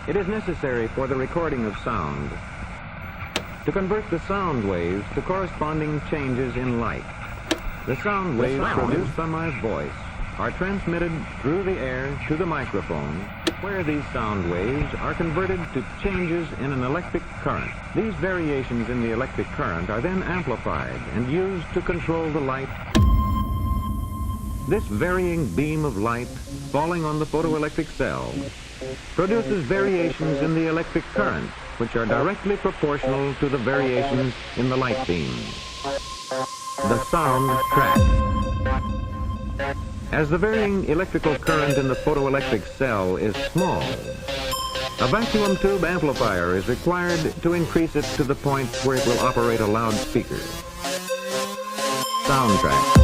It is necessary for the recording of sound to convert the sound waves to corresponding changes in light. The sound waves produced by my voice are transmitted through the air to the microphone, where these sound waves are converted to changes in an electric current. These variations in the electric current are then amplified and used to control the light. This varying beam of light falling on the photoelectric cell produces variations in the electric current, which are directly proportional to the variations in the light beam. The sound track. As the varying electrical current in the photoelectric cell is small, a vacuum tube amplifier is required to increase it to the point where it will operate a loudspeaker. Sound track.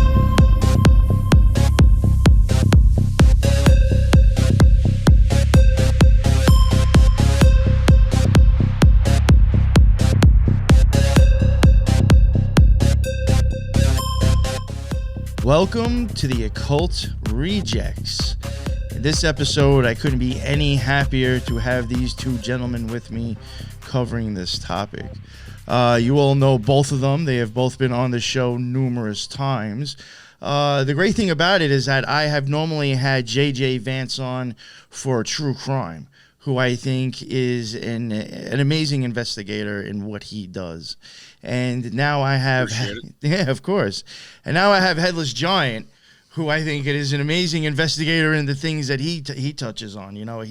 Welcome to the Occult Rejects. In this episode, I couldn't be any happier to have these two gentlemen with me covering this topic. You all know both of them. They have both been on the show numerous times. The great thing about it is that I have normally had JJ Vance on for true crime, who I think is an amazing investigator in what he does. And now I have, yeah, of course. And now I have Headless Giant, who I think is an amazing investigator in the things that he touches on. You know,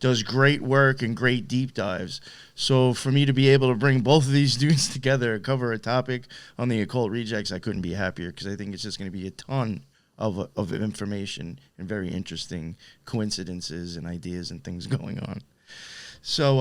does great work and great deep dives. So for me to be able to bring both of these dudes together and cover a topic on the Occult Rejects, I couldn't be happier, because I think it's just going to be a ton of information and very interesting coincidences and ideas and things going on. So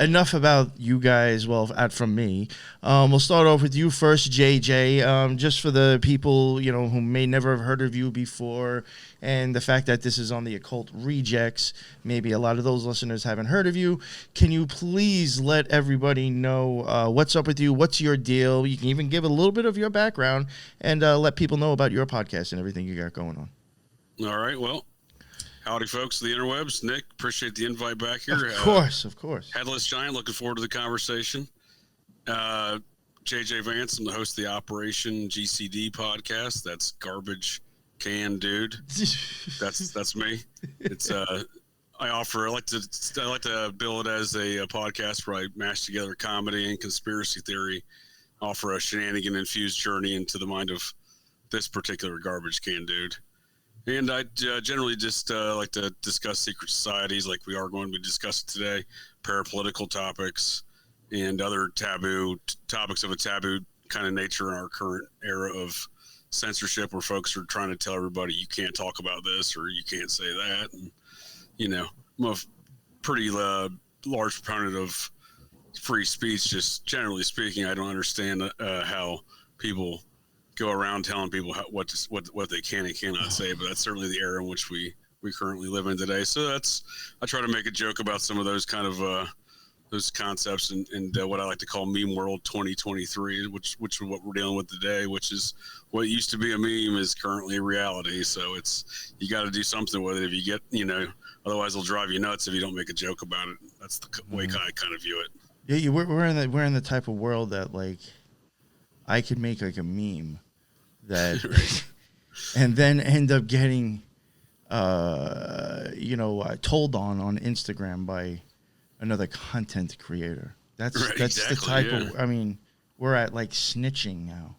enough about you guys, from me. We'll start off with you first, JJ, just for the people, who may never have heard of you before, and the fact that this is on the Occult Rejects, maybe a lot of those listeners haven't heard of you. Can you please let everybody know what's up with you? What's your deal? You can even give a little bit of your background and let people know about your podcast and everything you got going on. All right, well. Howdy, folks, the interwebs. Nick, appreciate the invite back here. Of course. Headless Giant, looking forward to the conversation. JJ Vance, I'm the host of the Operation GCD podcast. That's Garbage Can Dude. That's me. It's I like to bill it as a podcast where I mash together comedy and conspiracy theory, offer a shenanigan infused journey into the mind of this particular Garbage Can Dude. And I generally just like to discuss secret societies like we are going to be discussing today, parapolitical topics, and other topics of a taboo kind of nature in our current era of censorship, where folks are trying to tell everybody you can't talk about this or you can't say that. And, I'm a pretty large proponent of free speech, just generally speaking. I don't understand how people go around telling people what they can and cannot say, but that's certainly the era in which we currently live in today. So I try to make a joke about some of those kind of those concepts and what I like to call meme world 2023, which is what we're dealing with today, which is what used to be a meme is currently a reality. So you got to do something with it. If you get, otherwise it'll drive you nuts if you don't make a joke about it. That's the way I kind of view it. Yeah, we're in the type of world that, like, I could make like a meme that and then end up getting told on Instagram by another content creator. That's exactly, the type of, we're at like snitching now.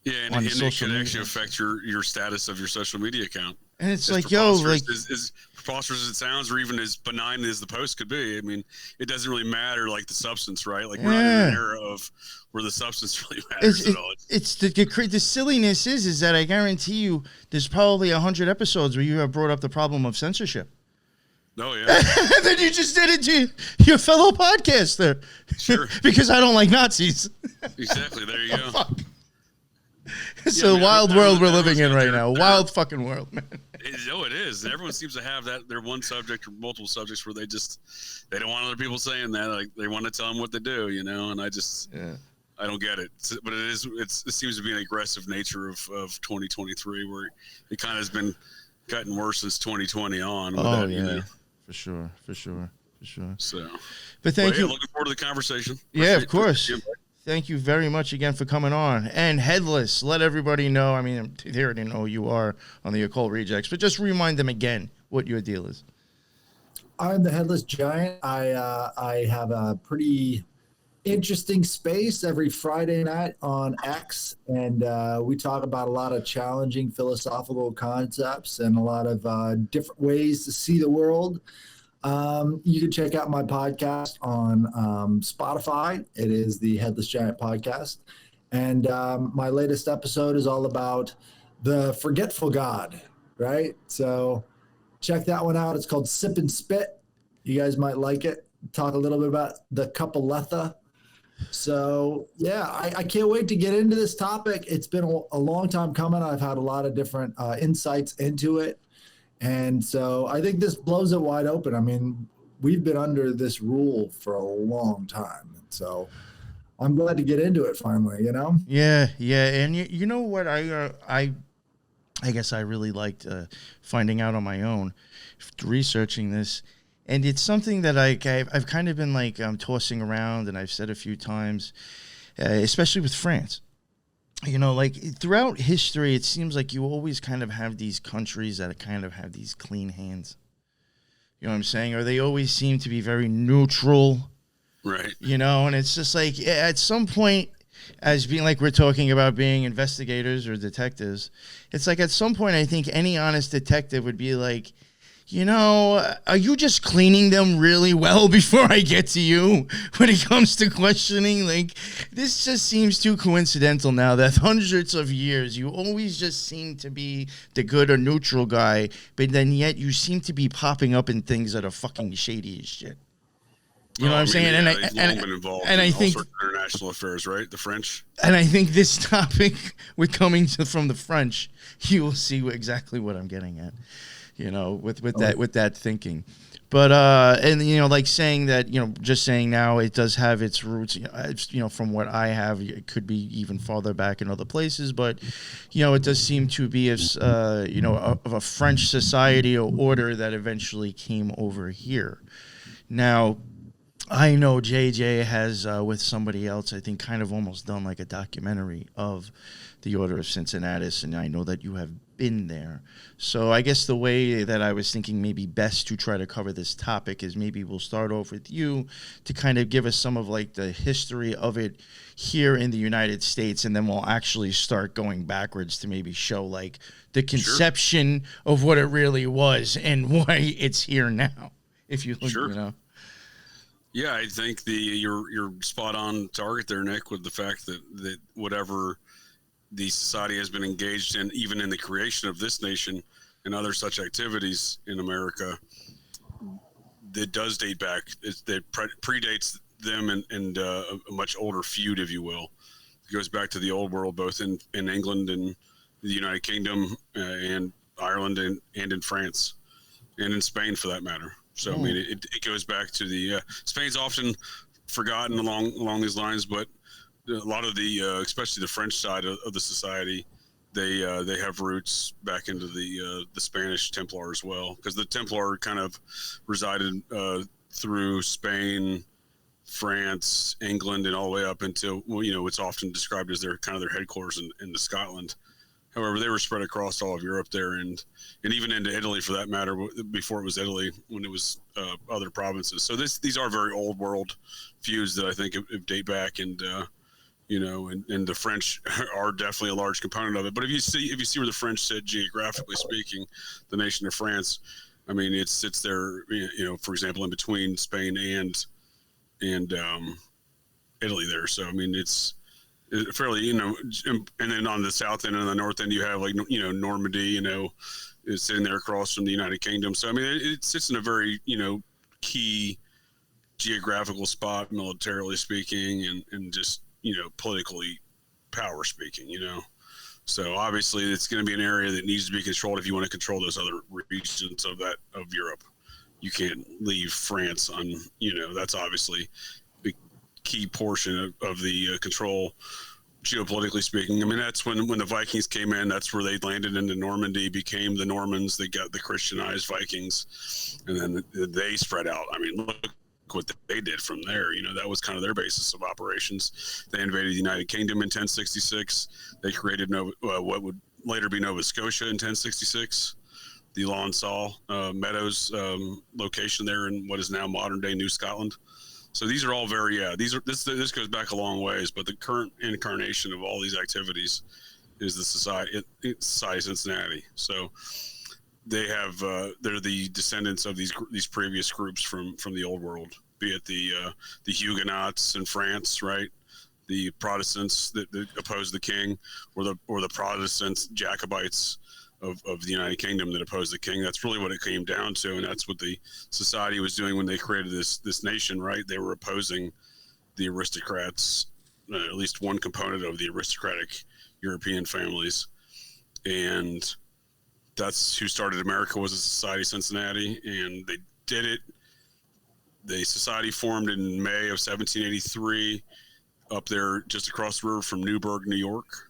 Yeah, and it can actually affect your status of your social media account. And it's like, as preposterous as it sounds, or even as benign as the post could be. It doesn't really matter, like the substance, right? Like we're not in an era of where the substance really matters at all. It's the silliness is that I guarantee you, there's probably 100 episodes where you have brought up the problem of censorship. Oh yeah. And then you just did it to your fellow podcaster. Sure. Because I don't like Nazis. Exactly. There you go. Fuck. It's a wild world we're living in right now. Wild fucking world, man. It is. Everyone seems to have their one subject or multiple subjects where they don't want other people saying that. Like they want to tell them what to do, and I don't get it. But it seems to be an aggressive nature of 2023, where it kind of has been gotten worse since 2020 on. For sure. For sure. So, but thank you. Looking forward to the conversation. Yeah, of course. Thank you very much again for coming on. And Headless, let everybody know. I mean, they already know who you are on the Occult Rejects, but just remind them again what your deal is. I'm the Headless Giant. I have a pretty interesting space every Friday night on X, and we talk about a lot of challenging philosophical concepts and a lot of different ways to see the world. You can check out my podcast on Spotify. It is the Headless Giant podcast. And my latest episode is all about the forgetful God, right? So check that one out. It's called Sip and Spit. You guys might like it. Talk a little bit about the Cupaletha. So, yeah, I can't wait to get into this topic. It's been a long time coming. I've had a lot of different insights into it. And so I think this blows it wide open. I mean, we've been under this rule for a long time. So I'm glad to get into it finally, you know? Yeah. And you know what? I guess I really liked finding out on my own, researching this. And it's something that I've kind of been like tossing around, and I've said a few times, especially with France. You know, like throughout history, it seems like you always kind of have these countries that kind of have these clean hands. You know what I'm saying? Or they always seem to be very neutral. Right. You know, and it's just like at some point, as being like we're talking about being investigators or detectives, it's like at some point I think any honest detective would be like, you know, are you just cleaning them really well before I get to you when it comes to questioning? Like, this just seems too coincidental now that hundreds of years you always just seem to be the good or neutral guy, but then yet you seem to be popping up in things that are fucking shady as shit. You know what I'm saying? Yeah, and been involved in all sorts of international affairs, right? The French. And I think this topic, with coming from the French, you will see exactly what I'm getting at. You know, with that thinking, but and you know, like saying that, you know, just saying now it does have its roots. You know, from what I have, it could be even farther back in other places, but you know, it does seem to be as you know, of a French society or order that eventually came over here. Now, I know JJ has with somebody else, I think, kind of almost done like a documentary of the Order of Cincinnati, and I know that you have been there. So I guess the way that I was thinking maybe best to try to cover this topic is maybe we'll start off with you to kind of give us some of like the history of it here in the United States, and then we'll actually start going backwards to maybe show like the conception of what it really was and why it's here now. If you look, you know. Yeah, I think you're spot on target there, Nick, with the fact that whatever the society has been engaged in, even in the creation of this nation and other such activities in America, that does date back. It predates them and a much older feud, if you will. It goes back to the old world, both in England and the United Kingdom and Ireland and in France and in Spain, for that matter. So, I mean, it goes back to the Spain's often forgotten along these lines, but a lot of the, especially the French side of the society, they have roots back into the Spanish Templar as well, because the Templar kind of resided through Spain, France, England, and all the way up until, well, you know, it's often described as their headquarters in Scotland. However, they were spread across all of Europe there, and even into Italy, for that matter, before it was Italy, when it was other provinces. So these are very old world feuds that I think date back, and you know, and the French are definitely a large component of it. But if you see where the French sit geographically speaking, the nation of France, I mean, it sits there, you know, for example, in between Spain and Italy there. So I mean, it's fairly, you know, and then on the south end and the north end, you have, like, you know, Normandy, you know, is sitting there across from the United Kingdom. So I mean, it sits in a very, you know, key geographical spot, militarily speaking, and just, you know, politically power speaking, you know. So obviously it's going to be an area that needs to be controlled if you want to control those other regions of Europe. You can't leave France on, you know, that's obviously a key portion of the control geopolitically speaking. I mean, that's when the Vikings came in. That's where they landed into Normandy, became the Normans. They got the Christianized Vikings, and then they spread out. I mean, look what they did from there. You know, that was kind of their basis of operations. They invaded the United Kingdom in 1066. They created what would later be Nova Scotia in 1066. The Lonsall Meadows location there in what is now modern day New Scotland. So these are all this goes back a long ways, but the current incarnation of all these activities is the Society Cincinnati. So they have they're the descendants of these previous groups from the old world, be it the Huguenots in France, right? The Protestants that opposed the king, or the Protestants Jacobites of the United Kingdom that opposed the king. That's really what it came down to, and that's what the society was doing when they created this nation, right? They were opposing the aristocrats, at least one component of the aristocratic European families, and that's who started America, was the Society Cincinnati, and they did it. The society formed in May of 1783 up there just across the river from Newburgh, New York,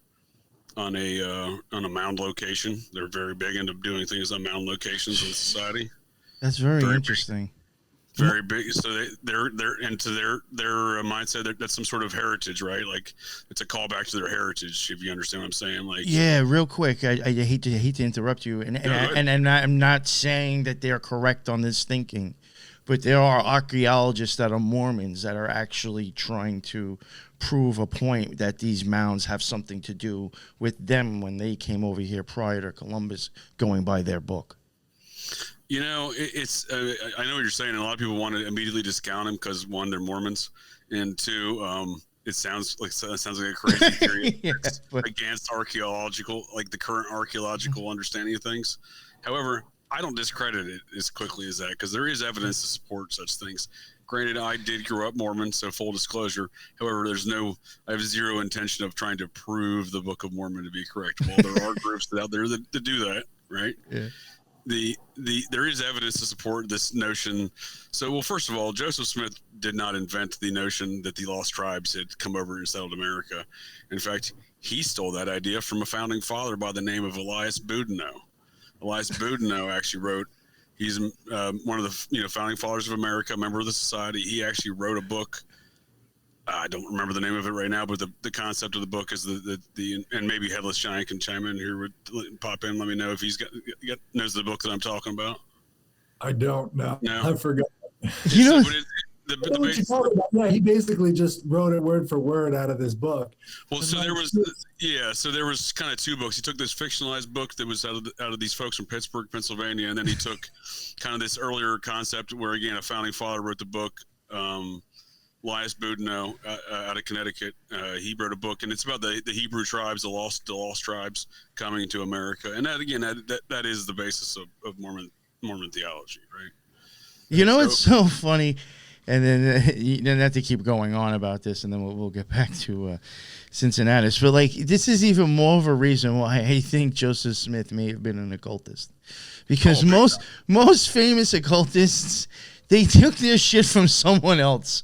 on a mound location. They're very big into doing things on mound locations in society. That's very interesting. Very big. So they're into their mindset. That's some sort of heritage, right? Like it's a callback to their heritage. If you understand what I'm saying, like yeah. Real quick, I hate to interrupt you, and I'm not saying that they're correct on this thinking, but there are archaeologists that are Mormons that are actually trying to prove a point that these mounds have something to do with them when they came over here prior to Columbus, going by their book. You know, it's I know what you're saying, and a lot of people want to immediately discount them because, one, they're Mormons, and two, it sounds like a crazy theory against archaeological, like the current archaeological understanding of things. However, I don't discredit it as quickly as that, because there is evidence to support such things. Granted, I did grow up Mormon, so full disclosure. However, I have zero intention of trying to prove the Book of Mormon to be correct. Well, there are groups out there that do that, right? Yeah. There is evidence to support this notion. So, well, first of all, Joseph Smith did not invent the notion that the lost tribes had come over and settled America. In fact, he stole that idea from a founding father by the name of Elias Boudinot. Elias Boudinot actually wrote. He's one of the founding fathers of America, member of the society. He actually wrote a book. I don't remember the name of it right now, but the concept of the book is the and maybe Headless Giant can chime in here, would pop in. Let me know if he's knows the book that I'm talking about. I don't know. No, I forgot. You know. Yeah, he basically just wrote it word for word out of this book. Well, so there was kind of two books. He took this fictionalized book that was out of these folks from Pittsburgh, Pennsylvania, and then he took kind of this earlier concept where, again, a founding father wrote the book. Elias Boudinot out of Connecticut. He wrote a book, and it's about the Hebrew tribes, the lost tribes coming to America, and that, again, that is the basis of Mormon theology, right? You know, it's so funny. And then you don't have to keep going on about this, and then we'll get back to Cincinnati. But like, this is even more of a reason why I think Joseph Smith may have been an occultist, because most famous occultists, they took their shit from someone else,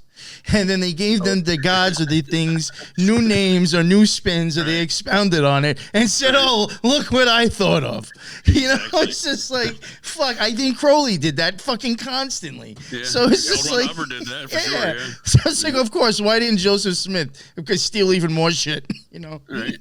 and then they gave them the gods or the things new names or new spins, or they expounded on it and said, "Oh, look what I thought of." You know, it's just like, fuck. I think Crowley did that fucking constantly. Yeah. So it's just like, Hubbard did that for sure, yeah. So it's like, of course, why didn't Joseph Smith steal even more shit? You know, right?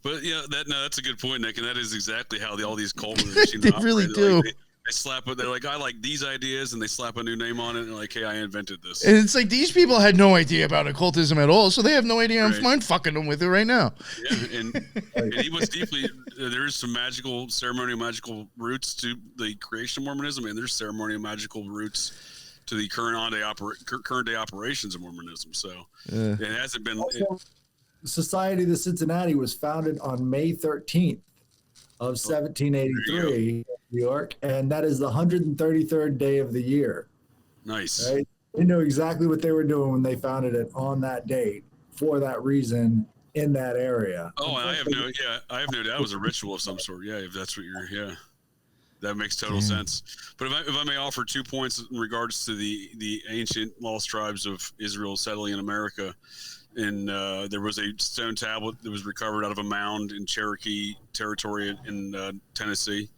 But yeah, that's a good point, Nick, and that is exactly how all these cult machines they really do. Like, they slap it. They're like, I like these ideas, and they slap a new name on it, and they're like, hey, I invented this. And it's like, these people had no idea about occultism at all, so they have no idea. I'm mind fucking them with it right now. Yeah, and he was deeply. There is some ceremonial magical roots to the creation of Mormonism, and there's ceremonial magical roots to the current day operations of Mormonism. So it hasn't been. Also, the Society of the Cincinnati was founded on May 13th. Of 1783, New York, and that is the 133rd day of the year. Nice. Right? They knew exactly what they were doing when they founded it on that date for that reason in that area. Oh, and I have no doubt it was a ritual of some sort. Yeah, if that's what that makes total sense. But if I may offer 2 points in regards to the ancient lost tribes of Israel settling in America. And there was a stone tablet that was recovered out of a mound in Cherokee territory in Tennessee.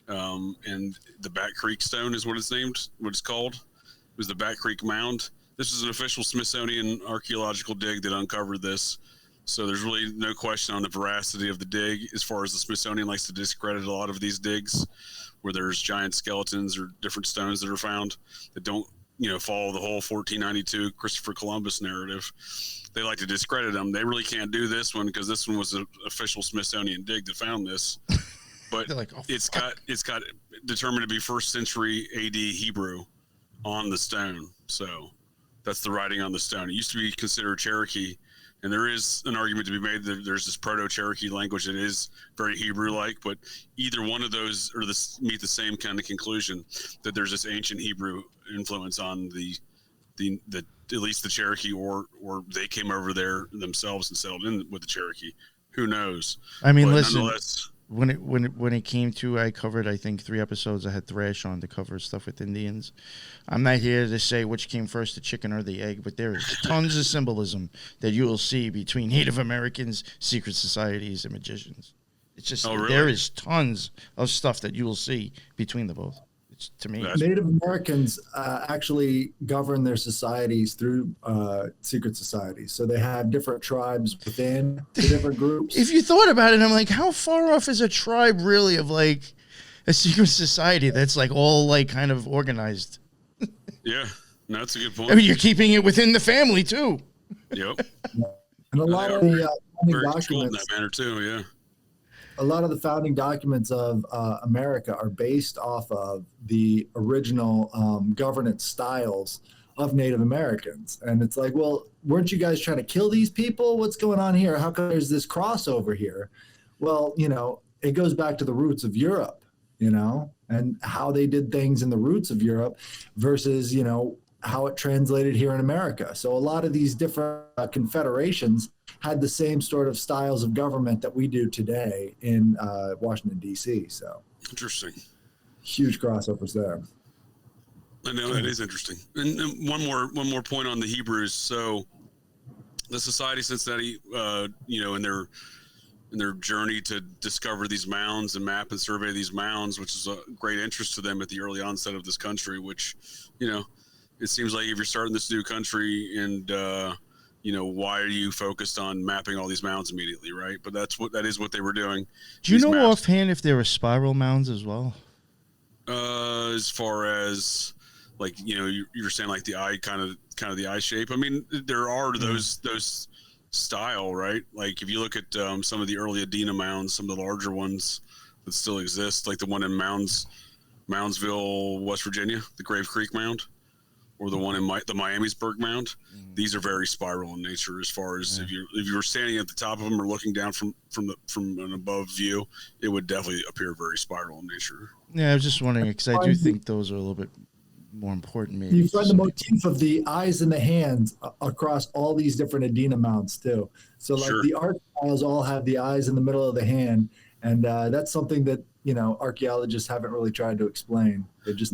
And the Bat Creek Stone is what it's named, what it's called. It was the Bat Creek Mound. This is an official Smithsonian archaeological dig that uncovered this. So there's really no question on the veracity of the dig, as far as the Smithsonian likes to discredit a lot of these digs where there's giant skeletons or different stones that are found that don't, follow the whole 1492 Christopher Columbus narrative. They like to discredit them. They really can't do this one because this one was an official Smithsonian dig that found this. But Like, oh, it's got determined to be 1st century AD Hebrew on the stone. So that's the writing on the stone. It used to be considered Cherokee, and there is an argument to be made that there's this Proto-Cherokee language that is very Hebrew-like, but either one of those meet the same kind of conclusion that there's this ancient Hebrew influence on the at least the Cherokee, or they came over there themselves and settled in with the Cherokee. Who knows? I mean, but listen. When it came to, I covered, I think, 3 episodes. I had Thrash on to cover stuff with Indians. I'm not here to say which came first, the chicken or the egg, but there is tons of symbolism that you will see between Native Americans, secret societies, and magicians. It's just, there is tons of stuff that you will see between the both. It's, to me, Native Americans actually govern their societies through secret societies. So they have different tribes within the different groups. If you thought about it, I'm like, how far off is a tribe really of like a secret society that's like all like kind of organized? Yeah, no, that's a good point. I mean, you're keeping it within the family too. Yep. And a lot of the very documents in that manner too. Yeah. A lot of the founding documents of America are based off of the original governance styles of Native Americans. And it's like, well, weren't you guys trying to kill these people? What's going on here? How come there's this crossover here? Well, it goes back to the roots of Europe, and how they did things in the roots of Europe versus, how it translated here in America. So a lot of these different confederations had the same sort of styles of government that we do today in Washington, D.C. So interesting. Huge crossovers there. I know, that is interesting. And one more point on the Hebrews. So the Society of Cincinnati, in their journey to discover these mounds and map and survey these mounds, which is a great interest to them at the early onset of this country, which, it seems like if you're starting this new country and, why are you focused on mapping all these mounds immediately, right? But that is what they were doing. Do you know offhand if there were spiral mounds as well? As far as like, you're saying like the eye kind of the eye shape. I mean, there are those style, right? Like if you look at some of the early Adena mounds, some of the larger ones that still exist, like the one in Moundsville, West Virginia, the Grave Creek Mound, or the one in the Miamisburg Mound. These are very spiral in nature. As far as if you were standing at the top of them or looking down from an above view, it would definitely appear very spiral in nature. Yeah, I was just wondering because I do think those are a little bit more important. Maybe you find the motif of the eyes and the hands across all these different Adena mounts too. So like the art styles all have the eyes in the middle of the hand, and that's something that archaeologists haven't really tried to explain. They just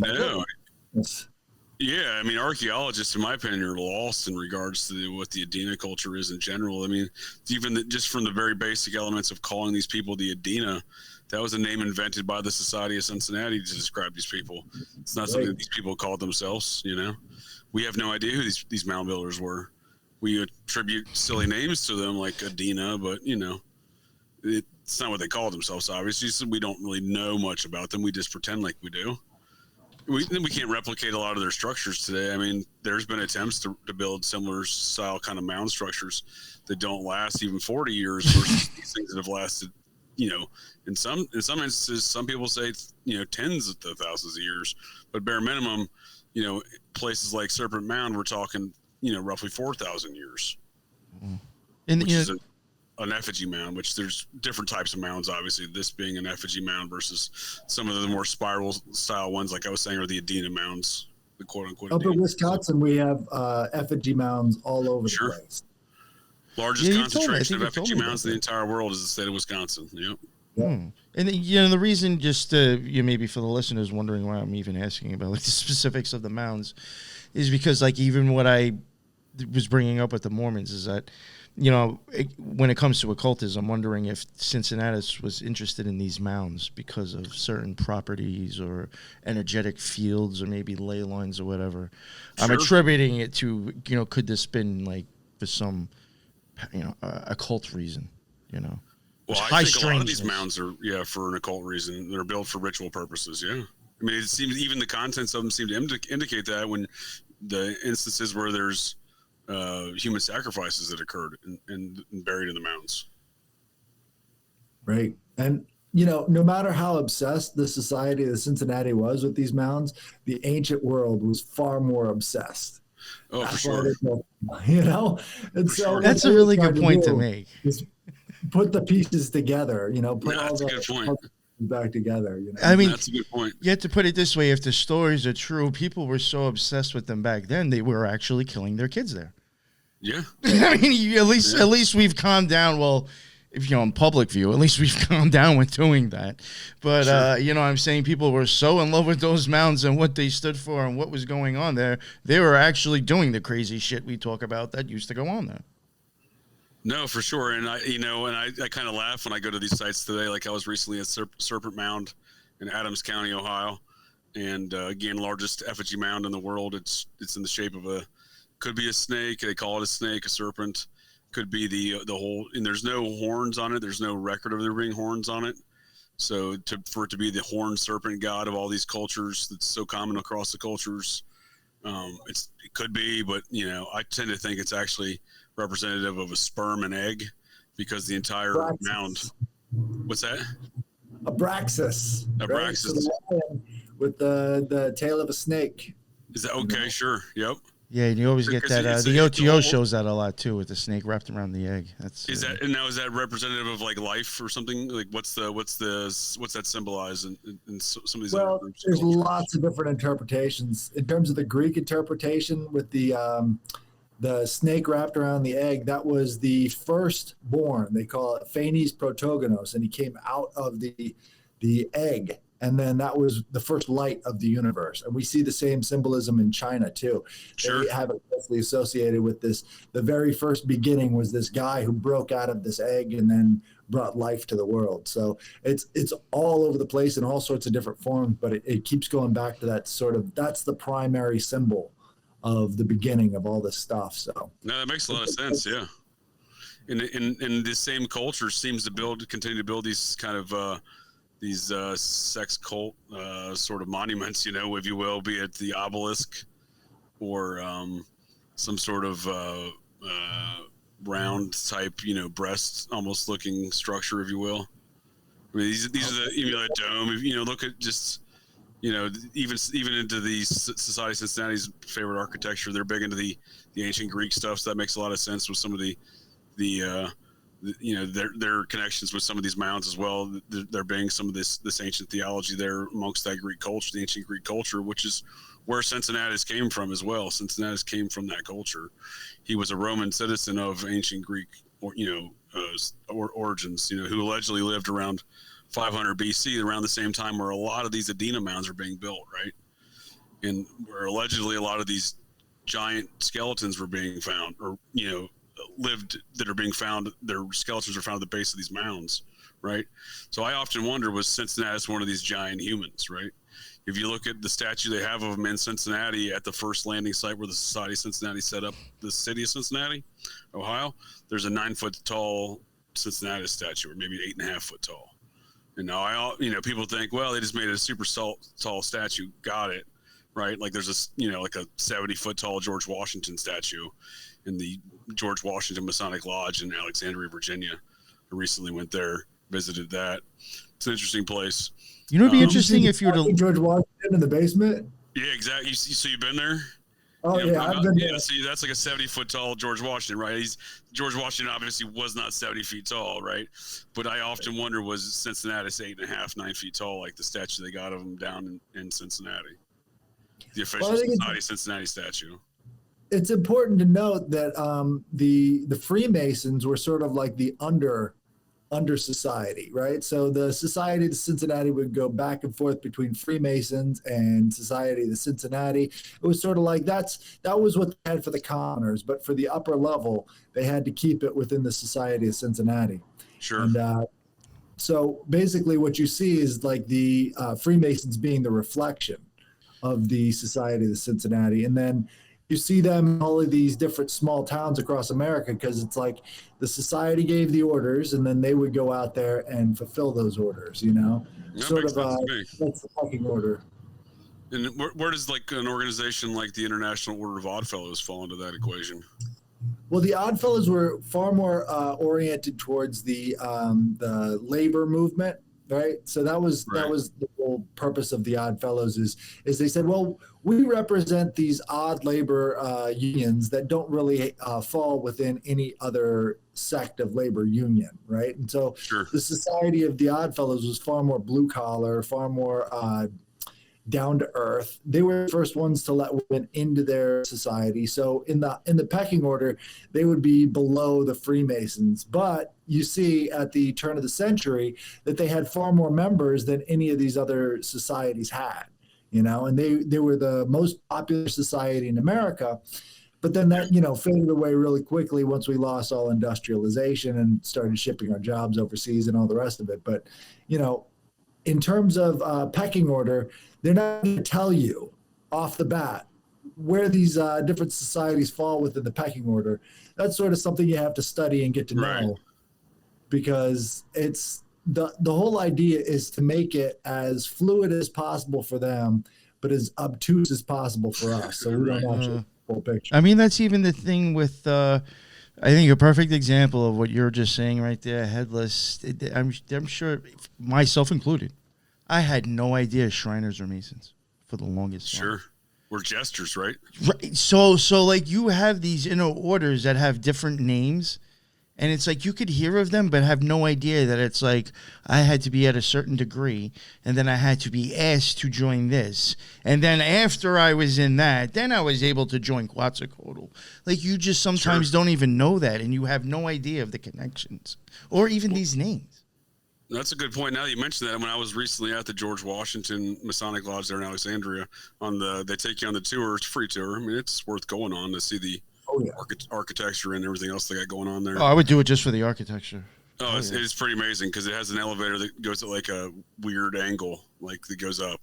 Yeah, I mean, archaeologists, in my opinion, are lost in regards to what the Adena culture is in general. I mean, even just from the very basic elements of calling these people the Adena, that was a name invented by the Society of Cincinnati to describe these people. It's not something that these people called themselves, We have no idea who these mound builders were. We attribute silly names to them like Adena, but, it's not what they called themselves, obviously. So we don't really know much about them. We just pretend like we do. We can't replicate a lot of their structures today. I mean, there's been attempts to build similar style kind of mound structures that don't last even 40 years versus these things that have lasted, in some instances, some people say, tens of thousands of years. But bare minimum, places like Serpent Mound, we're talking, roughly 4,000 years. And which is an effigy mound, which there's different types of mounds, obviously, this being an effigy mound versus some of the more spiral style ones, like I was saying, are the Adena mounds, the quote unquote. Up in Wisconsin, we have effigy mounds all over the place. Largest concentration of effigy mounds in the entire world is the state of Wisconsin. Yep. And the reason, just maybe for the listeners wondering why I'm even asking about like the specifics of the mounds, is because like even was bringing up with the Mormons is that, when it comes to occultism, I'm wondering if Cincinnati was interested in these mounds because of certain properties or energetic fields or maybe ley lines or whatever. Sure. I'm attributing it to, could this been like for some, occult reason, Well, I think a lot of these mounds are, for an occult reason. They're built for ritual purposes, yeah. I mean, it seems even the contents of them seem to indicate that when the instances where there's human sacrifices that occurred and buried in the mounds. Right. And, no matter how obsessed the society of Cincinnati was with these mounds, the ancient world was far more obsessed. Oh, for sure. And for so sure. That's a really good point to make. Put the pieces together, put all that's a good point. Back together. I mean, that's a good point. You have to put it this way: if the stories are true, people were so obsessed with them back then, they were actually killing their kids there. Yeah. I mean, at least we've calmed down. Well, if in public view, at least we've calmed down with doing that. But sure. I'm saying people were so in love with those mounds and what they stood for and what was going on there. They were actually doing the crazy shit we talk about that used to go on there. No, for sure. And I kind of laugh when I go to these sites today. Like I was recently at Serpent Mound in Adams County, Ohio. And again, largest effigy mound in the world. It's in the shape of could be a snake. They call it a snake, a serpent. Could be the whole, and there's no horns on it. There's no record of there being horns on it. So for it to be the horned serpent god of all these cultures, that's so common across the cultures, it could be, but I tend to think it's actually representative of a sperm and egg, because the entire mound. What's that? Abraxas. Abraxas. So the lion with the tail of a snake. Is that okay? Sure. Yep. Yeah, and you always get that. The OTO shows that a lot too, with the snake wrapped around the egg. Is that representative of like life or something? Like what's that symbolize in some of these? Well, there's lots of different interpretations. In terms of the Greek interpretation with the snake wrapped around the egg, that was the firstborn. They call it Phanes Protogonos, and he came out of the egg. And then that was the first light of the universe. And we see the same symbolism in China too. Sure. They have it closely associated with this. The very first beginning was this guy who broke out of this egg and then brought life to the world. So it's all over the place in all sorts of different forms, but it keeps going back to that's the primary symbol of the beginning of all this stuff. So no, that makes a lot of sense. Yeah. And the same culture seems to continue to build these kind of, these sex cult sort of monuments, if you will, be it the obelisk or some sort of round type, breast almost looking structure, if you will. I mean, these are the dome. Look at just even into the Society of Cincinnati's favorite architecture. They're big into the ancient Greek stuff, so that makes a lot of sense with some of their connections with some of these mounds as well. There being some of this ancient theology there amongst that Greek culture, the ancient Greek culture, which is where Cincinnati came from as well. Cincinnati came from that culture. He was a Roman citizen of ancient Greek, origins, who allegedly lived around 500 BC, around the same time where a lot of these Adena mounds are being built, right? And where allegedly a lot of these giant skeletons were being found, or that are being found, their skeletons are found at the base of these mounds, right? So I often wonder, was Cincinnati one of these giant humans, right? If you look at the statue they have of him in Cincinnati at the first landing site where the Society of Cincinnati set up the city of Cincinnati, Ohio, there's a 9-foot tall Cincinnati statue, or maybe 8.5 foot tall. And now people think, well, they just made a super tall statue. Got it, right? Like there's like a 70-foot tall George Washington statue in the George Washington Masonic Lodge in Alexandria, Virginia. I recently went there, visited that. It's an interesting place. It'd be interesting if you were to George Washington in the basement. Yeah, exactly. So you've been there? Oh yeah, I've been there. So that's like a 70-foot tall George Washington, right? George Washington obviously was not 70 feet tall, right? But I often wonder, was Cincinnati 8.5, 9 feet tall, like the statue they got of him down in Cincinnati, the official Society Cincinnati statue. It's important to note that the Freemasons were sort of like the under society, right? So the Society of Cincinnati would go back and forth between Freemasons and Society of Cincinnati. It was sort of like that was what they had for the commoners, but for the upper level, they had to keep it within the Society of Cincinnati. Sure. And so basically what you see is like the Freemasons being the reflection of the Society of Cincinnati. And then you see them in all of these different small towns across America, because it's like the society gave the orders and then they would go out there and fulfill those orders, you know? That Sort makes of sense to me. that's the fucking order. And where does like an organization like the International Order of Oddfellows fall into that equation? Well, the Oddfellows were far more oriented towards the labor movement, right? So that was the whole purpose of the Oddfellows is they said, well, we represent these odd labor unions that don't really fall within any other sect of labor union, right? And so the Society of the Oddfellows was far more blue collar, far more down to earth. They were the first ones to let women into their society. So in the pecking order, they would be below the Freemasons. But you see at the turn of the century that they had far more members than any of these other societies had, you know, and they were the most popular society in America. But then that, you know, faded away really quickly once we lost all industrialization and started shipping our jobs overseas and all the rest of it. But, you know, in terms of pecking order, they're not going to tell you off the bat where these different societies fall within the pecking order. That's sort of something you have to study and get to know, because it's the whole idea is to make it as fluid as possible for them, but as obtuse as possible for us. So we don't actually have the full picture. I mean, that's even the thing with, I think a perfect example of what you're just saying right there, Headless. I'm sure, myself included, I had no idea Shriners are Masons for the longest time. Sure. We're jesters, right? Right. So like you have these inner orders that have different names, and it's like you could hear of them but have no idea that it's like I had to be at a certain degree, and then I had to be asked to join this. And then after I was in that, then I was able to join Quetzalcoatl. Like you just sometimes don't even know that, and you have no idea of the connections or even these names. That's a good point. Now that you mentioned that, when I was recently at the George Washington Masonic Lodge there in Alexandria, they take you on the tour. It's a free tour. I mean, it's worth going on to see the architecture and everything else they got going on there. Oh, I would do it just for the architecture. It's pretty amazing because it has an elevator that goes at like a weird angle, like that goes up.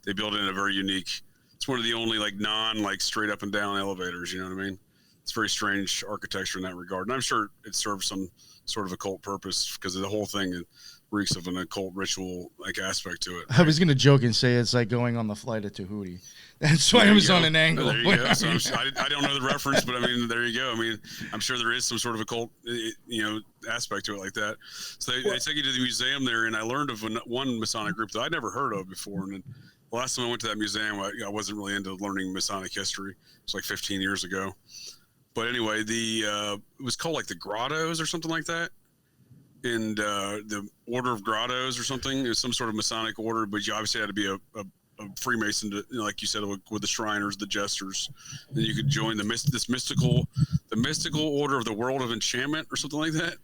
They built it in a very unique. It's one of the only like straight up and down elevators. You know what I mean? It's very strange architecture in that regard, and I'm sure it serves some sort of occult purpose because the whole thing reeks of an occult ritual like aspect to it. I was gonna joke and say it's like going on the flight of Tahuti. That's why it was on an angle. There you go. So I don't know the reference, but I mean, there you go. I mean, I'm sure there is some sort of occult, aspect to it like that. So they take you to the museum there, and I learned of one Masonic group that I'd never heard of before. And then the last time I went to that museum, I wasn't really into learning Masonic history. It's like 15 years ago. But anyway, it was called like the Grottos or something like that. And the Order of Grottos or something. It was some sort of Masonic order, but you obviously had to be a Freemason, like you said, with the Shriners, the Jesters. Then you could join the mystical Order of the World of Enchantment or something like that.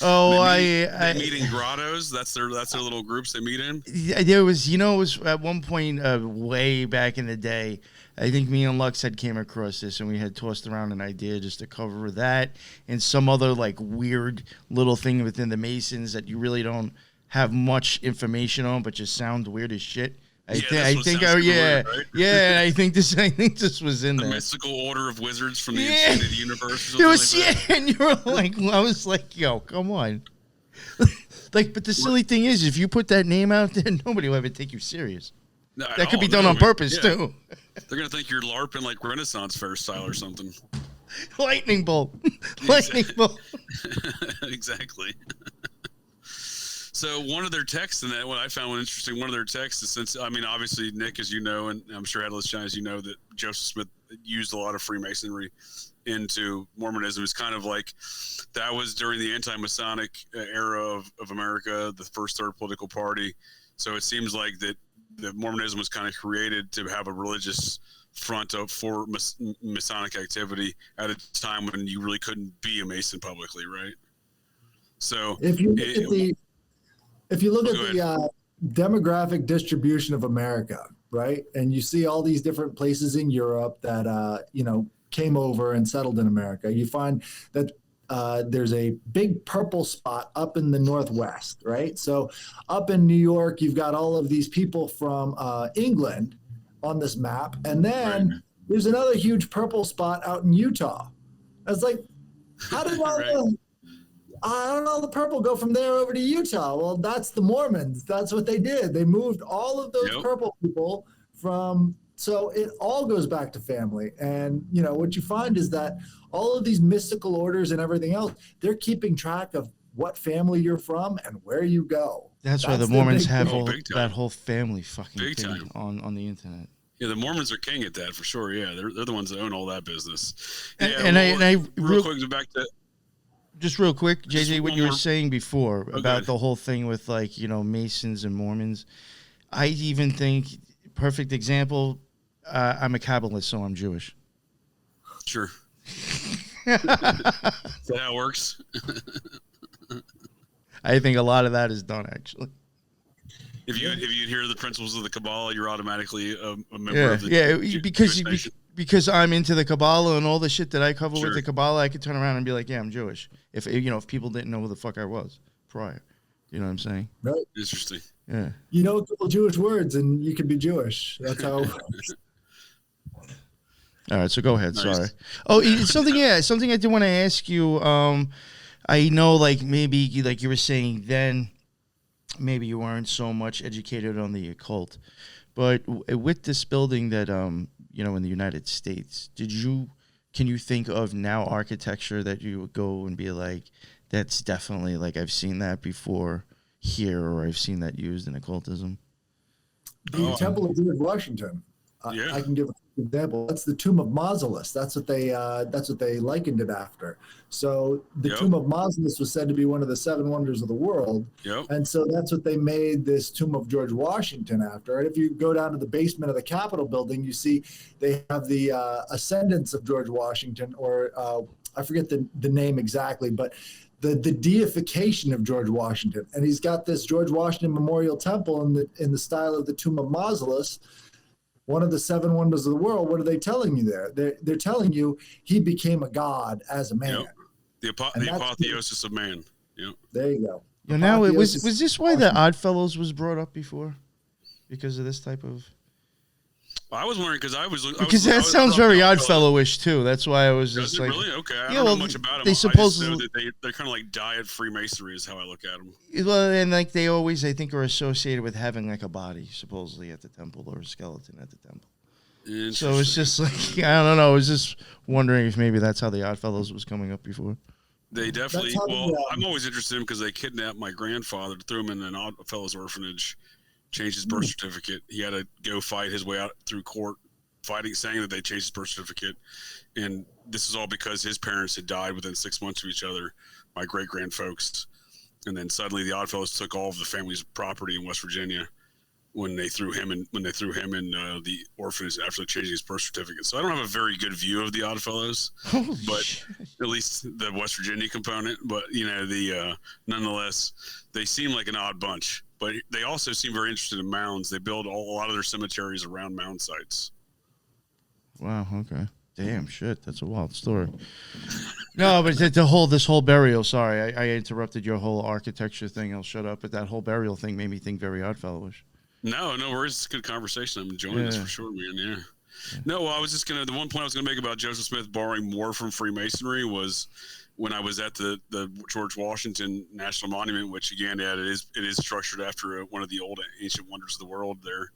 Oh, they meet in grottos. That's their little groups they meet in. There was, it was at one point way back in the day. I think me and Lux had came across this, and we had tossed around an idea just to cover that and some other like weird little thing within the Masons that you really don't have much information on, but just sound weird as shit. I think this was in there. The mystical order of wizards from the enchanted universe. Or and you were like, I was like, yo, come on. Like, but the silly thing is, if you put that name out there, nobody will ever take you serious. That could be done on purpose too. They're gonna think you're LARPing like Renaissance fair style or something. Lightning bolt. Lightning bolt. Exactly. So one of their texts in that, what I found interesting, one of their texts is obviously, Nick, as you know, and I'm sure Headless Giant, as you know, that Joseph Smith used a lot of Freemasonry into Mormonism. Is kind of like that was during the anti-Masonic era of America, the first third political party. So it seems like that Mormonism was kind of created to have a religious front for Masonic activity at a time when you really couldn't be a Mason publicly, right? So if you look at the demographic distribution of America, right, and you see all these different places in Europe that came over and settled in America, you find that there's a big purple spot up in the Northwest, right? So up in New York, you've got all of these people from England on this map, and then there's another huge purple spot out in Utah. I was like, how did all the purple go from there over to Utah? Well, that's the Mormons. That's what they did. They moved all of those purple people from. So it all goes back to family. And, what you find is that all of these mystical orders and everything else, they're keeping track of what family you're from and where you go. That's why the Mormons have that whole family fucking thing on the internet. Yeah, the Mormons are king at that for sure. Yeah, they're the ones that own all that business. Real quick, back to just real quick, JJ, what you were saying before about the whole thing with Masons and Mormons. I even think perfect example. I'm a Kabbalist, so I'm Jewish. Sure. Is that how it works? I think a lot of that is done actually. If you hear the principles of the Kabbalah, you're automatically a member of the Jewish nation. Because I'm into the Kabbalah and all the shit that I cover with the Kabbalah, I could turn around and be like, yeah, I'm Jewish. If people didn't know who the fuck I was prior, you know what I'm saying? Right. Interesting. Yeah. You know a couple Jewish words and you can be Jewish. That's how. All right, so go ahead. Nice. Sorry. Oh, something I did want to ask you. I know, maybe like you were saying then, maybe you weren't so much educated on the occult, but with this building that in the United States, can you think of now architecture that you would go and be like, that's definitely I've seen that before here, or I've seen that used in occultism? The Temple of George Washington. I can give an example. That's the Tomb of Mausolus. That's what they likened it after. So the Tomb of Mausolus was said to be one of the 7 wonders of the world. Yep. And so that's what they made this Tomb of George Washington after. And if you go down to the basement of the Capitol building, you see they have the ascendants of George Washington, or I forget the name exactly, but the deification of George Washington. And he's got this George Washington Memorial Temple in the style of the Tomb of Mausolus, one of the 7 wonders of the world. What are they telling you there? They're telling you he became a god as a man. Yep. The apotheosis of man. Yep. There you go. Now, was this why the Oddfellows was brought up before? Because of this type of... I was wondering because that sounds very Oddfellowish too. That's why I was just like, really? Okay, I don't know much about them. They supposedly, I just know that they're kind of like diet Freemasonry is how I look at them. Well, and they always, I think, are associated with having a body supposedly at the temple, or a skeleton at the temple. So it's just I don't know. I was just wondering if maybe that's how the Oddfellows was coming up before. They definitely. I'm always interested in them because they kidnapped my grandfather, threw him in an Oddfellows orphanage. Changed his birth certificate. He had to go fight his way out through court, saying that they changed his birth certificate. And this is all because his parents had died within 6 months of each other, my great-grand folks. And then suddenly the Oddfellows took all of the family's property in West Virginia when they threw him in the orphanage after changing his birth certificate. So I don't have a very good view of the Oddfellows, but at least the West Virginia component. But nonetheless, they seem like an odd bunch. But they also seem very interested in mounds. They build a lot of their cemeteries around mound sites. Wow. Okay. Damn shit. That's a wild story. No, but this whole burial. Sorry, I interrupted your whole architecture thing. I'll shut up. But that whole burial thing made me think very Oddfellowish. No worries. It's a good conversation. I'm enjoying this for sure, man. Yeah. No, well, the one point I was going to make about Joseph Smith borrowing more from Freemasonry was when I was at the George Washington National Monument, which again, it is structured after one of the old ancient wonders of the world there.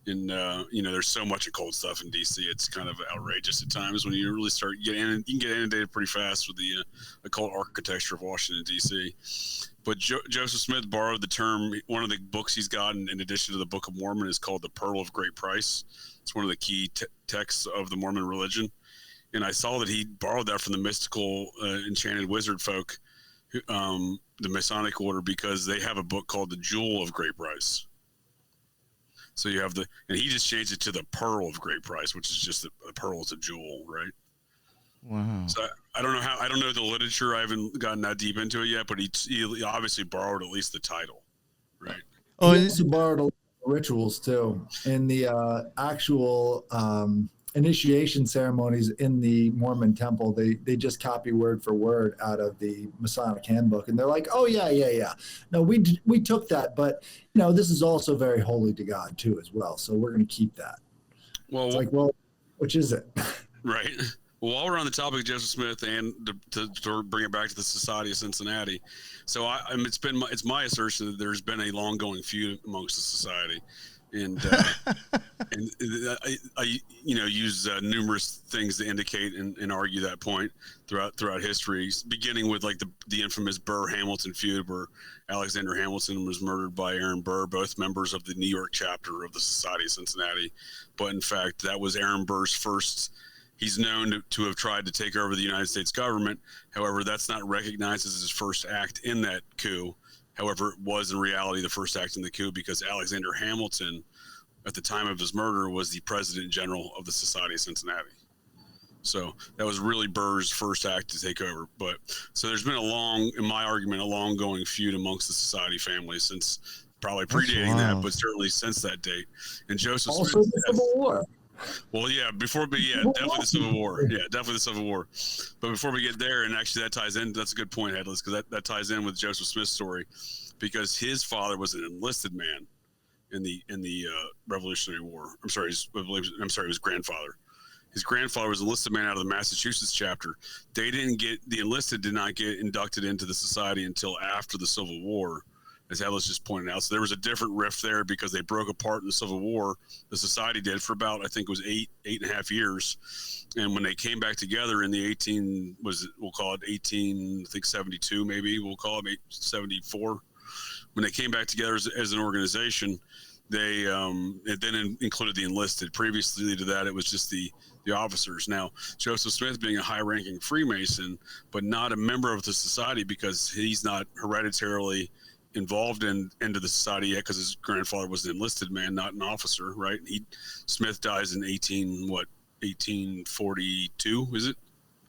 And, there's so much occult stuff in DC. It's kind of outrageous at times when you really start getting in. You can get inundated pretty fast with the occult architecture of Washington, DC. But Joseph Smith borrowed the term. One of the books he's gotten in addition to the Book of Mormon is called the Pearl of Great Price. It's one of the key texts of the Mormon religion. And I saw that he borrowed that from the mystical enchanted wizard folk, the Masonic order, because they have a book called the Jewel of Great Price. So you have and he just changed it to the Pearl of Great Price, which is just the pearl is a jewel, right? Wow. So I don't know I don't know the literature. I haven't gotten that deep into it yet, but he obviously borrowed at least the title, right? Oh, He also borrowed a lot of rituals too. In the actual initiation ceremonies in the Mormon temple, they just copy word for word out of the Masonic handbook, and they're like, "Oh yeah. No, we took that, but this is also very holy to God too, as well. So we're going to keep that." Well, it's like, well, which is it? Right. Well, while we're on the topic of Joseph Smith, and to bring it back to the Society of Cincinnati, so it's my assertion that there's been a long-going feud amongst the society, and I use numerous things to indicate and argue that point throughout history, beginning with like the infamous Burr-Hamilton feud, where Alexander Hamilton was murdered by Aaron Burr, both members of the New York chapter of the Society of Cincinnati, but in fact that was Aaron Burr's first. He's known to have tried to take over the United States government. However, that's not recognized as his first act in that coup. However, it was in reality the first act in the coup because Alexander Hamilton, at the time of his murder, was the President General of the Society of Cincinnati. So that was really Burr's first act to take over. But so there's been in my argument, a long-going feud amongst the Society family since probably predating that, but certainly since that date. And Joseph also Smith, the Civil War. Well, yeah, definitely the Civil War. Yeah, definitely the Civil War. But before we get there, and actually that ties in, that's a good point, Headless, because that ties in with Joseph Smith's story, because his father was an enlisted man in the Revolutionary War. I'm sorry, his grandfather. His grandfather was an enlisted man out of the Massachusetts chapter. The enlisted did not get inducted into the society until after the Civil War, as Headless just pointed out. So there was a different rift there because they broke apart in the Civil War. The society did for about, I think it was eight and a half years. And when they came back together in the 1872, maybe we'll call it 1874. When they came back together as an organization, it then included the enlisted. Previously to that, it was just the officers. Now, Joseph Smith being a high-ranking Freemason, but not a member of the society because he's not hereditarily involved into the society yet because his grandfather was an enlisted man, not an officer, right? Smith dies in 1842, is it?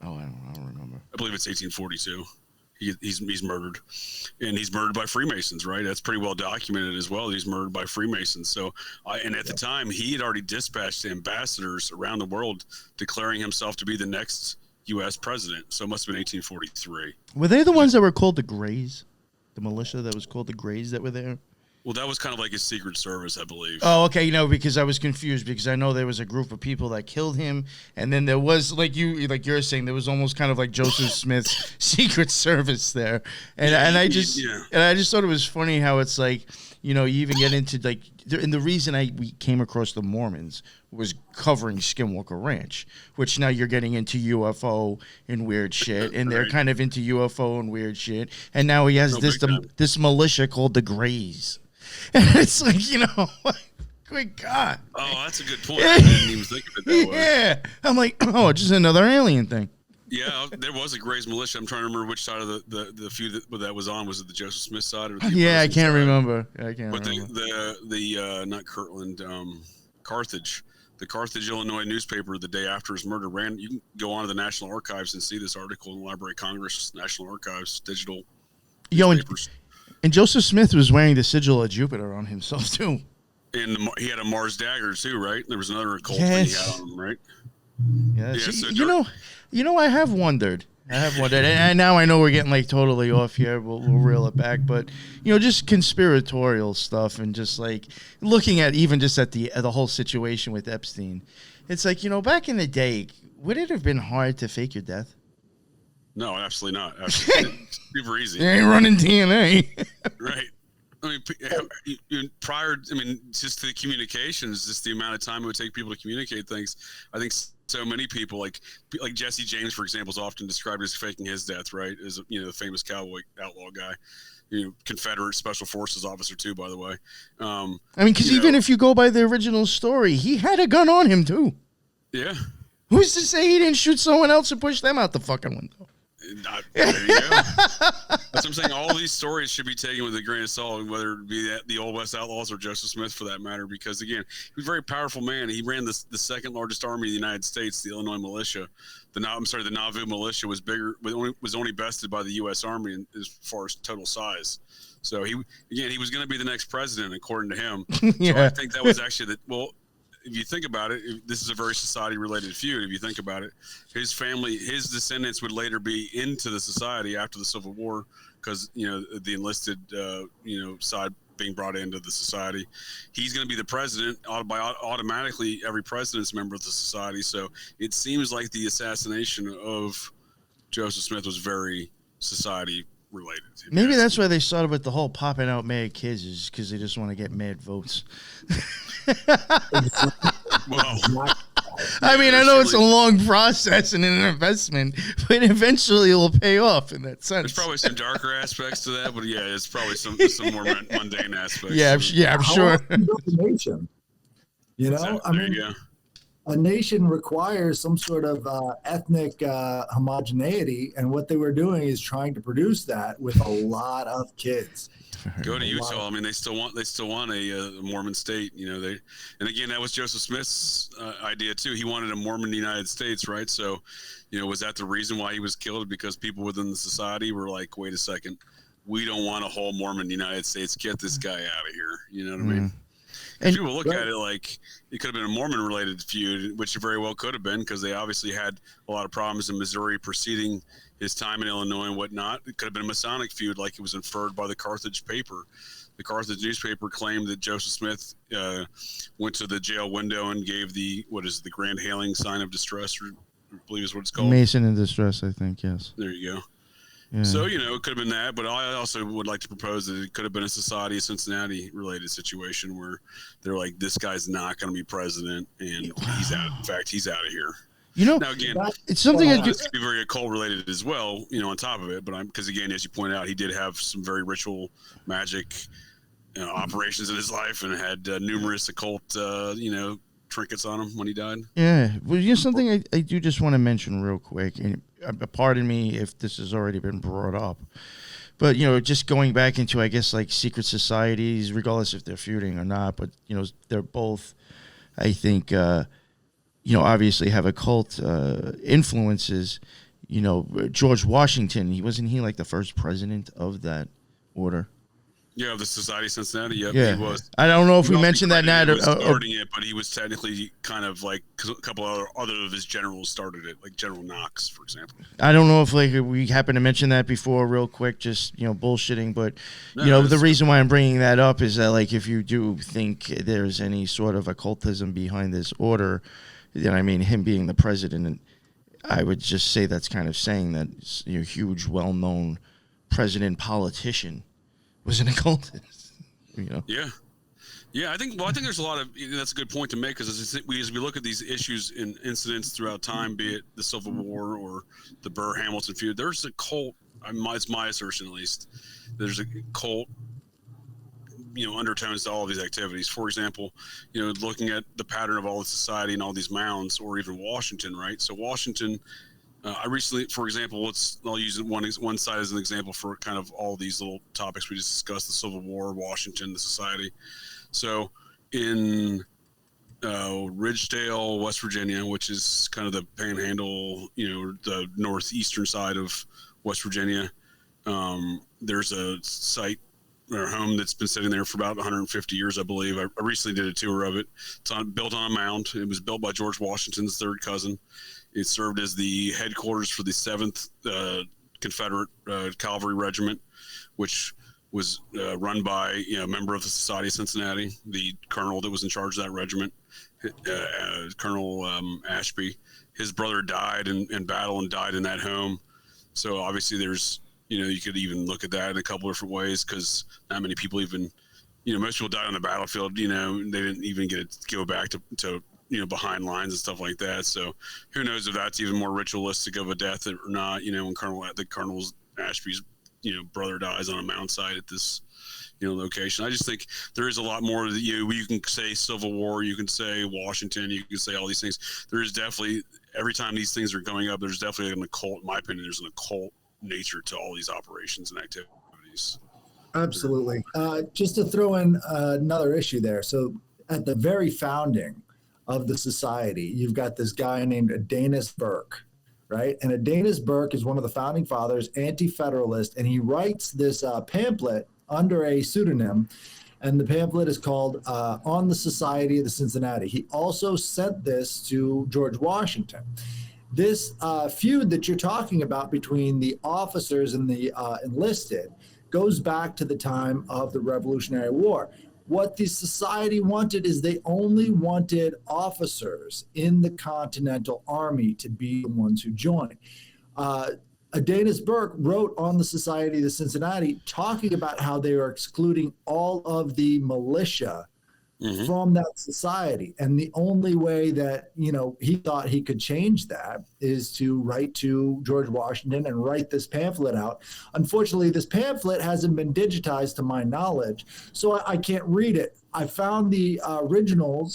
Oh, I don't remember. I believe it's 1842. He's murdered, and he's murdered by Freemasons, right? That's pretty well documented as well. He's murdered by Freemasons. So, and at the time, he had already dispatched ambassadors around the world declaring himself to be the next U.S. president. So it must have been 1843. Were they the ones that were called the Greys? The militia that was called the Greys that were there? Well, that was kind of like his Secret Service, I believe. Oh, okay. Because I was confused because I know there was a group of people that killed him, and then there was like you're saying there was almost kind of like Joseph Smith's Secret Service there, and I just thought it was funny how it's like you even get into like and the reason we came across the Mormons was covering Skinwalker Ranch, which now you're getting into UFO and weird shit, and they're kind of into UFO and weird shit, and now he has this militia called the Greys. And it's like, good God. Oh, that's a good point. I didn't even think of it that way. Yeah. I'm like, just another alien thing. Yeah, there was a Greys militia. I'm trying to remember which side of the feud that was on. Was it the Joseph Smith side or the I can't remember. But the not Kirtland, Carthage. The Carthage, Illinois newspaper the day after his murder ran. You can go on to the National Archives and see this article in the Library of Congress, National Archives, digital newspapers. And Joseph Smith was wearing the sigil of Jupiter on himself, too. And he had a Mars dagger, too, right? There was another occult thing he had on him, right? Yes. Yeah, so I have wondered. And now I know we're getting, like, totally off here. We'll reel it back. But, just conspiratorial stuff and just, like, looking at even just at the whole situation with Epstein. It's like, back in the day, would it have been hard to fake your death? No, absolutely not. Absolutely. Super easy. You ain't running DNA. Right. I mean, just the communications, just the amount of time it would take people to communicate things. I think so many people, like Jesse James, for example, is often described as faking his death, right? As the famous cowboy outlaw guy, Confederate Special Forces officer too, by the way. Because even if you go by the original story, he had a gun on him too. Yeah. Who's to say he didn't shoot someone else and push them out the fucking window? There you go. That's what I'm saying. All these stories should be taken with a grain of salt, whether it be the Old West Outlaws or Joseph Smith for that matter, because, again, he was a very powerful man. He ran the second largest army in the United States, the Illinois militia. The Nauvoo militia was bigger, was only bested by the U.S. Army as far as total size. So, he was going to be the next president, according to him. Yeah. So I think that was actually if you think about it, this is a very society-related feud. If you think about it, his family, his descendants would later be into the society after the Civil War, because the enlisted side being brought into the society. He's going to be the president. Automatically, every president's a member of the society. So it seems like the assassination of Joseph Smith was very society related. Maybe that's why they started with the whole popping out mad kids, is because they just want to get mad votes. Well, I mean, I know it's a long process and an investment, but eventually it will pay off in that sense. There's probably some darker aspects to that, but yeah, it's probably some more mundane aspects. Yeah, I'm sure. Nation, a nation requires some sort of ethnic homogeneity, and what they were doing is trying to produce that with a lot of kids. Go to Utah. I mean, they still want a Mormon state. And again, that was Joseph Smith's idea too. He wanted a Mormon United States, right? So, was that the reason why he was killed? Because people within the society were like, "Wait a second, we don't want a whole Mormon United States. Get this guy out of here." You know what I mean? And people look at it like it could have been a Mormon-related feud, which it very well could have been, because they obviously had a lot of problems in Missouri preceding his time in Illinois and whatnot. It could have been a Masonic feud, like it was inferred by the Carthage paper. The Carthage newspaper claimed that Joseph Smith went to the jail window and gave the grand hailing sign of distress, or I believe is what it's called. Mason in distress, I think, yes. There you go. Yeah. So, it could have been that, but I also would like to propose that it could have been a Society of Cincinnati related situation where they're like, this guy's not going to be president, and he's out. In fact, he's out of here. Now, again, it's something that could be very occult related as well, on top of it. But because, again, as you pointed out, he did have some very ritual magic operations in his life and had numerous occult, trinkets on him when he died. Yeah. Well, something I do just want to mention real quick, and pardon me if this has already been brought up, but, just going back into, I guess, like secret societies, regardless if they're feuding or not, but, they're both, I think, obviously have occult influences. George Washington, wasn't he like the first president of that order? Yeah, the Society of Cincinnati. Yep, yeah, he was. I don't know if we mentioned that now. He was starting it, but he was technically kind of like a couple other of his generals started it, like General Knox, for example. I don't know if we happened to mention that before, real quick, just bullshitting. But the reason why I'm bringing that up is that, like, if you do think there's any sort of occultism behind this order, then I mean, him being the president, I would just say that's kind of saying that huge, well-known president politician was an occultist. Yeah. I think there's a lot of that's a good point to make, because as we look at these issues and incidents throughout time, be it the Civil War or the Burr-Hamilton feud, there's a cult. It's my assertion, at least. There's a cult undertones to all of these activities. For example, looking at the pattern of all the society and all these mounds, or even Washington, right? So Washington, I recently, for example, I'll use one side as an example for kind of all these little topics we just discussed: the Civil War, Washington, the society. So in Ridgedale, West Virginia, which is kind of the panhandle, the northeastern side of West Virginia, there's a site or home that's been sitting there for about 150 years, I believe. I recently did a tour of it. It's built on a mound. It was built by George Washington's third cousin. It served as the headquarters for the 7th Confederate Cavalry Regiment, which was run by a member of the Society of Cincinnati, the colonel that was in charge of that regiment, Colonel Ashby. His brother died in battle and died in that home. So obviously there's, you could even look at that in a couple different ways, because not many people even, most people died on the battlefield. They didn't even get to go back to behind lines and stuff like that. So who knows if that's even more ritualistic of a death or not, when Colonel Ashby's, brother dies on a mound site at this, location. I just think there is a lot more that you can say Civil War, you can say Washington, you can say all these things. There is definitely, every time these things are going up, there's definitely an occult, in my opinion, there's an occult nature to all these operations and activities. Absolutely. Just to throw in another issue there. So at the very founding of the society, you've got this guy named Adonis Burke, right? And Adonis Burke is one of the founding fathers, anti-federalist, and he writes this pamphlet under a pseudonym, and the pamphlet is called On the Society of the Cincinnati. He also sent this to George Washington. This feud that you're talking about between the officers and the enlisted goes back to the time of the Revolutionary War. What the society wanted is they only wanted officers in the Continental Army to be the ones who joined. Adonis Burke wrote on the Society of the Cincinnati talking about how they were excluding all of the militia from that society. And the only way that, he thought he could change that is to write to George Washington and write this pamphlet out. Unfortunately, this pamphlet hasn't been digitized to my knowledge, so I can't read it. I found the original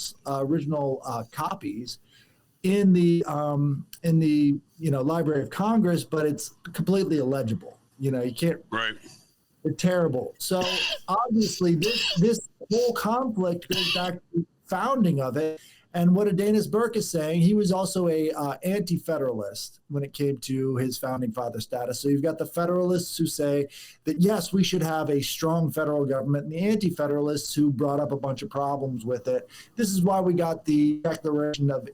copies in the Library of Congress, but it's completely illegible. You can't. Right. They're terrible. So obviously, this whole conflict goes back to the founding of it. And what Adonis Burke is saying, he was also a anti-federalist when it came to his founding father status. So you've got the federalists who say that, yes, we should have a strong federal government, and the anti-federalists who brought up a bunch of problems with it. This is why we got the Declaration of,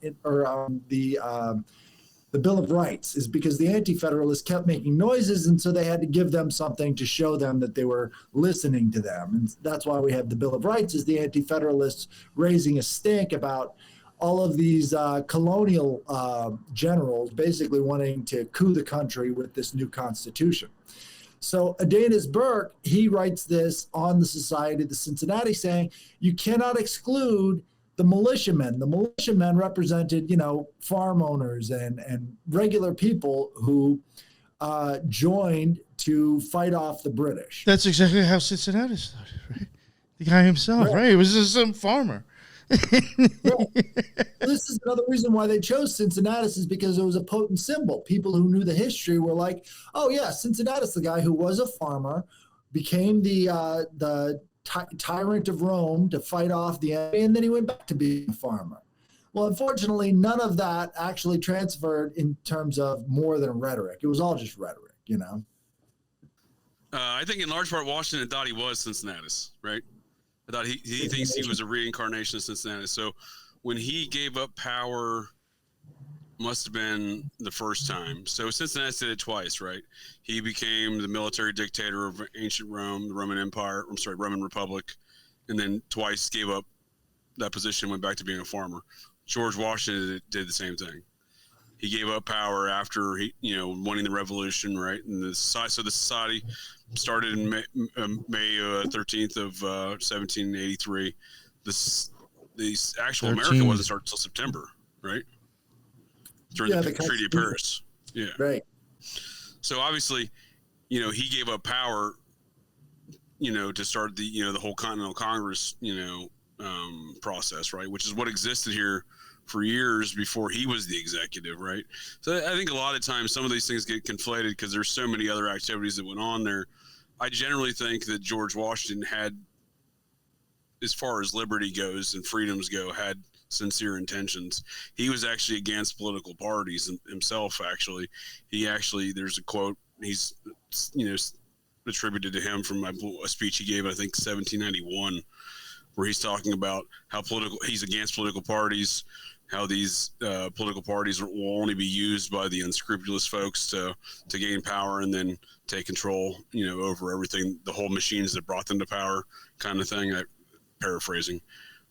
the Bill of Rights, is because the anti-federalists kept making noises, and so they had to give them something to show them that they were listening to them. And that's why we have the Bill of Rights, is the anti-federalists raising a stink about all of these colonial generals basically wanting to coup the country with this new constitution. So Adonis Burke, he writes this on the Society of the Cincinnati, saying you cannot exclude the militiamen. The militiamen represented, farm owners and regular people who joined to fight off the British. That's exactly how Cincinnati started, right? The guy himself, right? He was just some farmer. This is another reason why they chose Cincinnatus, is because it was a potent symbol. People who knew the history were like, oh yeah, Cincinnatus, the guy who was a farmer, became the tyrant of Rome to fight off the enemy, and then he went back to being a farmer. Well, unfortunately, none of that actually transferred in terms of more than rhetoric. It was all just rhetoric, I think in large part Washington thought he was Cincinnatus, right? I thought he thinks he was a reincarnation of Cincinnati. So when he gave up power, must have been the first time. So Cincinnati did it twice, right? He became the military dictator of ancient Rome, the Roman Empire, Roman Republic, and then twice gave up that position, went back to being a farmer. George Washington did the same thing. He gave up power after winning the revolution, right? And the society started in May 13th of 1783. The actual America wasn't started until September, right? During the Treaty of Paris. Yeah. Right. So obviously, he gave up power, to start the whole Continental Congress, process, right? Which is what existed here for years before he was the executive, right? So I think a lot of times some of these things get conflated because there's so many other activities that went on there. I generally think that George Washington had, as far as liberty goes and freedoms go, had sincere intentions. He was actually against political parties himself. Actually, there's a quote he's attributed to him from a speech he gave, I think 1791, where he's talking about how he's against political parties, how these political parties will only be used by the unscrupulous folks to gain power and then take control, over everything, the whole machines that brought them to power, kind of thing. Paraphrasing.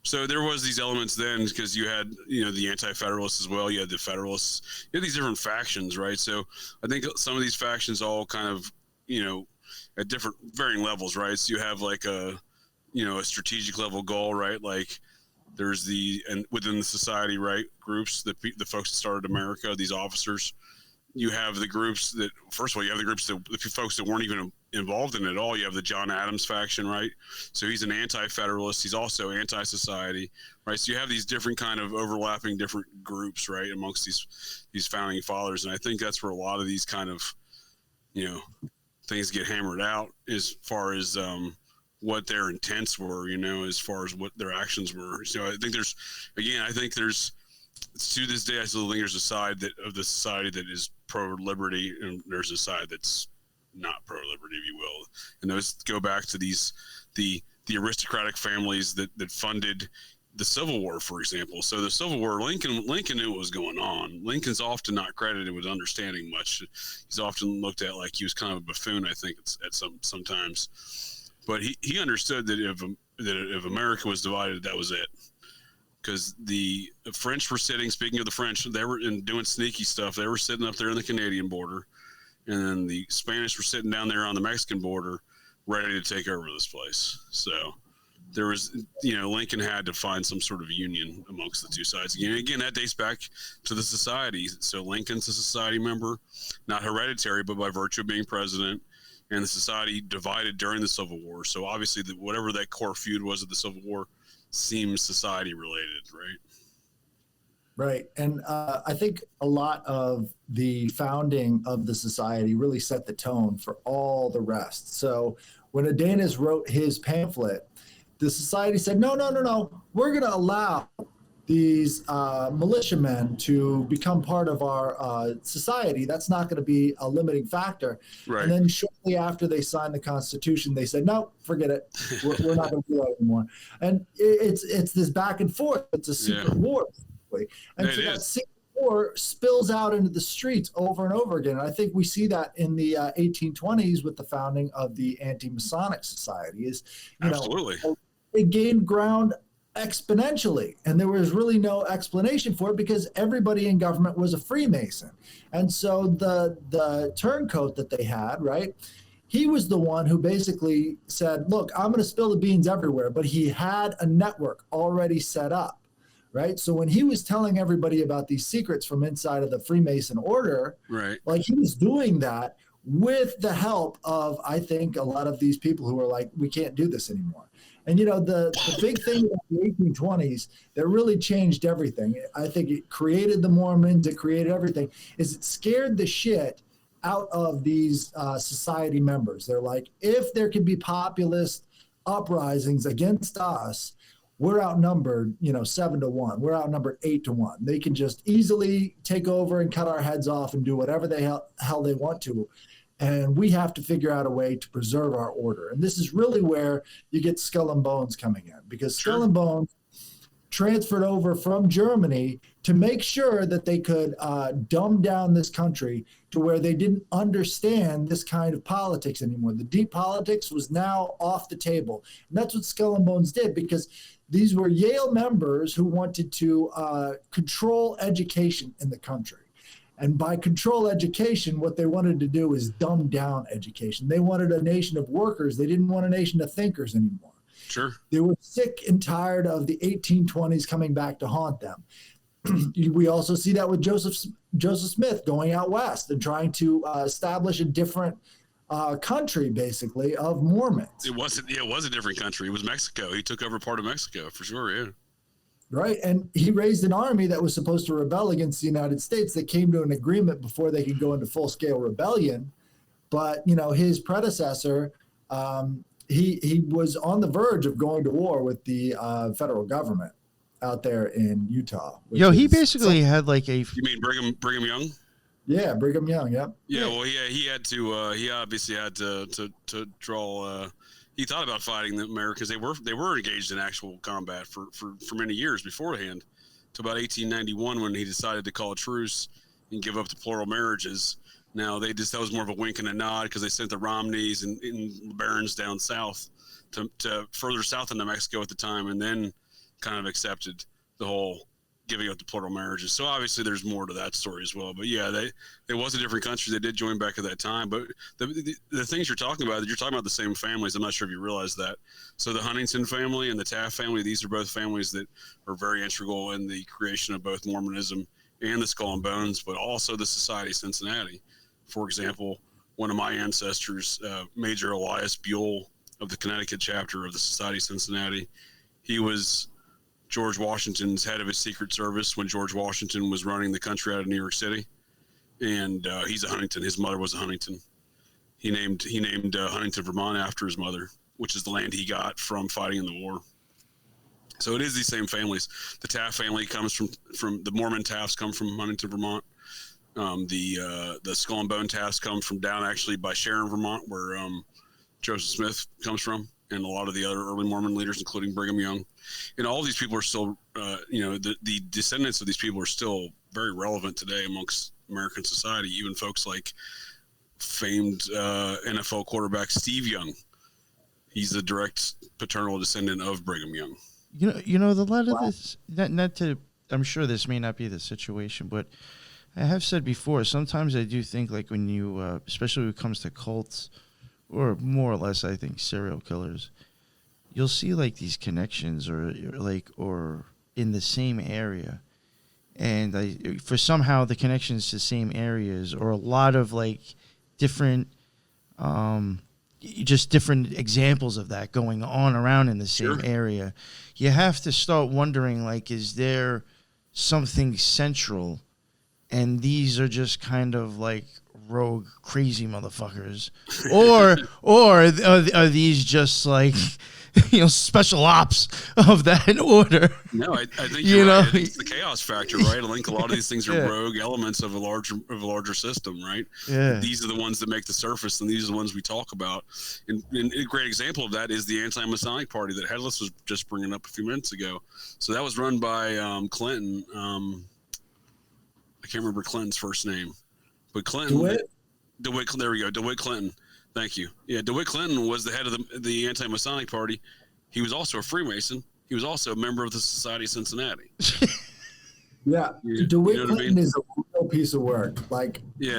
So there was these elements then, because you had, the anti-federalists as well. You had the federalists. You had these different factions, right? So I think some of these factions all kind of, at different varying levels, right? So you have like a strategic level goal, right? Like there's and within the society, right, groups, the folks that started America, these officers. You have the groups that, first of all, you have the groups the folks that weren't even involved in it at all. You have the John Adams faction, right? So he's an anti-federalist. He's also anti-society, right? So you have these different kind of overlapping different groups, right, amongst these founding fathers. And I think that's where a lot of these kind of you know, things get hammered out as far as what their intents were, you know, as far as what their actions were. So I think there's to this day, I still think there's a side of the society that is pro-liberty, and there's a side that's not pro-liberty, if you will. And those go back to the aristocratic families that funded the Civil War, for example. So the Civil War, Lincoln knew what was going on. Lincoln's often not credited with understanding much. He's often looked at like he was kind of a buffoon, I think, at sometimes. But he understood that if America was divided, that was it. Because the French were sitting, speaking of the French, they were doing sneaky stuff. They were sitting up there in the Canadian border. And then the Spanish were sitting down there on the Mexican border, ready to take over this place. So there was, you know, Lincoln had to find some sort of union amongst the two sides. Again, that dates back to the society. So Lincoln's a society member, not hereditary, but by virtue of being president. And the society divided during the Civil War. So obviously, whatever that core feud was of the Civil War seems society related, right? Right. And I think a lot of the founding of the society really set the tone for all the rest. So when Adonis wrote his pamphlet, the society said, no, we're going to allow these militiamen to become part of our society. That's not going to be a limiting factor. Right. And then shortly after they signed the Constitution, they said, no, forget it. We're not going to do that anymore. And it's this back and forth. It's a secret war. And so that secret war spills out into the streets over and over again. And I think we see that in the 1820s with the founding of the Anti-Masonic Society. Absolutely. It gained ground exponentially, and there was really no explanation for it because everybody in government was a Freemason. And so the turncoat that they had, right, he was the one who basically said, look, I'm going to spill the beans everywhere, but he had a network already set up. Right. So when he was telling everybody about these secrets from inside of the Freemason order, right, like he was doing that with the help of, I think, a lot of these people who are like, we can't do this anymore. And, you know, the big thing about the 1820s that really changed everything, I think it created the Mormons, it created everything, is it scared the shit out of these society members. They're like, if there can be populist uprisings against us, we're outnumbered, 7-1. We're outnumbered 8-1. They can just easily take over and cut our heads off and do whatever the hell they want to. And we have to figure out a way to preserve our order. And this is really where you get Skull and Bones coming in, because Skull and Bones transferred over from Germany to make sure that they could dumb down this country to where they didn't understand this kind of politics anymore. The deep politics was now off the table. And that's what Skull and Bones did, because these were Yale members who wanted to control education in the country. And by control education, what they wanted to do is dumb down education. They wanted a nation of workers. They didn't want a nation of thinkers anymore. Sure. They were sick and tired of the 1820s coming back to haunt them. We also see that with Joseph Smith going out west and trying to establish a different country, basically, of Mormons. It was a different country. It was Mexico. He took over part of Mexico, for sure, yeah. Right, and he raised an army that was supposed to rebel against the United States. They came to an agreement before they could go into full-scale rebellion. But, his predecessor, he was on the verge of going to war with the federal government out there in Utah. He basically had like a... You mean Brigham Young? Yeah, Brigham Young, yep. Yeah, well, he had to, he obviously had to draw... he thought about fighting the Americans. They were engaged in actual combat for many years beforehand, to about 1891 when he decided to call a truce and give up the plural marriages. Now that was more of a wink and a nod, because they sent the Romneys and Barons down south to further south into Mexico at the time, and then kind of accepted the whole giving up the plural marriages. So obviously there's more to that story as well. But yeah, it was a different country. They did join back at that time. But the things you're talking about the same families. I'm not sure if you realize that. So the Huntington family and the Taft family, these are both families that are very integral in the creation of both Mormonism and the Skull and Bones, but also the Society of Cincinnati. For example, one of my ancestors, Major Elias Buell of the Connecticut chapter of the Society of Cincinnati, he was George Washington's head of his Secret Service when George Washington was running the country out of New York City. And he's a Huntington. His mother was a Huntington. He named Huntington, Vermont after his mother, which is the land he got from fighting in the war. So it is these same families. The Taft family comes from the Mormon Tafts come from Huntington, Vermont. The Skull and Bone Tafts come from down actually by Sharon, Vermont, where Joseph Smith comes from, and a lot of the other early Mormon leaders, including Brigham Young. And all these people are still, the descendants of these people are still very relevant today amongst American society. Even folks like famed NFL quarterback Steve Young. He's a direct paternal descendant of Brigham Young. You know, a lot of this, not to, I'm sure this may not be the situation, but I have said before, sometimes I do think like when you, especially when it comes to cults, or more or less, I think serial killers, you'll see like these connections or in the same area. And for somehow the connections to the same areas or a lot of like different, just different examples of that going on around in the same area, you have to start wondering, like, is there something central? And these are just kind of like rogue, crazy motherfuckers, or are these just like, special ops of that order? No, I think you're right. It's the chaos factor, right? I think a lot of these things are rogue elements of a larger system, right? Yeah. These are the ones that make the surface, and these are the ones we talk about. And a great example of that is the anti-Masonic party that Headless was just bringing up a few minutes ago. So that was run by Clinton. I can't remember Clinton's first name, but Clinton. DeWitt. There we go. DeWitt Clinton. Thank you. Yeah, DeWitt Clinton was the head of the anti-Masonic party. He was also a Freemason. He was also a member of the Society of Cincinnati. Yeah, DeWitt Clinton is a real piece of work.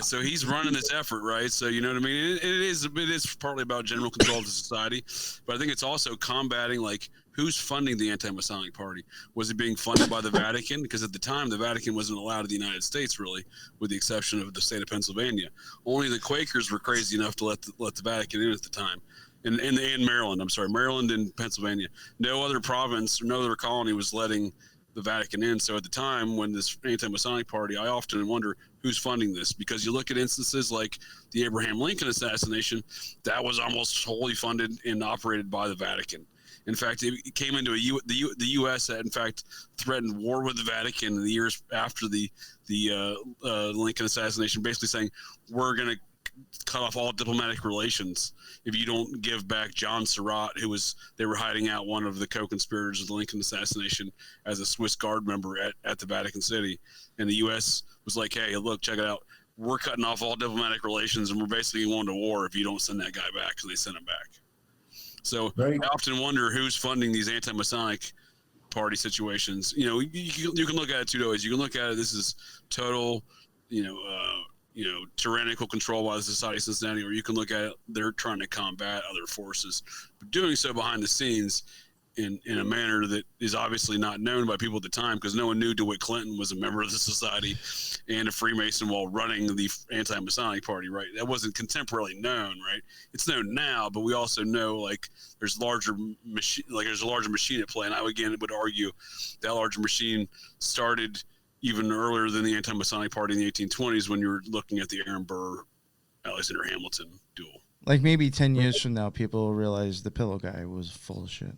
So he's running this effort, right? So you know what I mean? It is partly about general control of the society, but I think it's also combating like who's funding the anti-Masonic party. Was it being funded by the Vatican? Because at the time, the Vatican wasn't allowed in the United States, really, with the exception of the state of Pennsylvania. Only the Quakers were crazy enough to let the Vatican in at the time. And Maryland, Maryland and Pennsylvania. No other province or no other colony was letting the Vatican in. So at the time when this anti-Masonic party, I often wonder who's funding this, because you look at instances like the Abraham Lincoln assassination, that was almost wholly funded and operated by the Vatican. In fact, it came into the U.S. that, in fact, threatened war with the Vatican in the years after the Lincoln assassination, basically saying, we're going to cut off all diplomatic relations if you don't give back John Surratt, they were hiding out one of the co-conspirators of the Lincoln assassination as a Swiss Guard member at the Vatican City. And the U.S. was like, hey, look, check it out. We're cutting off all diplomatic relations, and we're basically going to war if you don't send that guy back. And they sent him back. So I often wonder who's funding these anti-Masonic party situations. You can look at it two ways. You can look at it, this is total, tyrannical control by the Society of Cincinnati, or you can look at it, they're trying to combat other forces, but doing so behind the scenes in a manner that is obviously not known by people at the time, because no one knew DeWitt Clinton was a member of the society and a Freemason while running the anti-Masonic party, right? That wasn't contemporarily known, right? It's known now, but we also know like there's a larger machine at play. And I would argue that larger machine started even earlier than the anti-Masonic party in the 1820s, when you were looking at the Aaron Burr, Alexander Hamilton duel. Like maybe 10 years from now, people will realize the pillow guy was full of shit.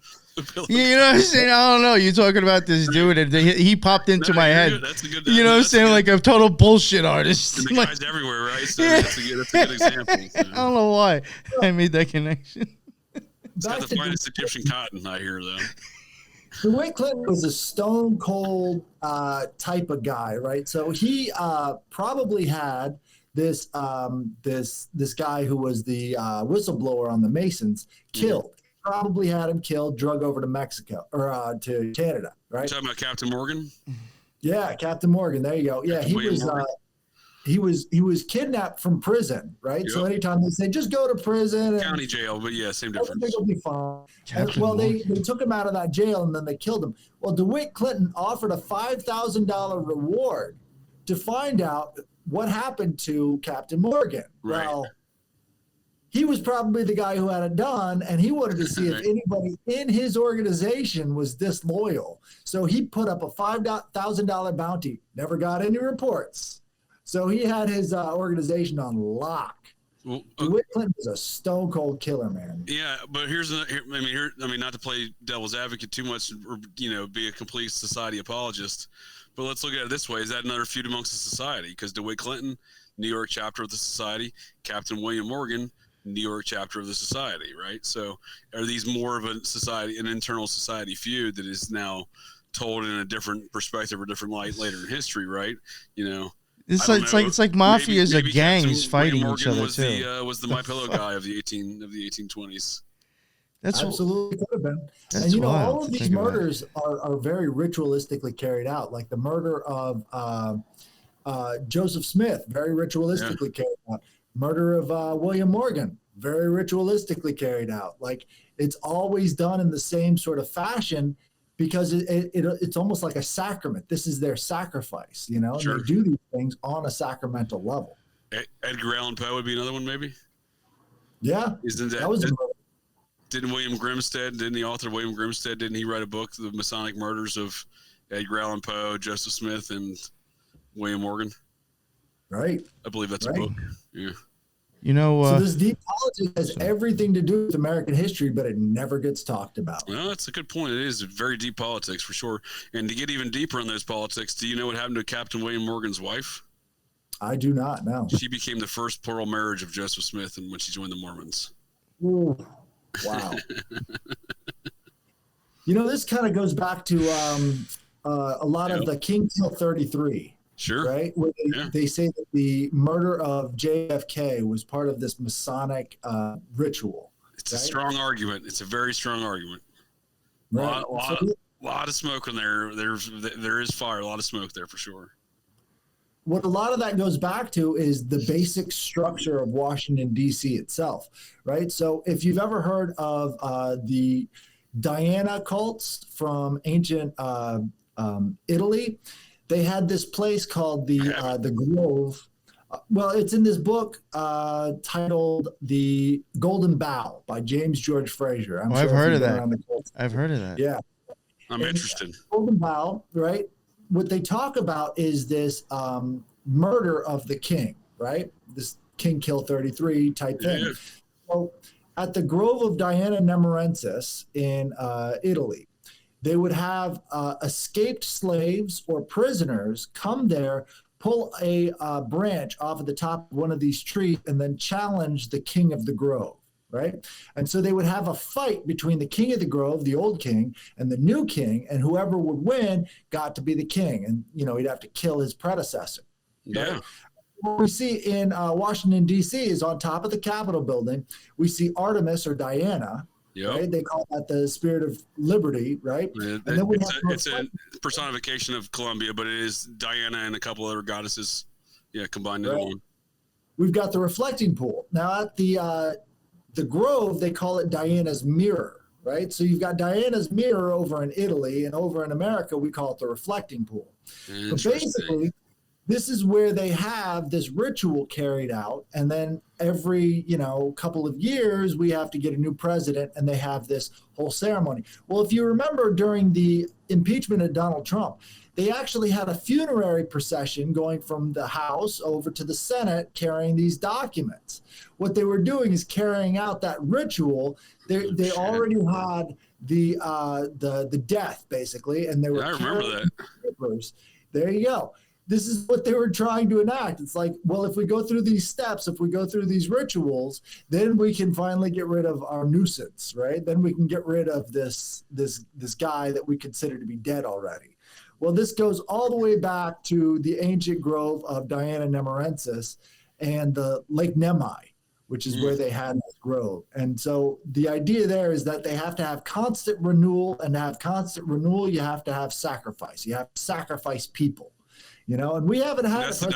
You know what I'm saying? I don't know. You're talking about this dude, and he popped into my head. That's a good. You know what I'm saying? Like a total bullshit artist. And the guy's everywhere, right? So that's a good example. So. I don't know why I made that connection. It's got the finest Egyptian cotton, I hear, though. DeWitt Clinton was a stone cold type of guy, right? So he probably had this guy who was the whistleblower on the Masons killed. Probably had him killed, drug over to Mexico or to Canada, right? You're talking about Captain Morgan? Yeah, Captain Morgan. There you go. Yeah, he was kidnapped from prison, right? Yep. So anytime they say just go to prison, county jail, but yeah, same difference. Everything will be fine. They took him out of that jail and then they killed him. Well, DeWitt Clinton offered a $5,000 reward to find out what happened to Captain Morgan. Right. Well, he was probably the guy who had it done, and he wanted to see if anybody in his organization was disloyal. So he put up a $5,000 bounty. Never got any reports. So he had his organization on lock. Well, DeWitt Clinton was a stone cold killer, man. yeah, but not to play devil's advocate too much, or be a complete society apologist, but let's look at it this way: is that another feud amongst the society? Because DeWitt Clinton, New York chapter of the society, Captain William Morgan, New York chapter of the society, right? So, are these more of an internal society feud that is now told in a different perspective or different light later in history, right? It's like mafias or gangs Captain fighting William each Morgan other too. Was the My Pillow guy of the 1820s. That's absolutely could have been. That's and wild all of these murders are very ritualistically carried out. Like the murder of Joseph Smith, very ritualistically carried out. Murder of William Morgan, very ritualistically carried out. Like it's always done in the same sort of fashion, because it's almost like a sacrament. This is their sacrifice, Sure. And they do these things on a sacramental level. Edgar Allan Poe would be another one, maybe. Yeah, that was didn't the author William Grimstead, didn't he write a book, The Masonic Murders of Edgar Allan Poe, Joseph Smith, and William Morgan? Right. I believe that's a book. Yeah. So this deep politics has everything to do with American history, but it never gets talked about. Well, that's a good point. It is very deep politics for sure. And to get even deeper in those politics, do you know what happened to Captain William Morgan's wife? I do not know. She became the first plural marriage of Joseph Smith, and when she joined the Mormons. Ooh, wow. This kind of goes back to a lot of the King Kill 33. Sure. Right? Where they say that the murder of JFK was part of this Masonic ritual. It's a strong argument. It's a very strong argument. Right. Lot of smoke in there. There is fire. A lot of smoke there for sure. What a lot of that goes back to is the basic structure of Washington, D.C. itself, right? So if you've ever heard of the Diana cults from ancient Italy, they had this place called the Grove. Well, it's in this book titled The Golden Bough by James George Fraser. I've heard of that. I've heard of that. Yeah. I'm interested. Golden Bough, right? What they talk about is this murder of the king, right? This King Kill 33 type thing. Yeah. So at the Grove of Diana Nemorensis in Italy, they would have escaped slaves or prisoners come there, pull a branch off of the top of one of these trees, and then challenge the king of the grove, right? And so they would have a fight between the king of the grove, the old king, and the new king, and whoever would win got to be the king. And, he'd have to kill his predecessor. Yeah. Right? What we see in Washington, D.C. is on top of the Capitol building, we see Artemis or Diana. Yep. Right? They call that the spirit of liberty, right? And then it's a personification of Columbia, but it is Diana and a couple other goddesses, combined into one. We've got the reflecting pool. Now at the Grove, they call it Diana's mirror, right? So you've got Diana's mirror over in Italy, and over in America, we call it the reflecting pool. But basically, this is where they have this ritual carried out, and then every couple of years we have to get a new president, and they have this whole ceremony. Well, if you remember during the impeachment of Donald Trump, they actually had a funerary procession going from the House over to the Senate carrying these documents. What they were doing is carrying out that ritual. They already had the death basically, and they were. I remember that. Papers. There you go. This is what they were trying to enact. It's like, well, if we go through these steps, if we go through these rituals, then we can finally get rid of our nuisance, right? Then we can get rid of this guy that we consider to be dead already. Well, this goes all the way back to the ancient grove of Diana Nemorensis and the Lake Nemai, which is where they had this grove. And so the idea there is that they have to have constant renewal, and to have constant renewal, you have to have sacrifice. You have to sacrifice people. And we haven't had that's the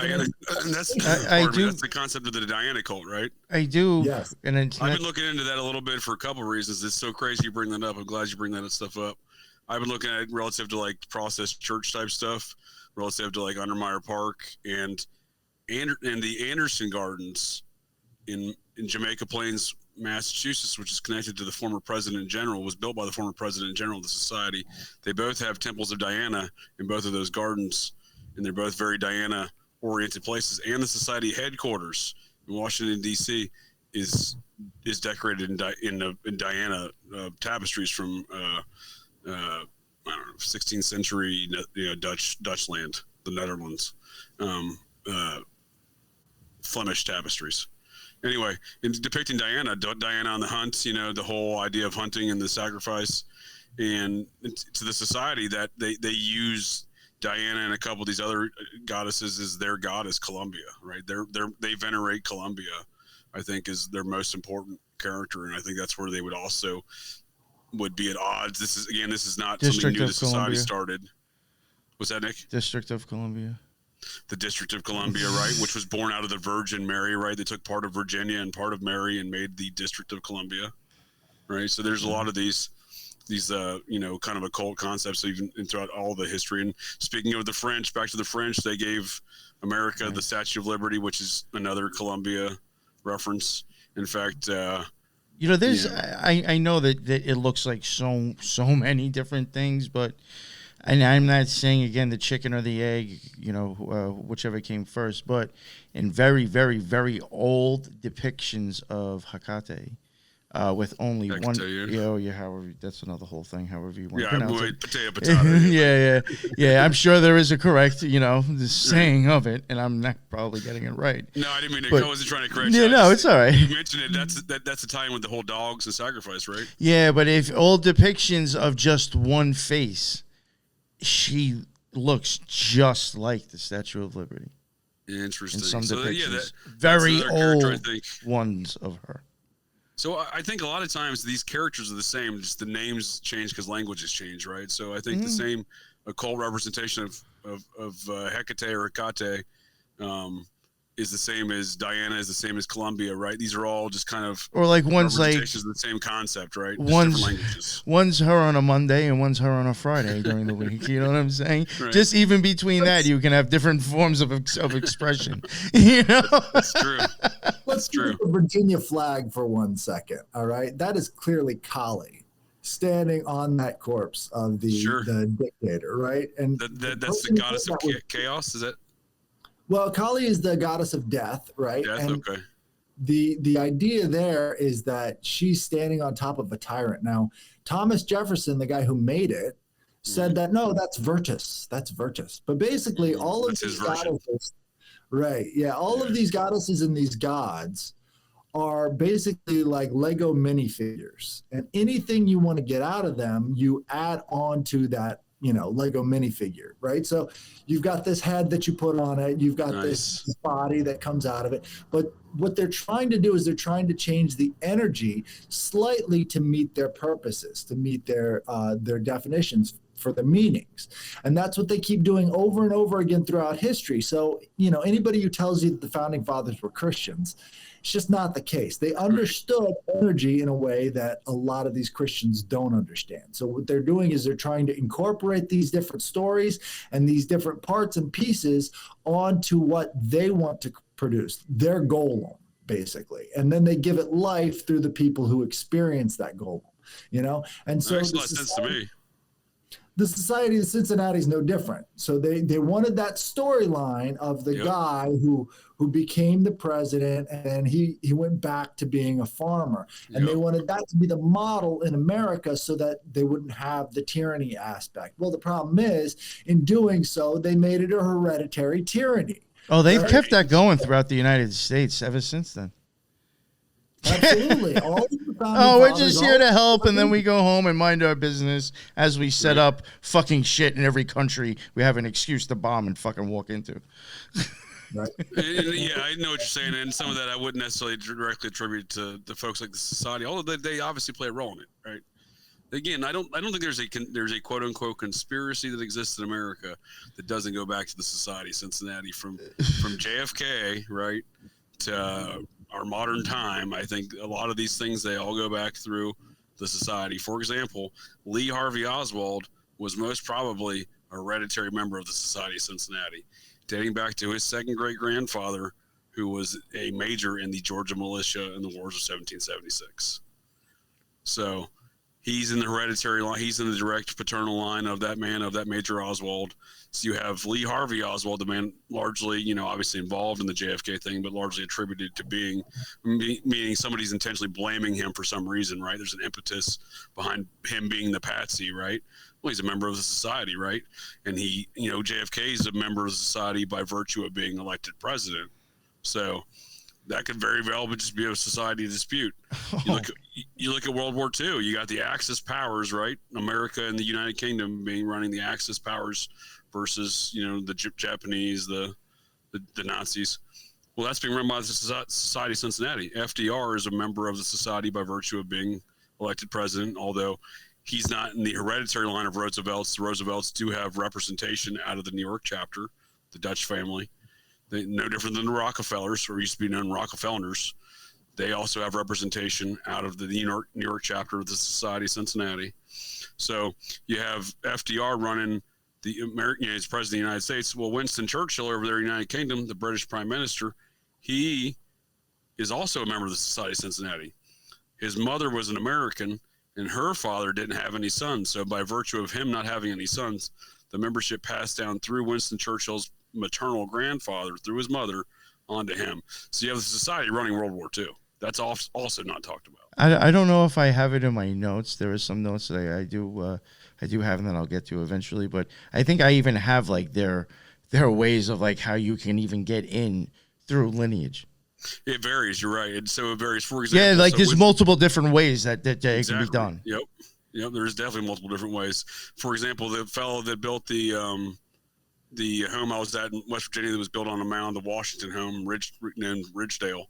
concept of the Diana cult, right? I do. Yes. And I've been looking into that a little bit for a couple of reasons. It's so crazy you bring that up. I'm glad you bring that stuff up. I've been looking at it relative to like processed church type stuff, relative to like Undermeyer Park and the Anderson Gardens in Jamaica Plains, Massachusetts, which is connected to the former president general, was built by the former president general of the society. They both have temples of Diana in both of those gardens, and they're both very Diana-oriented places. And the society headquarters in Washington D.C. is decorated in Diana tapestries from I don't know, 16th century Dutchland, the Netherlands, Flemish tapestries. Anyway, in depicting Diana on the hunt, the whole idea of hunting and the sacrifice, and to the society that they use Diana and a couple of these other goddesses as their goddess, Columbia, right? They venerate Columbia, I think, is their most important character, and I think that's where they would be at odds. This is not District something new of the society Columbia. started. Was that, Nick? District of Columbia. The District of Columbia, right, which was born out of the Virgin Mary, right? They took part of Virginia and part of Mary and made the District of Columbia, right? So there's a lot of these kind of occult concepts even throughout all the history. And speaking of the French, back to the French, they gave America the Statue of Liberty, which is another Columbia reference. In fact, there's I know that it looks like so many different things, but. And I'm not saying, again, the chicken or the egg, whichever came first, but in very, very, very old depictions of Hecate, with only one. However, that's another whole thing, however you want to pronounce it. Potato. Yeah. I'm sure there is a correct, the saying of it, and I'm not probably getting it right. No, I didn't mean to. I wasn't trying to correct you. Yeah, no, it's all right. You mentioned it. That's a tie-in with the whole dogs and sacrifice, right? Yeah, but if old depictions of just one face. She looks just like the Statue of Liberty. Interesting. In some depictions, very old ones of her. So I think a lot of times these characters are the same, just the names change because languages change, right? So I think the same occult representation of Hecate or Hecate is the same as Diana, is the same as Columbia, right? These are all just kind of or like one's like of the same concept, right? One's her on a Monday and one's her on a Friday during the week. You know what I'm saying? Right. Just even between that, you can have different forms of expression. That's true. Let's do the Virginia flag for 1 second. All right, that is clearly Kali standing on that corpse of the dictator, right? And that's the goddess of chaos. Is it? Well, Kali is the goddess of death, right? Death, and okay. The idea there is that she's standing on top of a tyrant. Now, Thomas Jefferson, the guy who made it, said that, no, that's Virtus. That's Virtus. But basically, all of these goddesses, right? Yeah, all of these goddesses and these gods are basically like Lego minifigures. And anything you want to get out of them, you add on to that, Lego minifigure, right? So you've got this head that you put on it. You've got this body that comes out of it. But what they're trying to do is they're trying to change the energy slightly to meet their purposes, to meet their definitions for the meanings. And that's what they keep doing over and over again throughout history. So, anybody who tells you that the founding fathers were Christians, it's just not the case. They understood energy in a way that a lot of these Christians don't understand. So what they're doing is they're trying to incorporate these different stories and these different parts and pieces onto what they want to produce, their golem, basically. And then they give it life through the people who experience that golem, And so that makes a lot of sense to me. The Society of Cincinnati is no different. So they wanted that storyline of the guy who became the president and he went back to being a farmer. And they wanted that to be the model in America so that they wouldn't have the tyranny aspect. Well, the problem is, in doing so, they made it a hereditary tyranny. Oh, they've kept that going throughout the United States ever since then. Absolutely. We're just here to help, and then we go home and mind our business as we set up fucking shit in every country we have an excuse to bomb and fucking walk into. Right. Yeah, I know what you're saying, and some of that I wouldn't necessarily directly attribute to the folks like the society, although they obviously play a role in it, right? Again, I don't think there's a quote unquote conspiracy that exists in America that doesn't go back to the Society of Cincinnati from JFK, right, to our modern time. I think a lot of these things, they all go back through the society. For example, Lee Harvey Oswald was most probably a hereditary member of the Society of Cincinnati, dating back to his second great-grandfather, who was a major in the Georgia militia in the wars of 1776. So He's in the hereditary line. He's in the direct paternal line of that man, of that Major Oswald. So you have Lee Harvey Oswald, the man largely, obviously involved in the JFK thing, but largely attributed to meaning somebody's intentionally blaming him for some reason, right? There's an impetus behind him being the patsy, right? Well, he's a member of the society, right? And he, JFK is a member of the society by virtue of being elected president. So that could very well just be a society dispute. You look at World War II. You got the Axis powers, right? America and the United Kingdom running the Axis powers versus the Japanese, the Nazis. Well, that's being run by the Society of Cincinnati. FDR is a member of the society by virtue of being elected president, although he's not in the hereditary line of Roosevelt's. The Roosevelts do have representation out of the New York chapter, the Dutch family. They no different than the Rockefellers, or used to be known Rockefellers. They also have representation out of the New York chapter of the Society of Cincinnati. So you have FDR running the American, he's president of the United States. Well, Winston Churchill over there in the United Kingdom, the British Prime Minister, he is also a member of the Society of Cincinnati. His mother was an American, and her father didn't have any sons. So by virtue of him not having any sons, the membership passed down through Winston Churchill's maternal grandfather, through his mother, onto him. So you have the society running World War II. That's also not talked about. I don't know if I have it in my notes. There are some notes that I do have, and that I'll get to eventually. But I think I even have like their ways of like how you can even get in through lineage. It varies. You're right. And so it varies. For example, yeah, like there's multiple different ways that exactly. It can be done. Yep. There's definitely multiple different ways. For example, the fellow that built the home I was at in West Virginia that was built on a mound, the Washington home, named Ridgedale.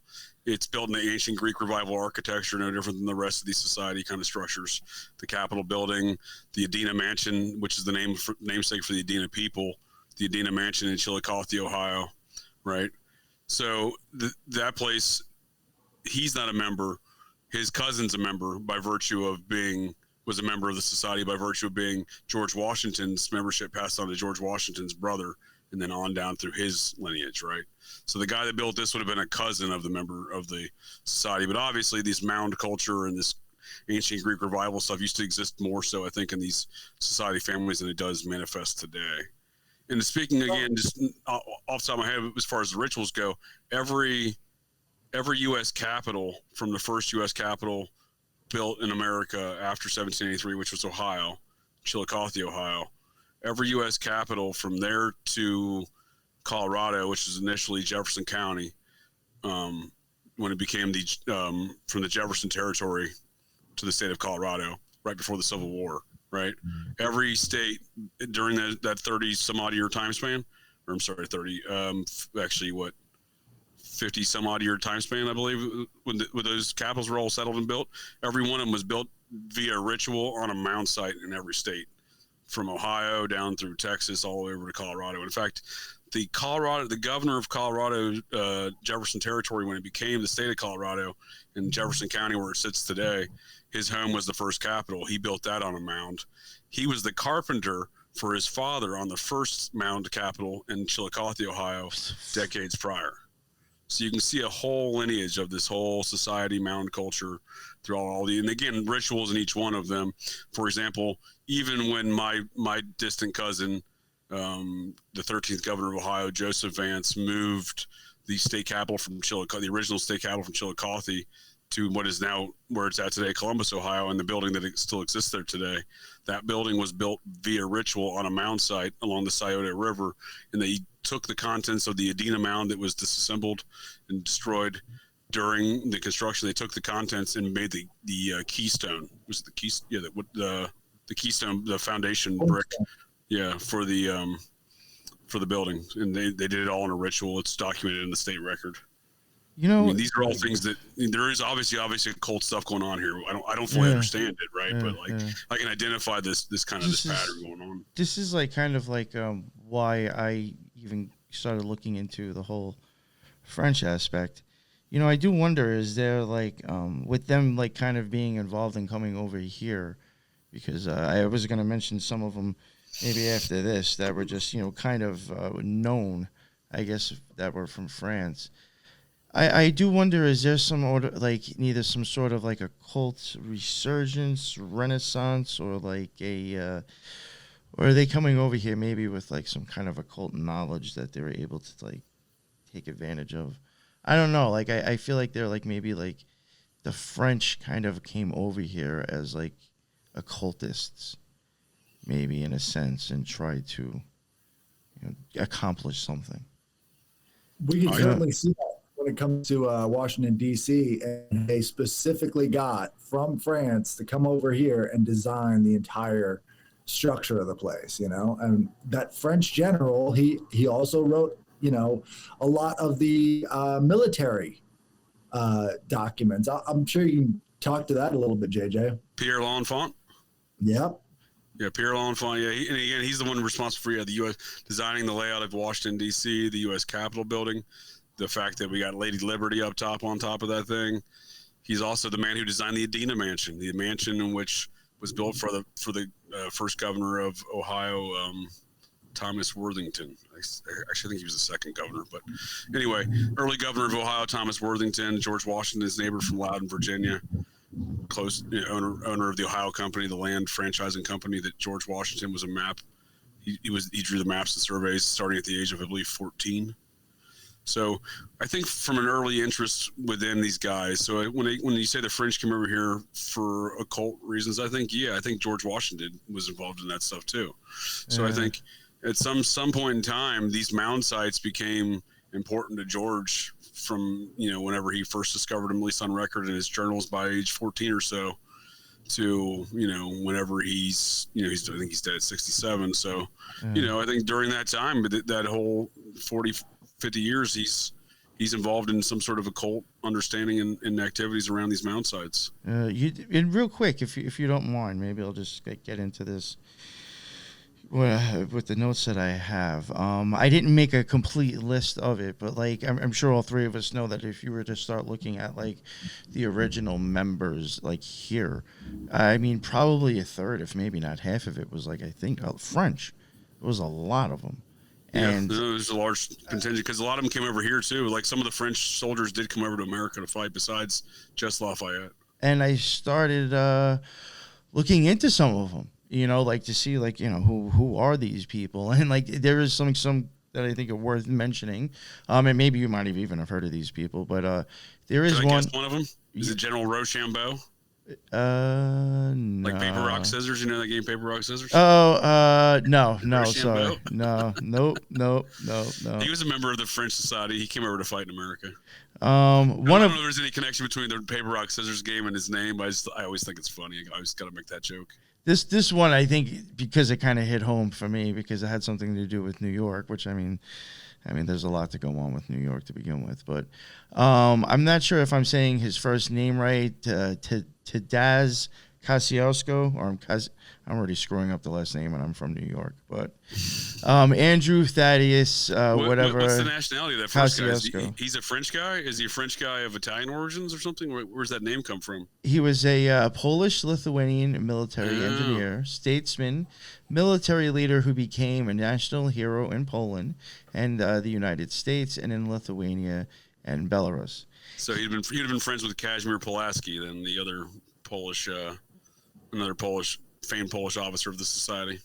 It's built in the ancient Greek revival architecture, no different than the rest of these society kind of structures. The Capitol building, the Adena Mansion, which is the namesake for the Adena people, the Adena Mansion in Chillicothe, Ohio, right? So that place, he's not a member. His cousin's a member by virtue of was a member of the society by virtue of being George Washington's membership passed on to George Washington's brother, and then on down through his lineage, right? So the guy that built this would have been a cousin of the member of the society. But obviously these mound culture and this ancient Greek revival stuff used to exist more so, I think, in these society families than it does manifest today. And speaking again, just off the top of my head, as far as the rituals go, every U.S. capital from the first U.S. capital built in America after 1783, which was Ohio, Chillicothe, Ohio, every U.S. capital from there to Colorado, which was initially Jefferson County, when it became from the Jefferson Territory to the state of Colorado, right before the Civil War, right? Mm-hmm. Every state during that 30 some odd year time span, or I'm sorry, 30, actually what, 50 some odd year time span, I believe, when those capitals were all settled and built, every one of them was built via ritual on a mound site in every state, from Ohio down through Texas, all the way over to Colorado. In fact, the governor of Colorado, Jefferson Territory, when it became the state of Colorado in Jefferson County, where it sits today, his home was the first capital. He built that on a mound. He was the carpenter for his father on the first mound capital in Chillicothe, Ohio, decades prior. So you can see a whole lineage of this whole society mound culture through and again, rituals in each one of them. For example, even when my distant cousin, the 13th governor of Ohio, Joseph Vance, moved the state capital from Chillicothe, the original state capital from Chillicothe, to what is now where it's at today, Columbus, Ohio, and the building that still exists there today. That building was built via ritual on a mound site along the Scioto River, and they took the contents of the Adena mound that was disassembled and destroyed during the construction. They took the contents and made the keystone. Was the key? Yeah, the keystone, the foundation brick. Yeah, for the building, and they did it all in a ritual. It's documented in the state record. These are all things that there is obviously occult stuff going on here. I don't fully understand it, right? But I can identify this pattern going on. This is like kind of like why I even started looking into the whole French aspect. I do wonder, is there like with them like kind of being involved in coming over here, because I was going to mention some of them maybe after this that were just kind of known, I guess, that were from France. I do wonder, is there some order, like neither some sort of like a cult resurgence, renaissance, or like or are they coming over here maybe with like some kind of occult knowledge that they were able to like take advantage of? I don't know. Like I feel like they're like maybe like the French kind of came over here as like occultists, maybe in a sense, and tried to accomplish something. We can certainly see that when it comes to Washington, D.C., and they specifically got from France to come over here and design the entire structure of the place, and that French general, he also wrote, a lot of the military documents. I'm sure you can talk to that a little bit, JJ. Pierre L'Enfant? Yep. Yeah, Pierre L'Enfant. Yeah, and again, he's the one responsible for the U.S. designing the layout of Washington, D.C., the U.S. Capitol building, the fact that we got Lady Liberty up top on top of that thing. He's also the man who designed the Adena Mansion, the mansion in which was built for the first governor of Ohio, Thomas Worthington. Actually, I think he was the second governor. But anyway, early governor of Ohio, Thomas Worthington, George Washington's neighbor from Loudon, Virginia. Close owner of the Ohio Company, the land franchising company that George Washington was a map. He drew the maps and surveys starting at the age of, I believe, 14. So I think from an early interest within these guys. So when you say the French came over here for occult reasons, I think George Washington was involved in that stuff too. So I think at some point in time, these mound sites became important to George from whenever he first discovered them, at least on record in his journals by age 14 or so, to whenever he's I think he's dead at 67. So I think during that time, that whole 40-50 years, he's involved in some sort of occult understanding and activities around these mound sites. And real quick, if you don't mind, maybe I'll just get into this with the notes that I have. I didn't make a complete list of it, but like I'm sure all three of us know that if you were to start looking at like the original members, like here, I mean probably a third, if maybe not half of it, was like I think French. It was a lot of them. And there's a large contingent because a lot of them came over here too. Like some of the French soldiers did come over to America to fight, besides just Lafayette. And I started looking into some of them. Like to see, like, who are these people? And like, there is some that I think are worth mentioning. And maybe you might have even have heard of these people, but there is one. Guess one of them? Is it General Rochambeau? No. Like Paper, Rock, Scissors? You know that game, Paper, Rock, Scissors? No, sorry. No. He was a member of the French Society. He came over to fight in America. I don't know if there's any connection between the Paper, Rock, Scissors game and his name, but I always think it's funny. I always got to make that joke. This one, I think, because it kind of hit home for me, because it had something to do with New York, which, I mean, there's a lot to go on with New York to begin with. But I'm not sure if I'm saying his first name right, Tadaz Kosciuszko, or I'm already screwing up the last name, and I'm from New York. But Andrew Thaddeus, whatever. What's the nationality of that first guy? He's a French guy? Is he a French guy of Italian origins or something? Where's that name come from? He was a Polish-Lithuanian military engineer, statesman, military leader who became a national hero in Poland and the United States, and in Lithuania and Belarus. So he'd have been friends with Kazimierz Pulaski, then the other famed Polish officer of the society.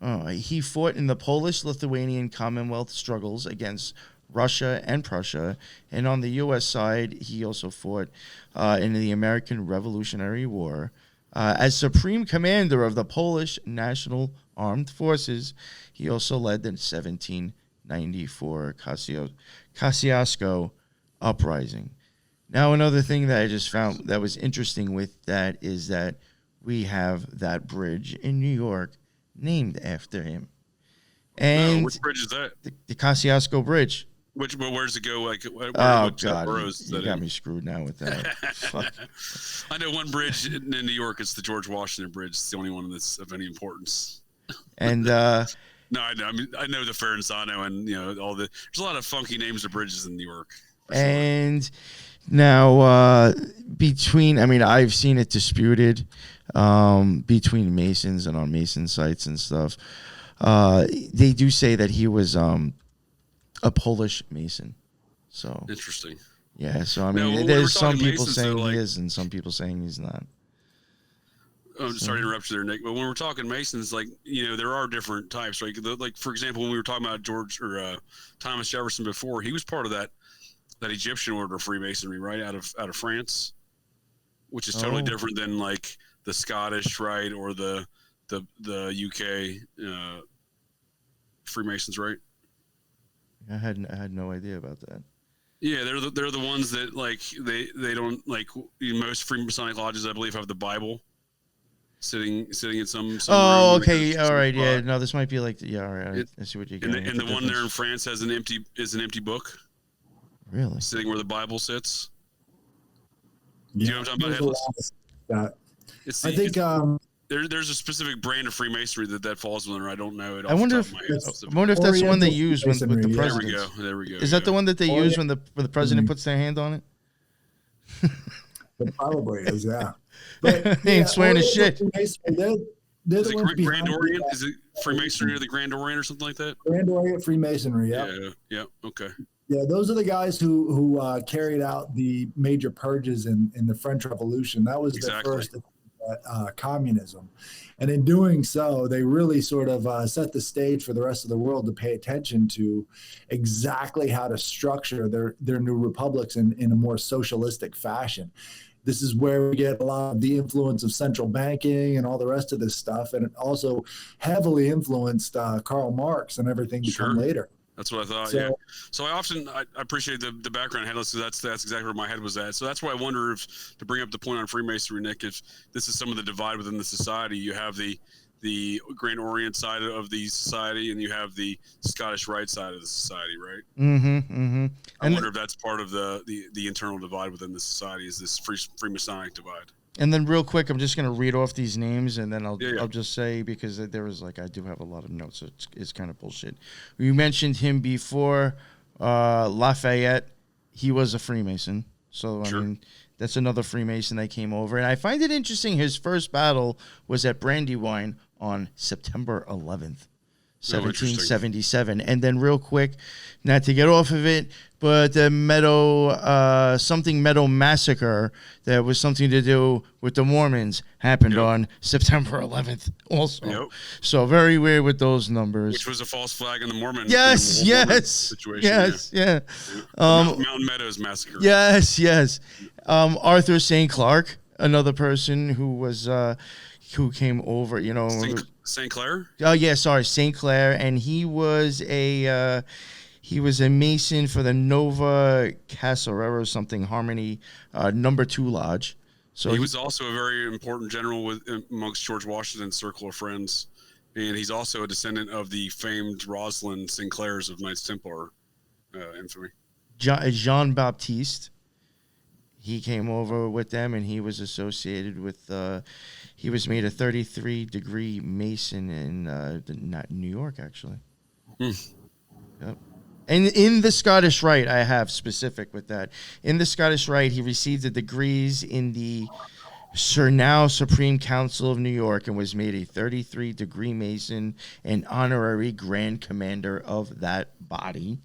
Oh, he fought in the Polish-Lithuanian Commonwealth struggles against Russia and Prussia, and on the U.S. side, he also fought in the American Revolutionary War. As Supreme Commander of the Polish National Armed Forces, he also led the 1794 Kosciuszko Uprising. Now, another thing that I just found that was interesting with that is that we have that bridge in New York named after him. And which bridge is that? The Kosciuszko Bridge. Where's it go? Like, God, you got me screwed now with that. I know one bridge in New York. It's the George Washington Bridge. It's the only one that's of any importance. And no, I know. I know the Ferenzano, and there's a lot of funky names of bridges in New York. And now I've seen it disputed between Masons and on Mason sites and stuff. They do say that he was a Polish Mason. So interesting. Yeah, so I No, mean, when there's we're some talking people Masons, saying though, he like- is and some people saying he's not. Oh, sorry to interrupt you there, Nick. But when we're talking Masons, like, there are different types, right? Like, for example, when we were talking about George or Thomas Jefferson before, he was part of that Egyptian order of Freemasonry, right, out of France, which is totally different than like the Scottish, right, or the UK Freemasons, right? I had no idea about that. Yeah, they're the ones that like they don't like most Freemasonic lodges, I believe, have the Bible sitting in some Oh, room, okay, all right, spot. yeah. No, this might be like all right. I see what you're getting. And the one there in France has an empty book, really sitting where the Bible sits. Yeah, Do you know what I'm talking about? there's a lot of that. I think there's a specific brand of Freemasonry that falls within. I don't know it. I wonder if that's the one they use with the Freemasonry, presidents. There we go. Is that the one that they use when the president puts their hand on it? It probably is, yeah. But, They ain't swearing to shit. They're Is the ones it behind Grand Orient? that. Is it Freemasonry or the Grand Orient or something like that? Grand Orient Freemasonry, yeah. Yeah. Okay. Yeah, those are the guys who carried out the major purges in the French Revolution. That was Exactly. the first communism. And in doing so, they really sort of set the stage for the rest of the world to pay attention to exactly how to structure their new republics in a more socialistic fashion. This is where we get a lot of the influence of central banking and all the rest of this stuff. And it also heavily influenced Karl Marx and everything to come later. That's what I thought. So- yeah. So I appreciate the background Headless. So that's exactly where my head was at. So that's why I wonder if, to bring up the point on Freemasonry, Nick, if this is some of the divide within the society. You have the Grand Orient side of the society, and you have the Scottish Rite side of the society, right? I wonder if that's part of the internal divide within the society. Is this Freemasonic divide? And then real quick, I'm just going to read off these names, and then I'll just say, because there was I do have a lot of notes, so it's kind of bullshit. We mentioned him before, Lafayette. He was a Freemason. So, I mean, that's another Freemason that came over. And I find it interesting, his first battle was at Brandywine on September 11th. 1777. And then real quick, not to get off of it, but the Meadow Massacre that was something to do with the Mormons happened on September 11th also. Yep. So very weird with those numbers. Which was a false flag in the Mormon Mormon situation. Mountain Meadows Massacre. Yes. Arthur St. Clark, another person who was who came over, St. Clair? Oh yeah, sorry, St. Clair, and he was a Mason for the Nova Casorero or something Harmony number 2 lodge. So he was also a very important general amongst George Washington's circle of friends, and he's also a descendant of the famed Rosalind Sinclairs of Knights Templar infamy. Jean Baptiste. He came over with them, and he was associated with. He was made a 33-degree Mason in New York, actually. Yep. And in the Scottish Rite, I have specific with that. In the Scottish Rite, he received the degrees in the now Supreme Council of New York and was made a 33-degree Mason and honorary Grand Commander of that body.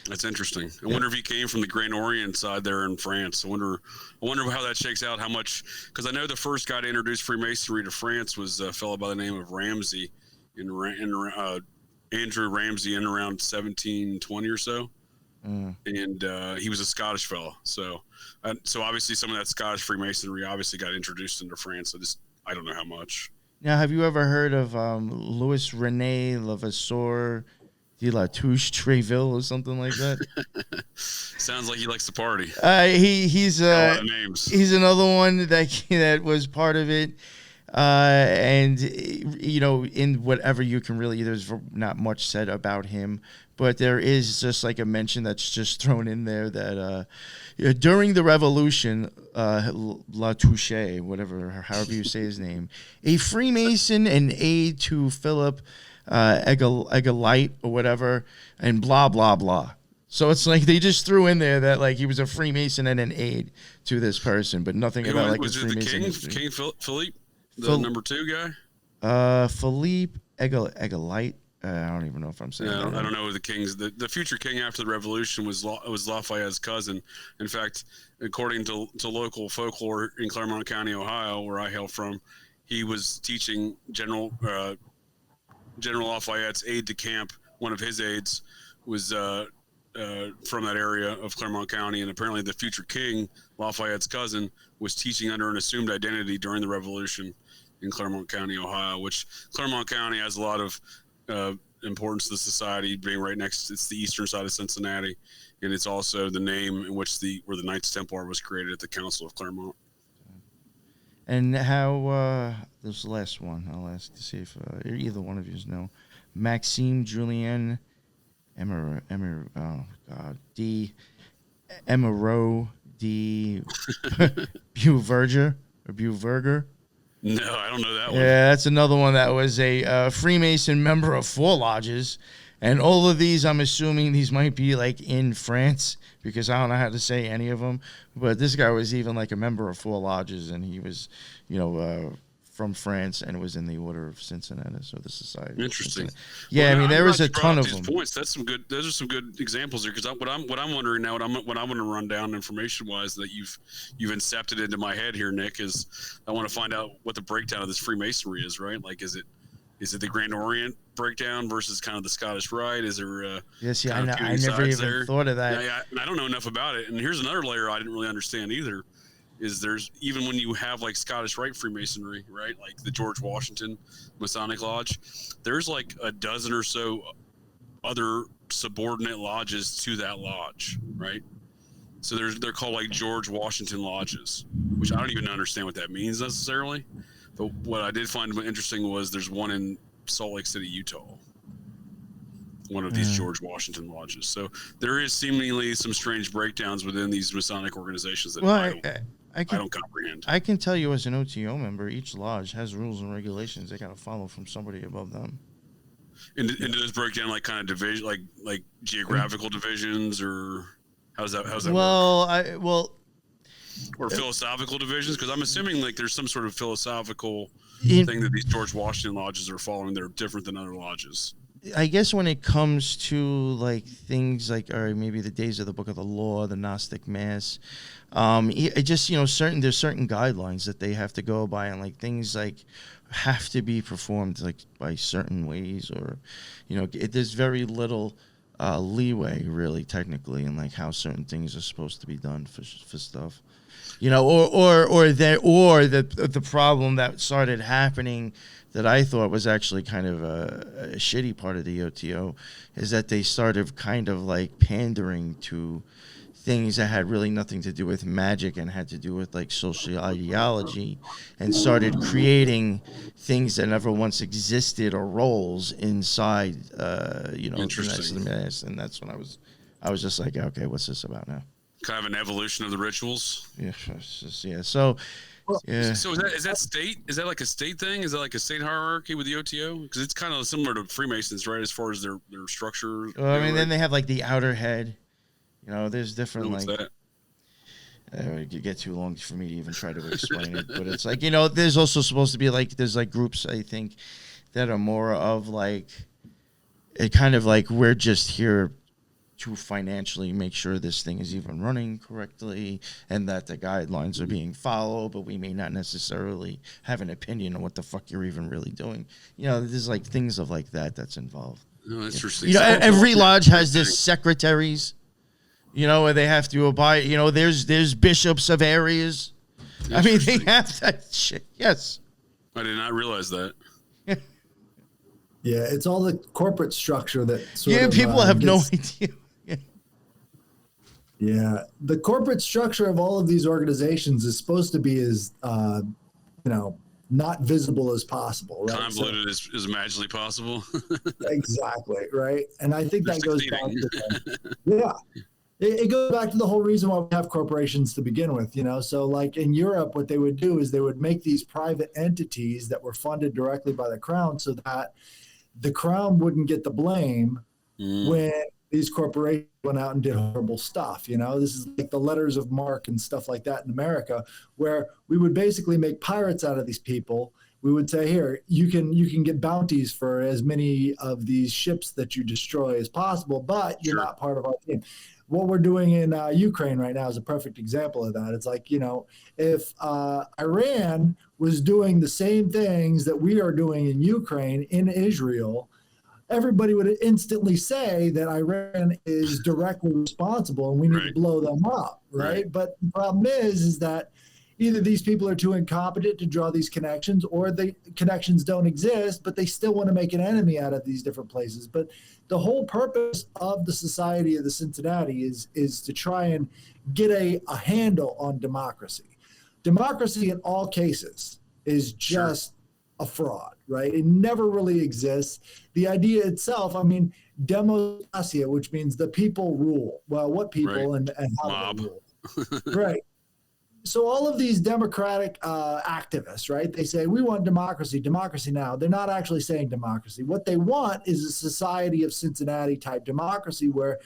That's interesting. I wonder if he came from the Grand Orient side there in France. I wonder how that shakes out. How much? Because I know the first guy to introduce Freemasonry to France was a fellow by the name of Ramsay, Andrew Ramsay, in around 1720 or so, and he was a Scottish fellow. So obviously some of that Scottish Freemasonry obviously got introduced into France. I don't know how much. Now, have you ever heard of Louis Rene Levasseur de la Touche Treville or something like that? Sounds like he likes to party. He's a lot of names. He's another one that was part of it. And in whatever you can really, there's not much said about him, but there is just like a mention that's just thrown in there that during the Revolution, La Touche, however you say his name, a Freemason and aide to Philip Egalite or whatever, and blah blah blah. So it's like they just threw in there that like he was a Freemason and an aide to this person, but nothing about like was his it Freemason the history. King Philippe, the number 2 guy? Philippe Egalite. I don't even know if I'm saying. Yeah, that I don't know who the king's. The future king after the revolution was Lafayette's cousin. In fact, according to local folklore in Claremont County, Ohio, where I hail from, he was teaching General Lafayette's aide de camp. One of his aides was from that area of Claremont County, and apparently the future king, Lafayette's cousin, was teaching under an assumed identity during the revolution in Claremont County, Ohio. Which Claremont County has a lot of importance to the society, being right next. It's the eastern side of Cincinnati, and it's also the name in which where the Knights Templar was created at the Council of Claremont. And how this is the last one I'll ask to see if either one of you know Maxime Julien Emeraux de Beauverger. No, I don't know that one. Yeah, that's another one that was a Freemason member of 4 lodges. And all of these, I'm assuming these might be like in France because I don't know how to say any of them. But this guy was even like a member of 4 lodges, and he was, from France and was in the Order of Cincinnati, so the Society. Interesting. Yeah, well, I mean there was a ton of them. Points. That's some good. Those are some good examples there. Because what I'm wondering now, what I want to run down information wise that you've incepted into my head here, Nick, is I want to find out what the breakdown of this Freemasonry is. Right? Like, is it the Grand Orient breakdown versus kind of the Scottish Rite? Is there? Yes, yeah, I never even thought of that. Yeah, I don't know enough about it. And here's another layer I didn't really understand either. Is there's even when you have like Scottish Rite Freemasonry, right? Like the George Washington Masonic Lodge, there's like a dozen or so other subordinate lodges to that lodge, right? So they're called like George Washington lodges, which I don't even understand what that means necessarily. But what I did find interesting was there's one in Salt Lake City, Utah. One of these George Washington lodges. So there is seemingly some strange breakdowns within these Masonic organizations that I don't comprehend. I can tell you as an OTO member, each lodge has rules and regulations they got to follow from somebody above them. And does this break down like kind of division, like geographical divisions, or how's that work? Or philosophical divisions? Because I'm assuming like there's some sort of philosophical thing that these George Washington lodges are following that are different than other lodges. I guess when it comes to like things like, or maybe the days of the Book of the Law, the Gnostic Mass, it just there's certain guidelines that they have to go by, and like things like have to be performed like by certain ways, or there's very little leeway really technically in like how certain things are supposed to be done for stuff. The problem that started happening that I thought was actually kind of a shitty part of the OTO is that they started kind of like pandering to things that had really nothing to do with magic and had to do with like social ideology, and started creating things that never once existed or roles inside the Mass. And that's when I was just like, okay, what's this about now? Kind of an evolution of the rituals. Yeah. So is that state? Is that like a state thing? Is that like a state hierarchy with the OTO? Because it's kind of similar to Freemasons, right? As far as their structure. Then they have like the outer head. There's different What's that? It could get too long for me to even try to explain it, but it's like there's also supposed to be like there's like groups I think that are more of like it kind of like we're just here to financially make sure this thing is even running correctly and that the guidelines are being followed, but we may not necessarily have an opinion on what the fuck you're even really doing. There's like things of like that's involved. Oh, that's interesting. Every lodge has this secretaries, where they have to abide, there's bishops of areas. I mean, they have that shit. Yes. I did not realize that. Yeah, it's all the corporate structure that people have no idea. Yeah, the corporate structure of all of these organizations is supposed to be as, not visible as possible, right? Convoluted as magically possible. Exactly, right? And I think that goes back to it goes back to the whole reason why we have corporations to begin with, So like in Europe, what they would do is they would make these private entities that were funded directly by the crown so that the crown wouldn't get the blame when these corporations went out and did horrible stuff. This is like the letters of marque and stuff like that in America, where we would basically make pirates out of these people. we would say, here, you can get bounties for as many of these ships that you destroy as possible, but you're not part of our team. What we're doing in Ukraine right now is a perfect example of that. It's like, if Iran was doing the same things that we are doing in Ukraine, in Israel, everybody would instantly say that Iran is directly responsible and we need to blow them up, right? But the problem is that either these people are too incompetent to draw these connections, or the connections don't exist, but they still want to make an enemy out of these different places. But the whole purpose of the Society of the Cincinnati is to try and get a handle on democracy. Democracy in all cases is just a fraud, right? It never really exists. The idea itself, democracia, which means the people rule. Well, what people and how do they rule? Right. So all of these democratic activists, right? They say, we want democracy now. They're not actually saying democracy. What they want is a Society of Cincinnati type democracy where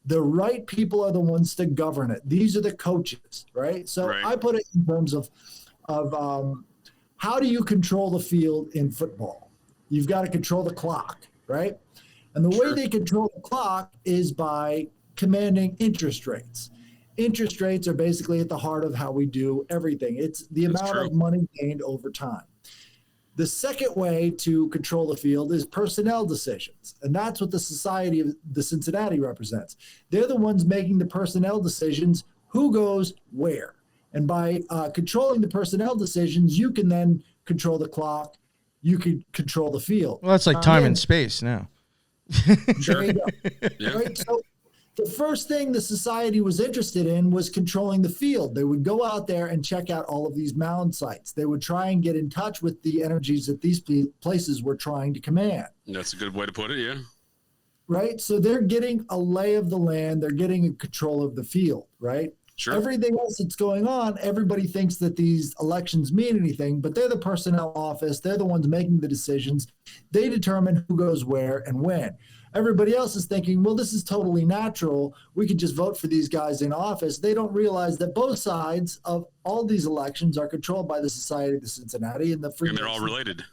the right people are the ones to govern it. These are the coaches, right? So I put it in terms of how do you control the field in football? You've got to control the clock, right? And the way they control the clock is by commanding interest rates. Interest rates are basically at the heart of how we do everything. It's the amount of money gained over time. The second way to control the field is personnel decisions. And that's what the Society of the Cincinnati represents. They're the ones making the personnel decisions, who goes where. And by controlling the personnel decisions, you can then control the clock. You can control the field. Well, that's like time and space now. There you go. Right? So the first thing the society was interested in was controlling the field. They would go out there and check out all of these mound sites. They would try and get in touch with the energies that these places were trying to command. That's a good way to put it, yeah. Right? So they're getting a lay of the land. They're getting a control of the field, right? Sure. Everything else that's going on, everybody thinks that these elections mean anything, but they're the personnel office. They're the ones making the decisions. They determine who goes where and when. Everybody else is thinking, well, this is totally natural. We could just vote for these guys in office. They don't realize that both sides of all these elections are controlled by the Society of the Cincinnati and the Free. And they're all related.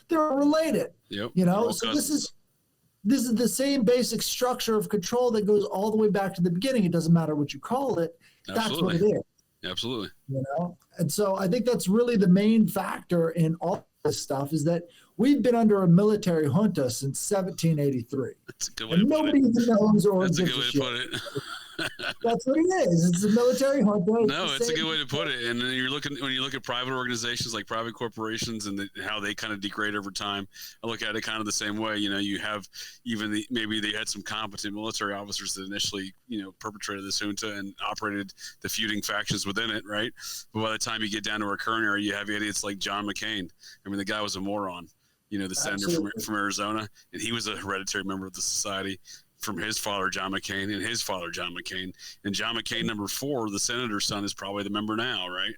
They're all related. Yep. So this is the same basic structure of control that goes all the way back to the beginning. It doesn't matter what you call it. Absolutely. That's what it is. Absolutely. And so I think that's really the main factor in all this stuff is that we've been under a military junta since 1783. That's a good way to put it. Nobody even knows or That's a gives good way to put it. That's what it is. It's a military junta. No, it's a good way to put it. And then when you look at private organizations like private corporations and how they kind of degrade over time, I look at it kind of the same way. You have even maybe they had some competent military officers that initially, perpetrated this junta and operated the feuding factions within it, right? But by the time you get down to our current era, you have idiots like John McCain. I mean, the guy was a moron. The senator from Arizona, and he was a hereditary member of the society from his father, John McCain, and his father, John McCain. And John McCain, number 4, the senator's son, is probably the member now, right?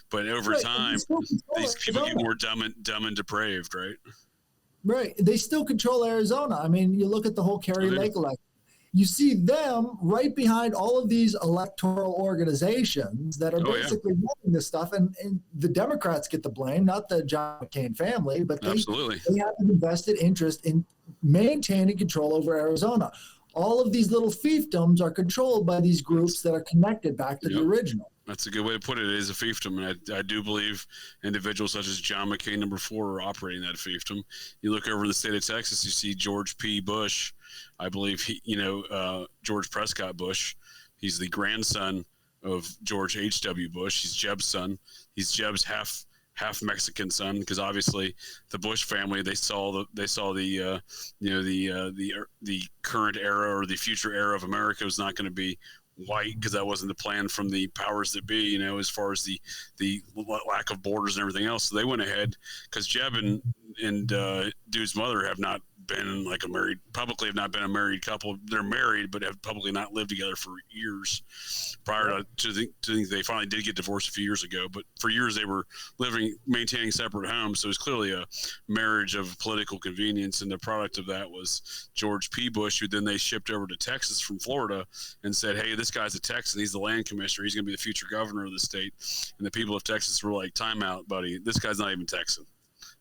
But over time, these people get more dumb and depraved, right? Right. They still control Arizona. I mean, you look at the whole Kerry Lake election. You see them right behind all of these electoral organizations that are basically running this stuff, and the Democrats get the blame, not the John McCain family, but they have an invested interest in maintaining control over Arizona. All of these little fiefdoms are controlled by these groups that are connected back to the original. That's a good way to put it. It is a fiefdom, and I do believe individuals such as John McCain, number 4, are operating that fiefdom. You look over the state of Texas, you see George P. Bush. I believe George Prescott Bush. He's the grandson of George H.W. Bush. He's Jeb's son. He's Jeb's half Mexican son, because obviously the Bush family, they saw the current era or the future era of America was not going to be white, because that wasn't the plan from the powers that be, as far as the lack of borders and everything else. So they went ahead, because Jeb and dude's mother have not been like publicly have not been a married couple. They're married, but have publicly not lived together for years prior to they finally did get divorced a few years ago. But for years they were maintaining separate homes. So it was clearly a marriage of political convenience. And the product of that was George P. Bush, who then they shipped over to Texas from Florida and said, hey, this guy's a Texan. He's the land commissioner. He's going to be the future governor of the state. And the people of Texas were like, time out, buddy. This guy's not even Texan.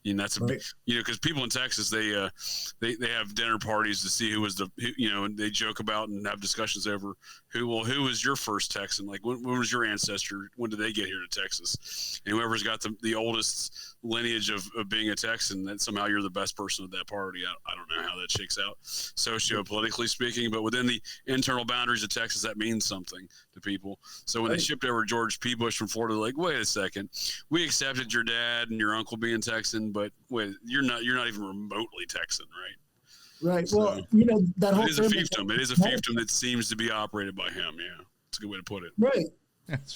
You know, that's because people in Texas, they have dinner parties to see who and they joke about and have discussions over who was your first Texan? Like, when was your ancestor? When did they get here to Texas? And whoever's got the oldest lineage of being a Texan, that somehow you're the best person at that party. I don't know how that shakes out socio-politically speaking, but within the internal boundaries of Texas, that means something to people. So when they shipped over George P. Bush from Florida, they're like, wait a second, we accepted your dad and your uncle being Texan, but wait, you're not even remotely Texan, right? Right. So, well, that whole it is a fiefdom. It is a fiefdom that seems to be operated by him. Yeah, it's a good way to put it. Right.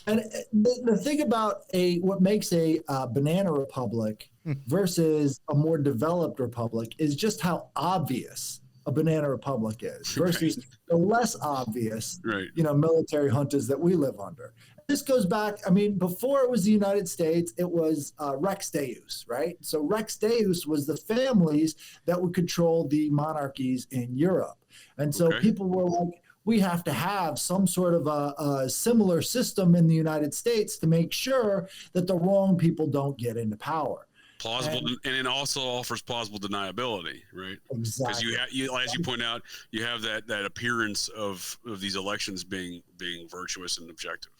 And the thing about what makes a banana republic versus a more developed republic is just how obvious a banana republic is versus the less obvious, military juntas that we live under. This goes back, before it was the United States, it was Rex Deus, right? So Rex Deus was the families that would control the monarchies in Europe. And so people were like, we have to have some sort of a similar system in the United States to make sure that the wrong people don't get into power. Plausible, and it also offers plausible deniability, right? Exactly. Because you, as you point out, you have that appearance of these elections being virtuous and objective.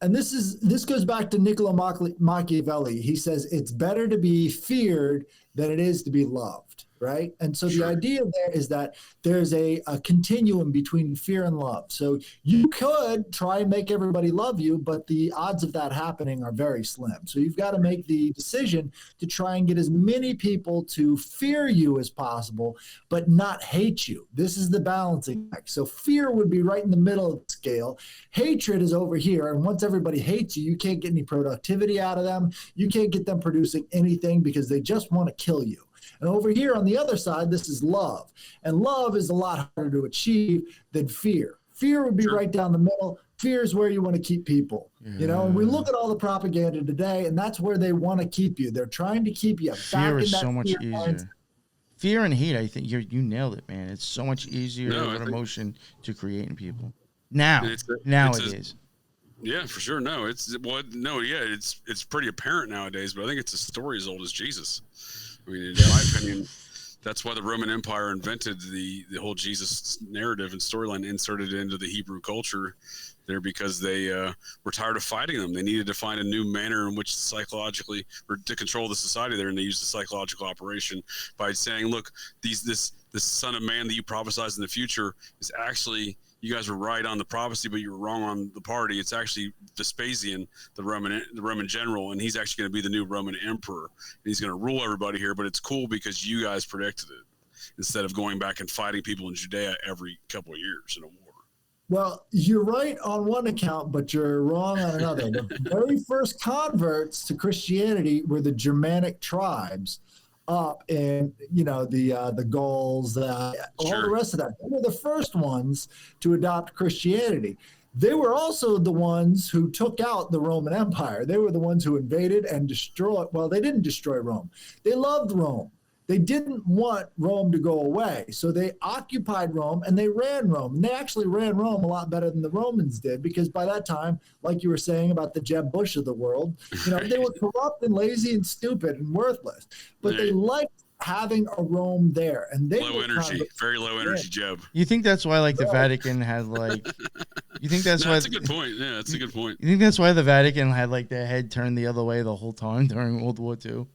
And this goes back to Niccolo Machiavelli. He says it's better to be feared than it is to be loved, right? And so the idea there is that there's a continuum between fear and love. So you could try and make everybody love you, but the odds of that happening are very slim. So you've got to make the decision to try and get as many people to fear you as possible, but not hate you. This is the balancing act. So fear would be right in the middle of the scale. Hatred is over here. And once everybody hates you, you can't get any productivity out of them. You can't get them producing anything because they just want to kill you. And over here on the other side, this is love. And love is a lot harder to achieve than fear. Fear would be right down the middle. Fear is where you want to keep people, and we look at all the propaganda today, and that's where they want to keep you. They're trying to keep you fear back is in that so much easier. mindset. Fear and hate, I think you nailed it, man. It's so much easier of an emotion to create in people. Nowadays. Yeah, for sure. No, it's pretty apparent nowadays, but I think it's a story as old as Jesus. I mean, in my opinion, that's why the Roman Empire invented the whole Jesus narrative and storyline, inserted it into the Hebrew culture there because they were tired of fighting them. They needed to find a new manner in which psychologically, or to control the society there, and they used the psychological operation by saying, look, this son of man that you prophesied in the future is actually, you guys were right on the prophecy, but you were wrong on the party. It's actually Vespasian, the Roman general, and he's actually going to be the new Roman emperor. And he's going to rule everybody here, but it's cool because you guys predicted it, instead of going back and fighting people in Judea every couple of years in a war. Well, you're right on one account, but you're wrong on another. The very first converts to Christianity were the Germanic tribes up in, the Gauls, all the rest of that. They were the first ones to adopt Christianity. They were also the ones who took out the Roman Empire. They were the ones who invaded and destroyed. Well, they didn't destroy Rome. They loved Rome. They didn't want Rome to go away. So they occupied Rome and they ran Rome. And they actually ran Rome a lot better than the Romans did, because by that time, like you were saying about the Jeb Bush of the world, they were corrupt and lazy and stupid and worthless. But they liked having a Rome there. And they low energy, very low energy Jeb. You think that's why the Vatican had you think that's why? That's a good point. Yeah, that's a good point. You think that's why the Vatican had their head turned the other way the whole time during World War II?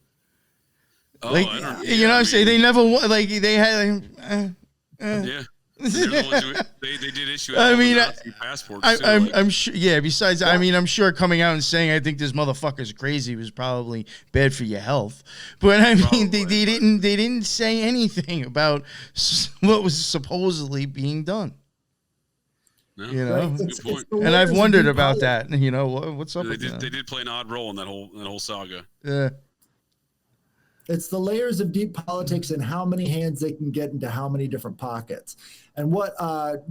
Oh, I don't, what I'm saying? They never they had yeah. They're the ones who, they did issue Nazi passports. I'm sure. Yeah. Besides, I'm sure coming out and saying I think this motherfucker's crazy was probably bad for your health. But they didn't say anything about what was supposedly being done. No, It's good point. And I've wondered about that. What's up? They did play an odd role in that whole saga. Yeah. It's the layers of deep politics and how many hands they can get into how many different pockets. And what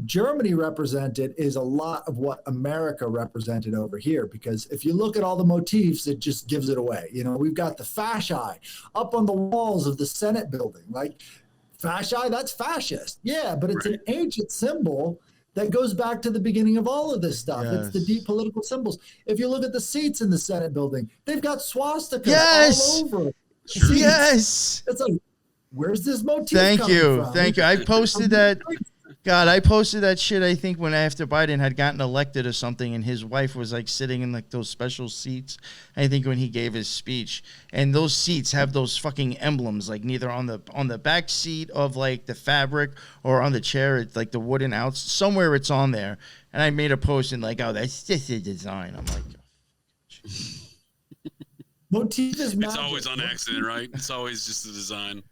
Germany represented is a lot of what America represented over here. Because if you look at all the motifs, it just gives it away. You know, we've got the fasci up on the walls of the Senate building. Like, fasci, that's fascist. Yeah, but it's an ancient symbol that goes back to the beginning of all of this stuff. Yes. It's the deep political symbols. If you look at the seats in the Senate building, they've got swastikas all over. Yes. It's like, where's this motif Thank coming you. from? Thank you. I posted that. God, I posted that shit, I think, when after Biden had gotten elected or something, and his wife was like sitting in like those special seats, I think, when he gave his speech. And those seats have those fucking emblems, like neither on the back seat of like the fabric or on the chair, it's like the wooden outs. Somewhere it's on there. And I made a post and like, oh, that's just a design. I'm like, motif is magic. It's always on accident, right? It's always just a design.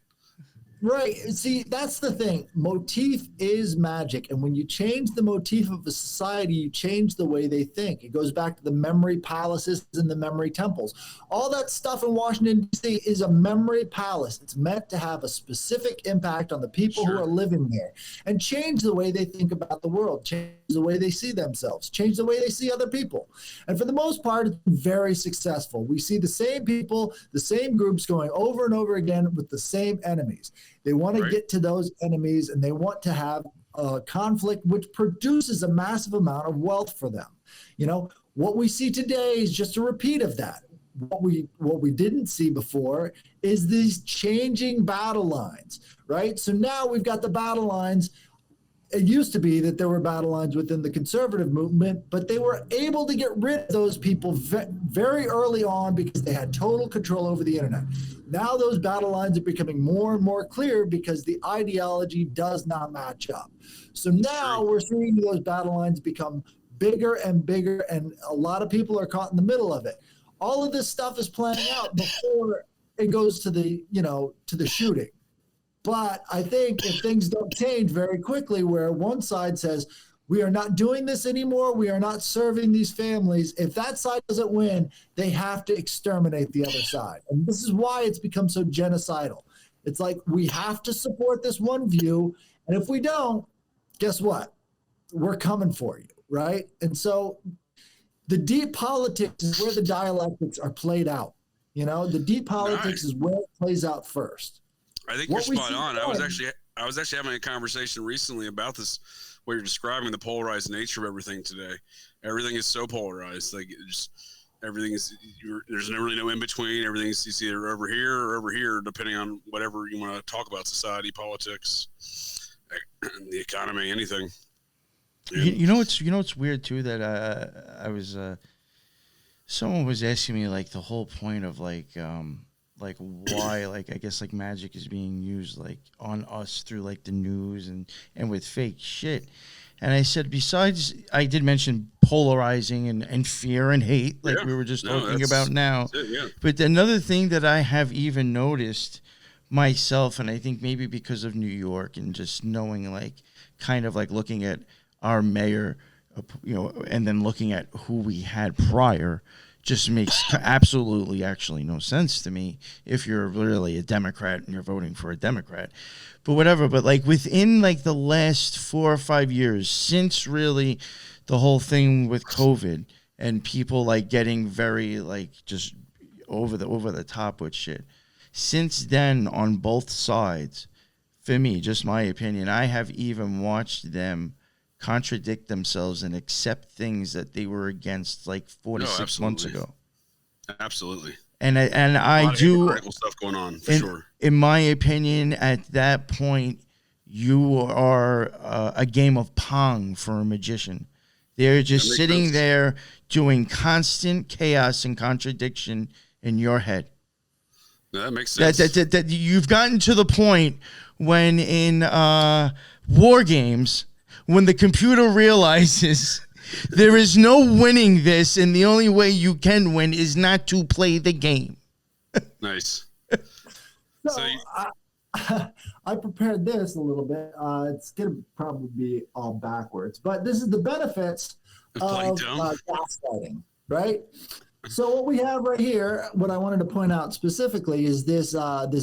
Right. See, that's the thing. Motif is magic. And when you change the motif of a society, you change the way they think. It goes back to the memory palaces and the memory temples. All that stuff in Washington, D.C. is a memory palace. It's meant to have a specific impact on the people who are living there and change the way they think about the world, change the way they see themselves, change the way they see other people. And for the most part, it's been very successful. We see the same people, the same groups going over and over again with the same enemies. They want to get to those enemies, and they want to have a conflict which produces a massive amount of wealth for them. You know, what we see today is just a repeat of that. What we didn't see before is these changing battle lines, right? So now we've got the battle lines. It used to be that there were battle lines within the conservative movement, but they were able to get rid of those people very early on because they had total control over the internet. Now those battle lines are becoming more and more clear because the ideology does not match up. So now we're seeing those battle lines become bigger and bigger, and a lot of people are caught in the middle of it. All of this stuff is playing out before it goes to the, to the shooting. But I think if things don't change very quickly, where one side says, we are not doing this anymore, we are not serving these families, if that side doesn't win, they have to exterminate the other side. And this is why it's become so genocidal. It's like, we have to support this one view, and if we don't, guess what? We're coming for you, right? And so the deep politics is where the dialectics are played out. The deep politics is where it plays out first. I think you're spot on. I was actually having a conversation recently about this, where you're describing the polarized nature of everything today. Everything is so polarized. Like, everything is. There's really no in between. Everything's either over here or over here, depending on whatever you want to talk about: society, politics, the economy, anything. You know what's weird too, that I was someone was asking me like the whole point of like why, like, I guess like magic is being used like on us through like the news and with fake shit. And I said, besides, I did mention polarizing and fear and hate, like we were just talking about now. But another thing that I have even noticed myself, and I think maybe because of New York and just knowing, like, kind of like looking at our mayor, and then looking at who we had prior, just makes absolutely actually no sense to me if you're really a Democrat and you're voting for a Democrat. But whatever, but like within like the last 4 or 5 years, since really the whole thing with COVID and people like getting very like just over the top with shit, since then on both sides, for me, just my opinion, I have even watched them contradict themselves and accept things that they were against like 4 to 6 months ago. Absolutely. And I do stuff going on for sure. In my opinion, at that point, you are a game of Pong for a magician. They're just sitting there doing constant chaos and contradiction in your head. That makes sense. That you've gotten to the point when in war games, when the computer realizes there is no winning this, and the only way you can win is not to play the game. Nice. So I prepared this a little bit. It's going to probably be all backwards, but this is the benefits of gaslighting, right? So what we have right here, what I wanted to point out specifically is this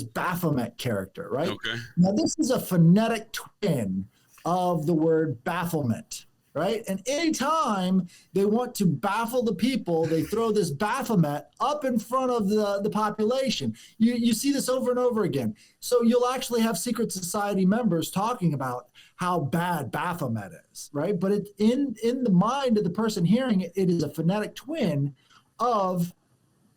Baphomet character, right? Okay. Now this is a phonetic twin of the word bafflement, right? And anytime they want to baffle the people, they throw this Baphomet up in front of the population. You see this over and over again. So you'll actually have secret society members talking about how bad Baphomet is, right? But in the mind of the person hearing it, it is a phonetic twin of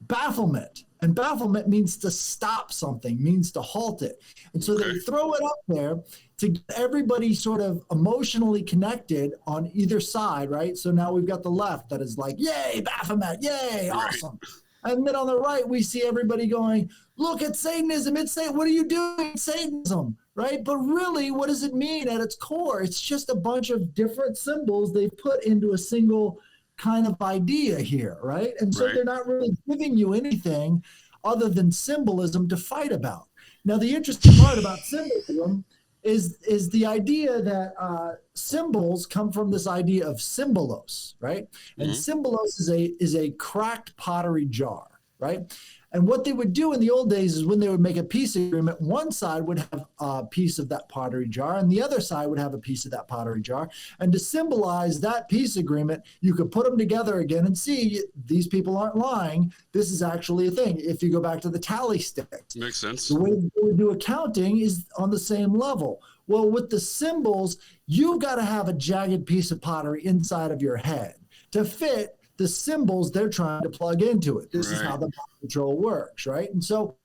bafflement. And bafflement means to stop something, means to halt it. And so they throw it up there to get everybody sort of emotionally connected on either side, right? So now we've got the left that is like, yay, Baphomet, yay, awesome. And then on the right, we see everybody going, look at Satanism. It's Satan. What are you doing? It's Satanism, right? But really, what does it mean at its core? It's just a bunch of different symbols they put into a single kind of idea here, right? And so they're not really giving you anything other than symbolism to fight about. Now, the interesting part about symbolism is the idea that symbols come from this idea of symbolos, right? And symbolos is a cracked pottery jar, right? And what they would do in the old days is when they would make a peace agreement, one side would have a piece of that pottery jar and the other side would have a piece of that pottery jar. And to symbolize that peace agreement, you could put them together again and see these people aren't lying. This is actually a thing. If you go back to the tally sticks. Makes sense. The way they would do accounting is on the same level. Well, with the symbols, you've got to have a jagged piece of pottery inside of your head to fit the symbols they're trying to plug into it. This is how the mind control works, right? And so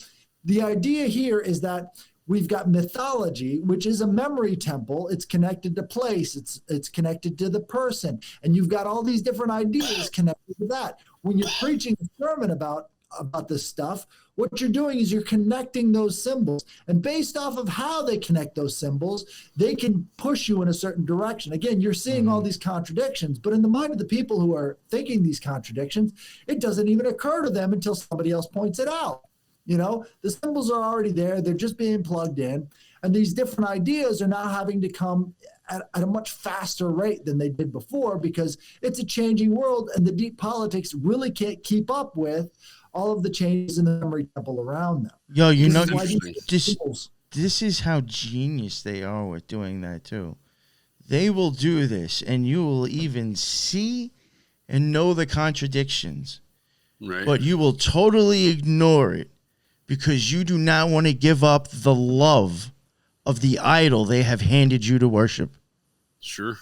the idea here is that we've got mythology, which is a memory temple. It's connected to place. It's connected to the person. And you've got all these different ideas connected to that. When you're preaching a sermon about this stuff, what you're doing is you're connecting those symbols. And based off of how they connect those symbols, they can push you in a certain direction. Again, you're seeing all these contradictions, but in the mind of the people who are thinking these contradictions, it doesn't even occur to them until somebody else points it out. You know, the symbols are already there. They're just being plugged in. And these different ideas are now having to come at a much faster rate than they did before because it's a changing world and the deep politics really can't keep up with all of the changes in the memory temple around them. Yo, you know, this is how genius they are with doing that too. They will do this and you will even see and know the contradictions, but you will totally ignore it because you do not want to give up the love of the idol they have handed you to worship. Sure.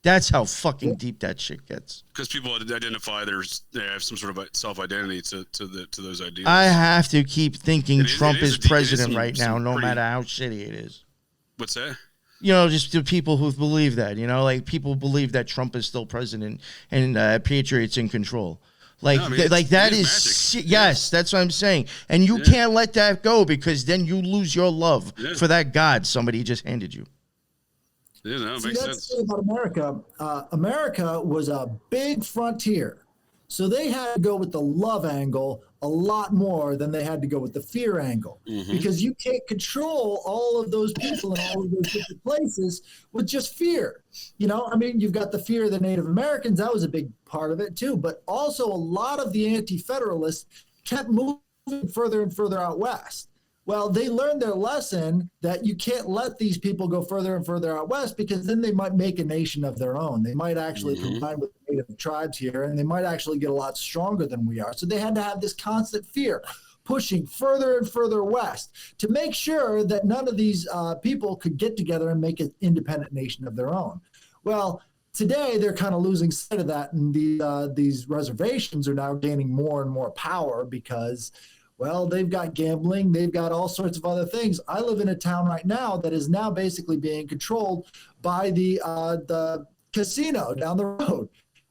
That's how fucking deep that shit gets. Because people identify they have some sort of self-identity to those ideas. I have to keep thinking Trump is president right now, no matter how shitty it is. What's that? You know, just the people who believe that, you know, like people believe that Trump is still president and Patriot's in control. Like, no, I mean, that is yes, that's what I'm saying. And you can't let that go because then you lose your love for that God somebody just handed you. Yeah, no, makes sense. That's the thing about America. America was a big frontier. So they had to go with the love angle a lot more than they had to go with the fear angle. Because you can't control all of those people in all of those different places with just fear. You know, I mean, you've got the fear of the Native Americans. That was a big part of it too. But also a lot of the anti-federalists kept moving further and further out west. Well, they learned their lesson that you can't let these people go further and further out west because then they might make a nation of their own. They might actually combine with native tribes here, and they might actually get a lot stronger than we are. So they had to have this constant fear, pushing further and further west to make sure that none of these people could get together and make an independent nation of their own. Well, today they're kind of losing sight of that, and these reservations are now gaining more and more power because – well, they've got gambling. They've got all sorts of other things. I live in a town right now that is now basically being controlled by the casino down the road.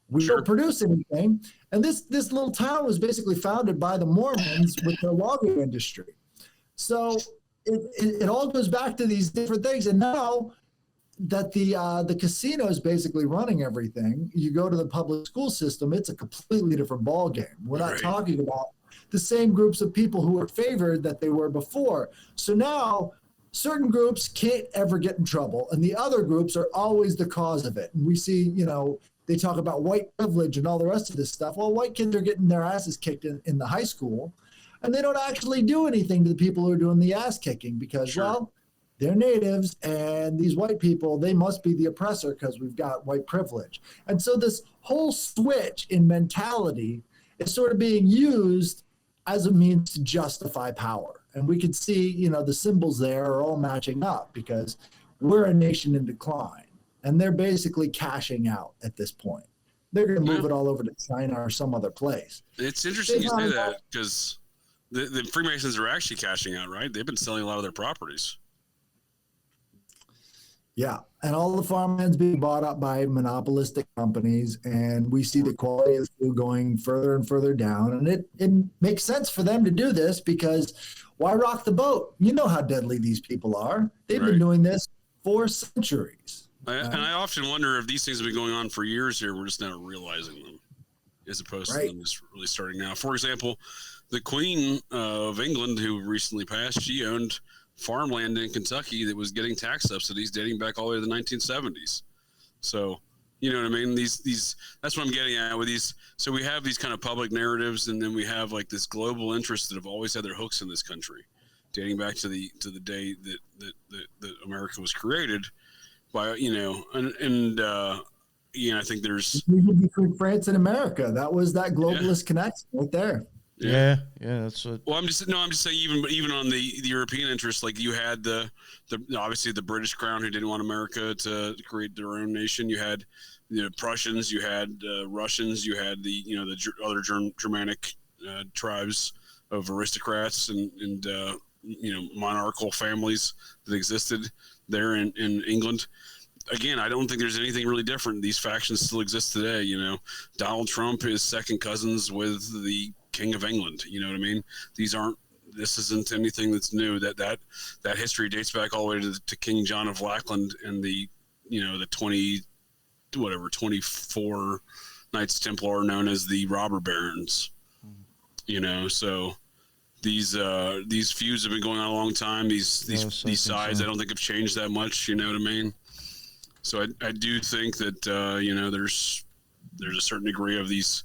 We don't produce anything. And this little town was basically founded by the Mormons with their logging industry. So it all goes back to these different things. And now that the casino is basically running everything, you go to the public school system, it's a completely different ballgame. We're not talking about the same groups of people who were favored that they were before. So now certain groups can't ever get in trouble and the other groups are always the cause of it. And we see, you know, they talk about white privilege and all the rest of this stuff. Well, white kids are getting their asses kicked in the high school, and they don't actually do anything to the people who are doing the ass kicking because, well, they're natives, and these white people, they must be the oppressor because we've got white privilege. And so this whole switch in mentality is sort of being used as a means to justify power. And we can see, you know, the symbols there are all matching up because we're a nation in decline, and they're basically cashing out at this point. They're going to move it all over to China or some other place. It's interesting you say that because the Freemasons are actually cashing out, right? They've been selling a lot of their properties. Yeah, and all the farmland's being bought up by monopolistic companies, and we see the quality of food going further and further down. And it makes sense for them to do this because why rock the boat? You know how deadly these people are. They've been doing this for centuries. And I often wonder if these things have been going on for years here. We're just not realizing them as opposed to them just really starting now. For example, the Queen of England, who recently passed, she owned farmland in Kentucky that was getting tax subsidies dating back all the way to the 1970s. So, you know what I mean? These that's what I'm getting at with these. So we have these kind of public narratives, and then we have like this global interest that have always had their hooks in this country, dating back to the day that America was created by, you know, and I think there's between France and America. That was that globalist connection right there. Yeah, that's what. Well, I'm just saying even on the European interest, like you had the obviously the British Crown who didn't want America to create their own nation. You had the Prussians, you had Russians, you had the other Germanic tribes of aristocrats and monarchical families that existed there in England. Again, I don't think there's anything really different. These factions still exist today. You know, Donald Trump is second cousins with the King of England. You know what I mean? This isn't anything that's new. That history dates back all the way to King John of Lackland and the 24 Knights Templar known as the Robber Barons. You know, so these feuds have been going on a long time. These sides I don't think have changed that much. You know what I mean? So I do think that there's a certain degree of these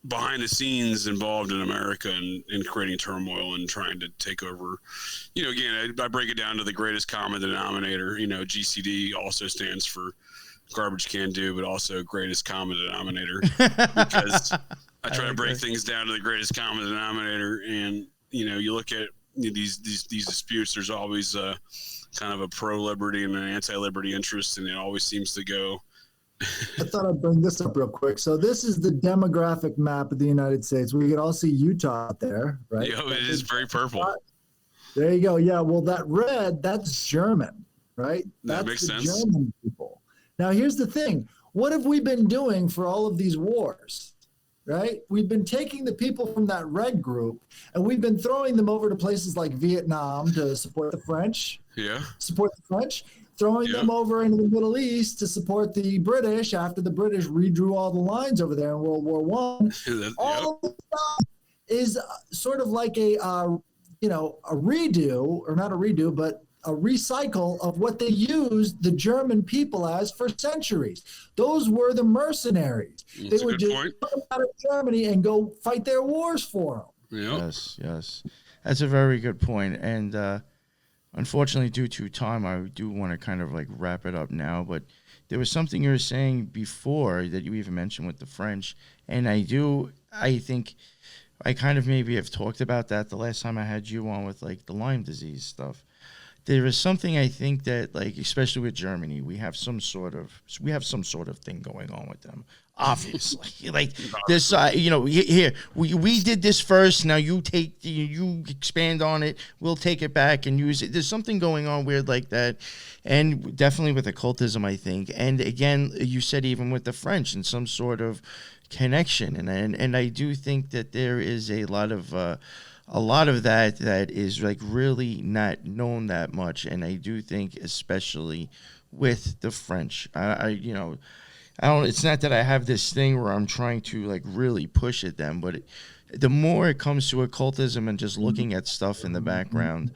behind the scenes involved in America and creating turmoil and trying to take over. You know, again, I break it down to the greatest common denominator. You know, GCD also stands for garbage can do, but also greatest common denominator because I try to break things down to the greatest common denominator. And, you know, you look at these disputes, there's always kind of a pro-liberty and an anti-liberty interest, and it always seems to go. I thought I'd bring this up real quick. So this is the demographic map of the United States. We can all see Utah out there, right? Yeah, it is very purple. There you go. Yeah, well, that red, that's German, right? That makes sense. German people. Now, here's the thing. What have we been doing for all of these wars, right? We've been taking the people from that red group, and we've been throwing them over to places like Vietnam to support the French. Yeah. Throwing them over into the Middle East to support the British after the British redrew all the lines over there in World War I. All of this stuff is sort of like a redo, or not a redo, but a recycle of what they used the German people as for centuries. Those were the mercenaries. That's they would just come out of Germany and go fight their wars for them. Yep. Yes. That's a very good point. And unfortunately, due to time, I do want to kind of like wrap it up now. But there was something you were saying before that you even mentioned with the French. And I think I kind of maybe have talked about that the last time I had you on with like the Lyme disease stuff. There is something I think that, like, especially with Germany, we have some sort of thing going on with them. Obviously, like this, here we did this first. Now you expand on it. We'll take it back and use it. There's something going on weird like that, and definitely with occultism, I think. And again, you said even with the French and some sort of connection, and I do think that there is a lot of that is like really not known that much, and I do think especially with the French, I don't. It's not that I have this thing where I'm trying to like really push at them, but the more it comes to occultism and just looking at stuff in the background,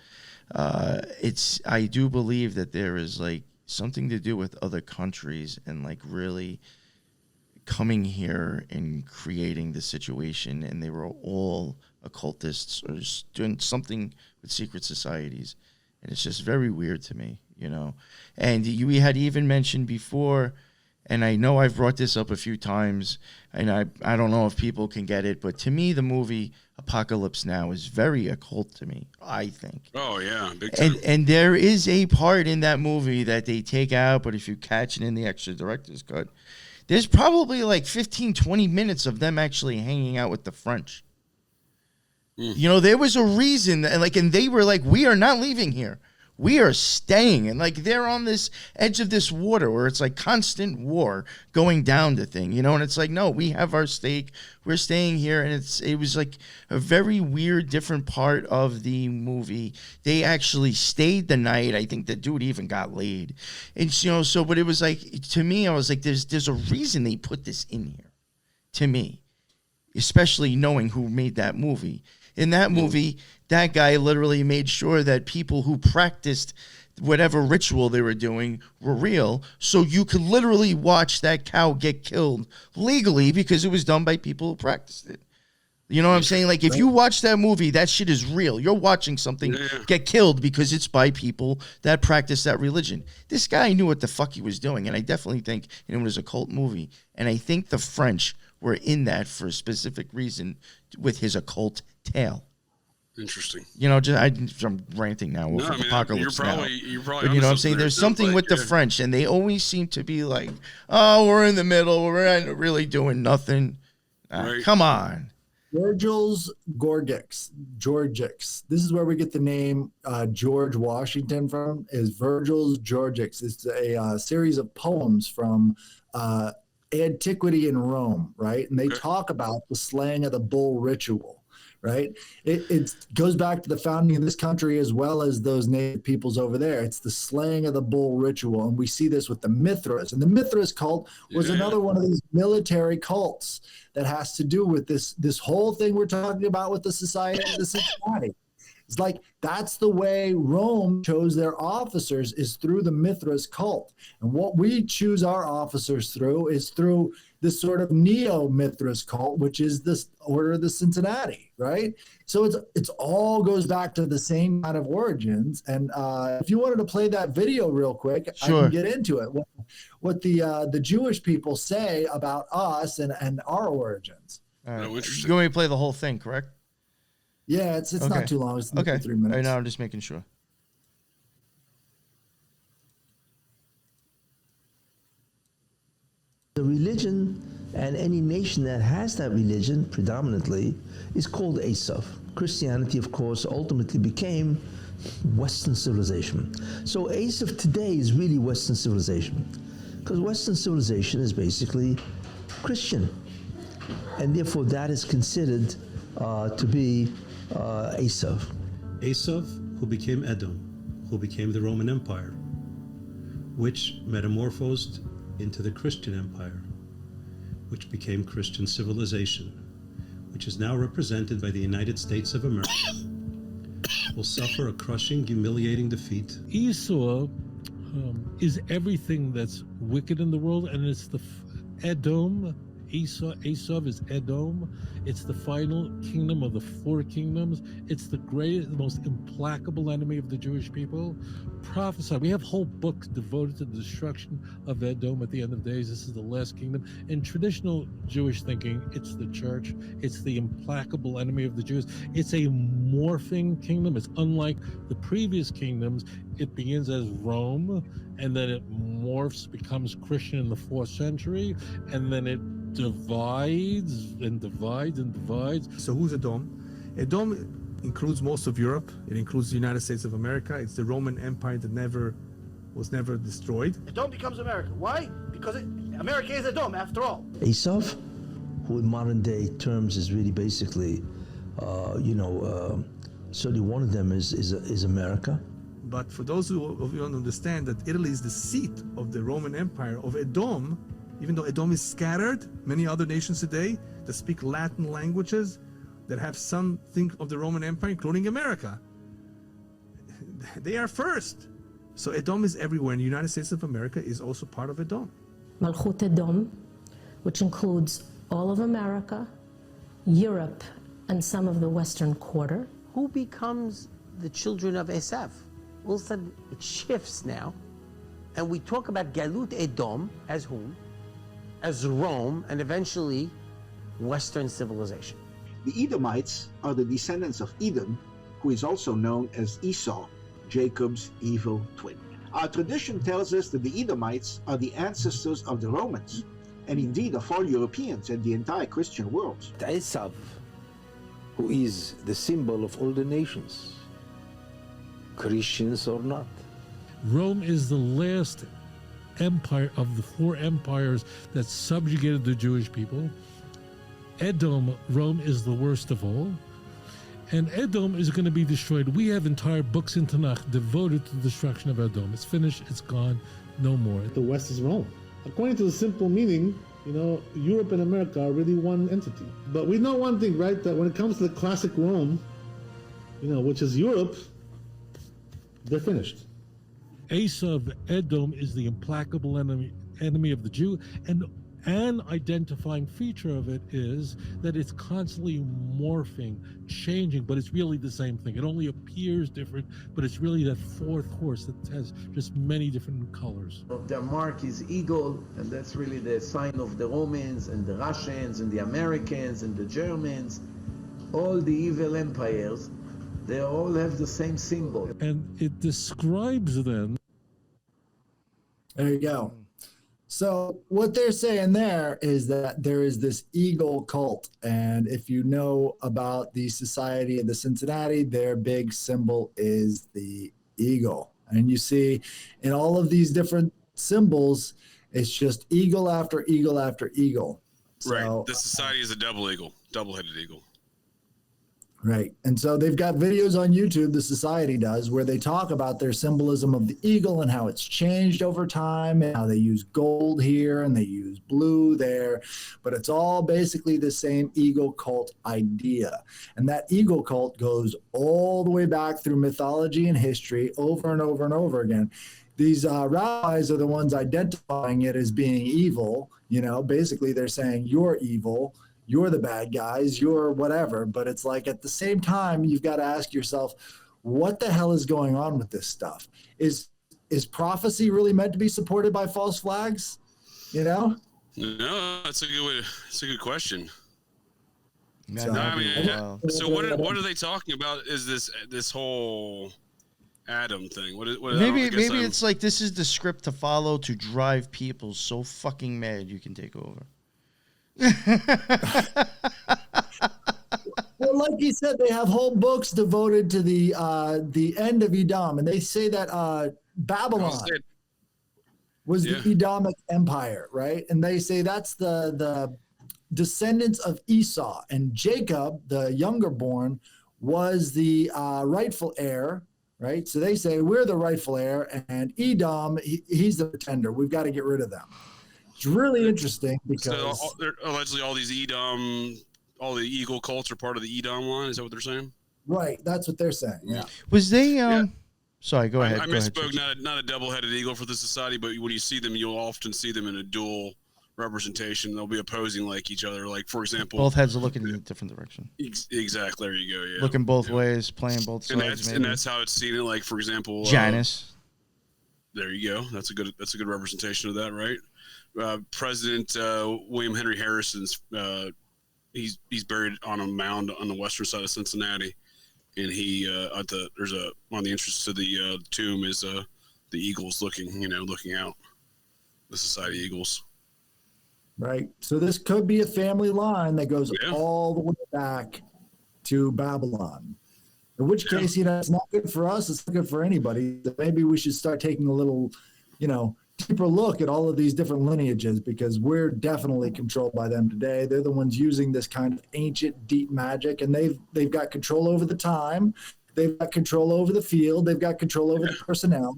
I do believe that there is like something to do with other countries and like really coming here and creating the situation, and they were all occultists or doing something with secret societies, and it's just very weird to me, you know. And we had even mentioned before, and I know I've brought this up a few times, and I don't know if people can get it, but to me the movie Apocalypse Now is very occult to me, I think. Oh yeah, big time. And there is a part in that movie that they take out, but if you catch it in the extra director's cut, there's probably like 15, 20 minutes of them actually hanging out with the French. You know, there was a reason, and they were like, we are not leaving here. We are staying. And like they're on this edge of this water where it's like constant war going down the thing, you know, and it's like, no, we have our stake. We're staying here. And it was like a very weird, different part of the movie. They actually stayed the night. I think the dude even got laid. And, you know, so, but it was like, to me, I was like, there's a reason they put this in here, to me, especially knowing who made that movie. In that movie, that guy literally made sure that people who practiced whatever ritual they were doing were real, so you could literally watch that cow get killed legally because it was done by people who practiced it. You know what I'm saying? Like, if you watch that movie, that shit is real. You're watching something get killed because it's by people that practice that religion. This guy knew what the fuck he was doing, and I definitely think it was a cult movie. And I think the French were in that for a specific reason with his occult tale. Interesting. You know, I'm ranting now. No, I mean, Apocalypse you're probably but you know what I'm saying? There's something with the French, and they always seem to be like, oh, we're in the middle. We're not really doing nothing. Right. Come on. Virgil's Georgics. This is where we get the name George Washington from, is Virgil's Georgics. It's a series of poems from antiquity in Rome, right? And they talk about the slaying of the bull ritual, right? It goes back to the founding of this country as well as those native peoples over there. It's the slaying of the bull ritual. And we see this with the Mithras. And the Mithras cult was another one of these military cults that has to do with this whole thing we're talking about with the Society of the Cincinnati. It's like that's the way Rome chose their officers, is through the Mithras cult. And what we choose our officers through is through this sort of neo-Mithras cult, which is this Order of the Cincinnati, right? So it's all goes back to the same kind of origins. And if you wanted to play that video real quick, sure, I can get into it. What the Jewish people say about us and our origins. You want me to play the whole thing, correct? Yeah, it's okay. not too long. It's 3 minutes. Right now, I'm just making sure. The religion and any nation that has that religion predominantly is called Asav. Christianity, of course, ultimately became Western civilization. So Asav today is really Western civilization, because Western civilization is basically Christian, and therefore that is considered to be Asav. Asav, who became Edom, who became the Roman Empire, which metamorphosed into the Christian Empire, which became Christian civilization, which is now represented by the United States of America, will suffer a crushing, humiliating defeat. Esau is everything that's wicked in the world, and it's the Edom. Esav is Edom. It's the final kingdom of the 4 kingdoms. It's the greatest, the most implacable enemy of the Jewish people. Prophesy. We have whole books devoted to the destruction of Edom at the end of days. This is the last kingdom. In traditional Jewish thinking, it's the church. It's the implacable enemy of the Jews. It's a morphing kingdom. It's unlike the previous kingdoms. It begins as Rome, and then it morphs, becomes Christian in the 4th century, and then it divides and divides and divides. So who's Edom? Edom includes most of Europe. It includes the United States of America. It's the Roman Empire that was never destroyed. Edom becomes America. Why? Because America is Edom, after all. Esav, who in modern day terms is really basically, certainly one of them is America. But for those of you don't understand that Italy is the seat of the Roman Empire of Edom, even though Edom is scattered, many other nations today that speak Latin languages that have something of the Roman Empire, including America. they are first. So Edom is everywhere, and the United States of America is also part of Edom. Malchut Edom, which includes all of America, Europe, and some of the Western Quarter. Who becomes the children of Esav? All of a sudden, it shifts now, and we talk about Galut Edom as whom? As Rome, and eventually Western civilization. The Edomites are the descendants of Edom, who is also known as Esau, Jacob's evil twin. Our tradition tells us that the Edomites are the ancestors of the Romans, and indeed of all Europeans and the entire Christian world. Esav, who is the symbol of all the nations, Christians or not. Rome is the last empire of the 4 empires that subjugated the Jewish people. Edom, Rome is the worst of all. And Edom is going to be destroyed. We have entire books in Tanakh devoted to the destruction of Edom. It's finished, it's gone, no more. The West is Rome. According to the simple meaning, Europe and America are really one entity. But we know one thing, right? That when it comes to the classic Rome, which is Europe, they're finished. Esav, Edom, is the implacable enemy of the Jew, and an identifying feature of it is that it's constantly morphing, changing, but it's really the same thing. It only appears different, but it's really that 4th horse that has just many different colors. Their mark is eagle, and that's really the sign of the Romans and the Russians and the Americans and the Germans. All the evil empires, they all have the same symbol. And it describes them. There you go. So what they're saying there is that there is this eagle cult. And if you know about the Society of the Cincinnati, their big symbol is the eagle. And you see in all of these different symbols, it's just eagle after eagle after eagle. Right. So, The society is a double eagle, double-headed eagle. Right. And so they've got videos on YouTube, the society does, where they talk about their symbolism of the eagle and how it's changed over time and how they use gold here and they use blue there. But it's all basically the same eagle cult idea. And that eagle cult goes all the way back through mythology and history over and over and over again. These rabbis are the ones identifying it as being evil. Basically they're saying you're evil. You're the bad guys, you're whatever. But it's like at the same time, you've got to ask yourself, what the hell is going on with this stuff? Is prophecy really meant to be supported by false flags? No, that's a good way. It's a good question. So what are they talking about? Is this whole Adam thing? Maybe it's like this is the script to follow to drive people so fucking mad you can take over. Well, like you said, they have whole books devoted to the end of Edom, and they say that Babylon was the Edomic Empire, right? And they say that's the descendants of Esau, and Jacob, the younger born, was the rightful heir, right? So they say we're the rightful heir, and Edom, he's the pretender. We've got to get rid of them. It's really interesting because allegedly all these Edom, all the eagle cults are part of the Edom line. Is that what they're saying? Right. That's what they're saying. Yeah. Was they? Sorry, go ahead. I misspoke. Not a double-headed eagle for the society, but when you see them, you'll often see them in a dual representation. They'll be opposing like each other. Like for example, both heads are looking in a different direction. Exactly. There you go. Yeah. Looking both ways, playing both sides. And that's how it's seen. Like for example, Janus. There you go. That's a good representation of that, right? President William Henry Harrison's he's buried on a mound on the western side of Cincinnati, and he on the entrance to the tomb is the eagles looking out, the society eagles. Right. So this could be a family line that goes all the way back to Babylon. In which case, it's not good for us. It's not good for anybody. Maybe we should start taking a little, deeper look at all of these different lineages, because we're definitely controlled by them today. They're the ones using this kind of ancient, deep magic, and they've got control over the time. They've got control over the field. They've got control over the personnel.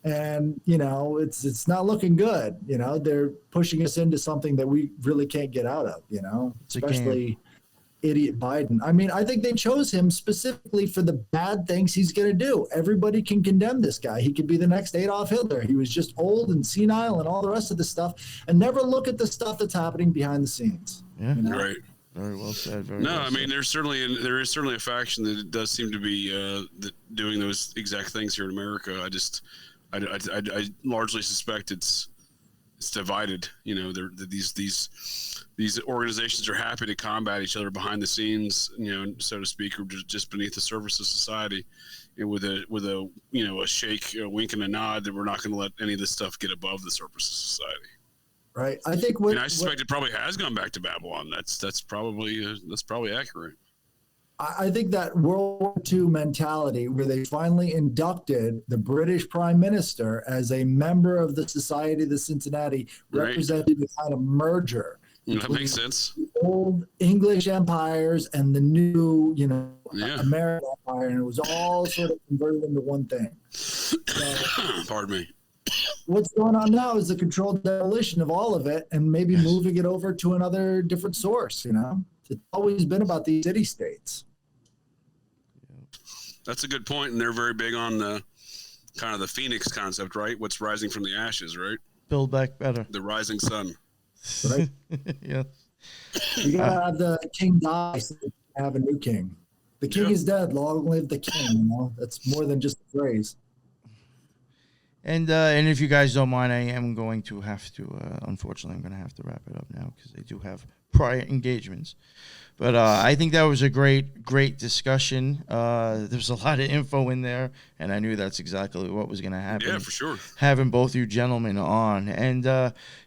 And, it's not looking good. They're pushing us into something that we really can't get out of, especially idiot Biden. I mean, I think they chose him specifically for the bad things he's going to do. Everybody can condemn this guy. He could be the next Adolf Hitler. He was just old and senile and all the rest of the stuff, and never look at the stuff that's happening behind the scenes. Yeah, you know? Right. Very well said. I mean, there is certainly a faction that does seem to be doing those exact things here in America. I largely suspect it's divided. You know, these organizations are happy to combat each other behind the scenes, you know, so to speak, or just beneath the surface of society, and with a you know, a shake, a wink, and a nod that we're not going to let any of this stuff get above the surface of society. Right. I think I suspect it probably has gone back to Babylon. That's probably accurate. I think that World War II mentality, where they finally inducted the British Prime Minister as a member of the Society of the Cincinnati, represented a kind of merger. That makes sense. The old English empires and the new, you know, American empire, and it was all sort of converted into one thing. So, pardon me. What's going on now is the controlled demolition of all of it, and maybe moving it over to another different source. You know, it's always been about these city-states. That's a good point, and they're very big on the kind of the phoenix concept, right? What's rising from the ashes, right? Build back better. The rising sun. Right. Yeah. You gotta have the king die so you can have a new king. The king is dead. Long live the king. You know, that's more than just a phrase. And if you guys don't mind, I am going to have to, unfortunately, I'm going to have to wrap it up now because they do have prior engagements. But I think that was a great discussion. There was a lot of info in there, and I knew that's exactly what was going to happen. Yeah, for sure. Having both you gentlemen on. And,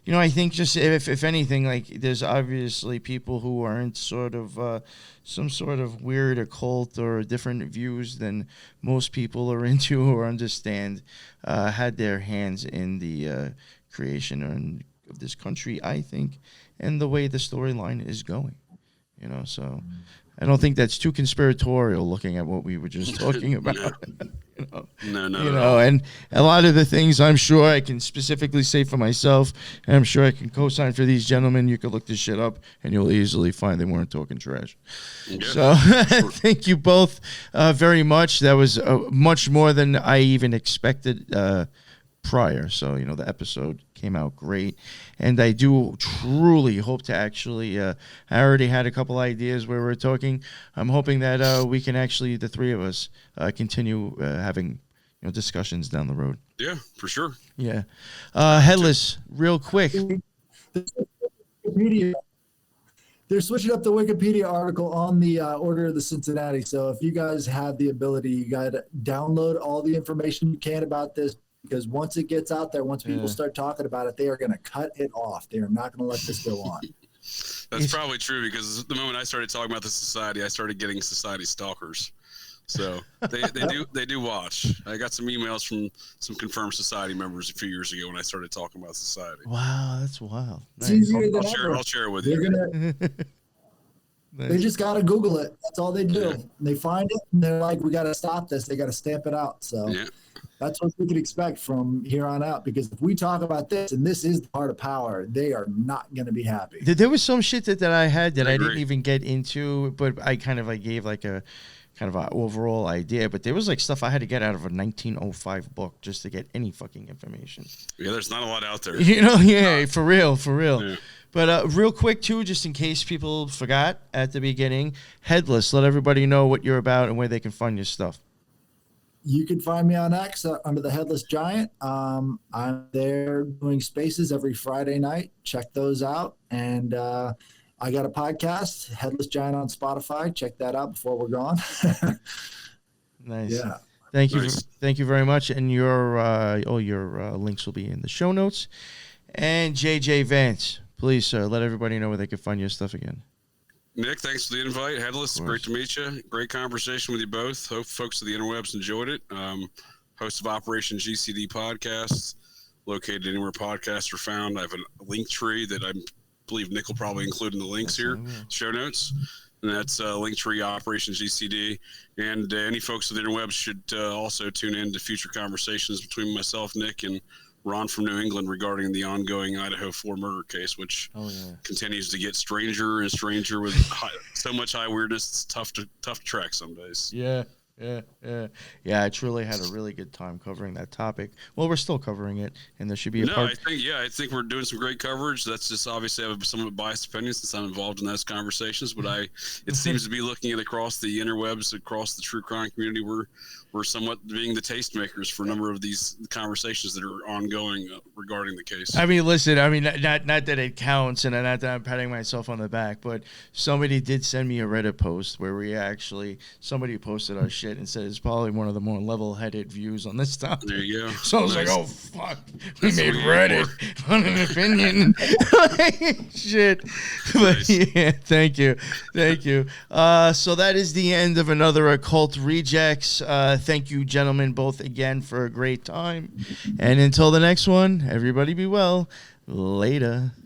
you know, I think just if anything, like there's obviously people who are in sort of some sort of weird occult or different views than most people are into or understand, had their hands in the creation of this country, I think, and the way the storyline is going. You know, so I don't think that's too conspiratorial looking at what we were just talking about. No. And a lot of the things I'm sure I can specifically say for myself, and I'm sure I can co-sign for these gentlemen. You could look this shit up and you'll easily find they weren't talking trash. Yeah, so thank you both very much. That was much more than I even expected prior. So, you know, the episode came out great. And I do truly hope to actually, I already had a couple ideas where we're talking. I'm hoping that we can actually, the three of us, continue having, you know, discussions down the road. Yeah, for sure. Yeah. Headless, real quick. They're switching up the Wikipedia article on the Order of the Cincinnati. So if you guys have the ability, you got to download all the information you can about this. Because once it gets out there, once people start talking about it, they are going to cut it off. They are not going to let this go on. That's probably true because the moment I started talking about the society, I started getting society stalkers. So they do watch. I got some emails from some confirmed society members a few years ago when I started talking about society. Wow, that's wild. It's easier than I'll share it with you. They just got to Google it. That's all they do. Yeah. They find it, and they're like, we got to stop this. They got to stamp it out. So that's what we can expect from here on out. Because if we talk about this, and this is the part of power, they are not going to be happy. There was some shit that I had that I didn't even get into, but I gave like a kind of an overall idea. But there was like stuff I had to get out of a 1905 book just to get any fucking information. Yeah, there's not a lot out there. You know, for real. Yeah. But real quick, too, just in case people forgot at the beginning, Headless, let everybody know what you're about and where they can find your stuff. You can find me on X under the Headless Giant. I'm there doing spaces every Friday night. Check those out. And I got a podcast, Headless Giant on Spotify. Check that out before we're gone. Nice. Yeah. Thank you. Thank you very much. And your links will be in the show notes. And JJ Vance, please, sir, let everybody know where they can find your stuff again. Nick, thanks for the invite. Headless, great to meet you. Great conversation with you both. Hope folks of the interwebs enjoyed it. Host of Operation GCD podcasts, located anywhere podcasts are found. I have a link tree that I believe Nick will probably include in the links show notes. And that's Linktree Operation GCD. And any folks of the interwebs should also tune in to future conversations between myself, Nick, and Ron from New England regarding the ongoing Idaho 4 murder case, which continues to get stranger and stranger with so much high weirdness. It's tough to track some days. Yeah. I truly had a really good time covering that topic. Well, we're still covering it, and there should be a part. I think we're doing some great coverage. That's just obviously I have somewhat biased opinion since I'm involved in those conversations, but it seems to be looking at across the interwebs, across the true crime community, we're somewhat being the tastemakers for a number of these conversations that are ongoing regarding the case. I mean, listen, not that it counts, and not that I'm patting myself on the back, but somebody did send me a Reddit post where somebody posted our shit and said it's probably one of the more level-headed views on this topic. There you go. So I was like, oh, fuck. We made Reddit on an opinion. Shit. But yeah, thank you. So that is the end of another Occult Rejects. Thank you, gentlemen, both again for a great time. And until the next one, everybody be well. Later.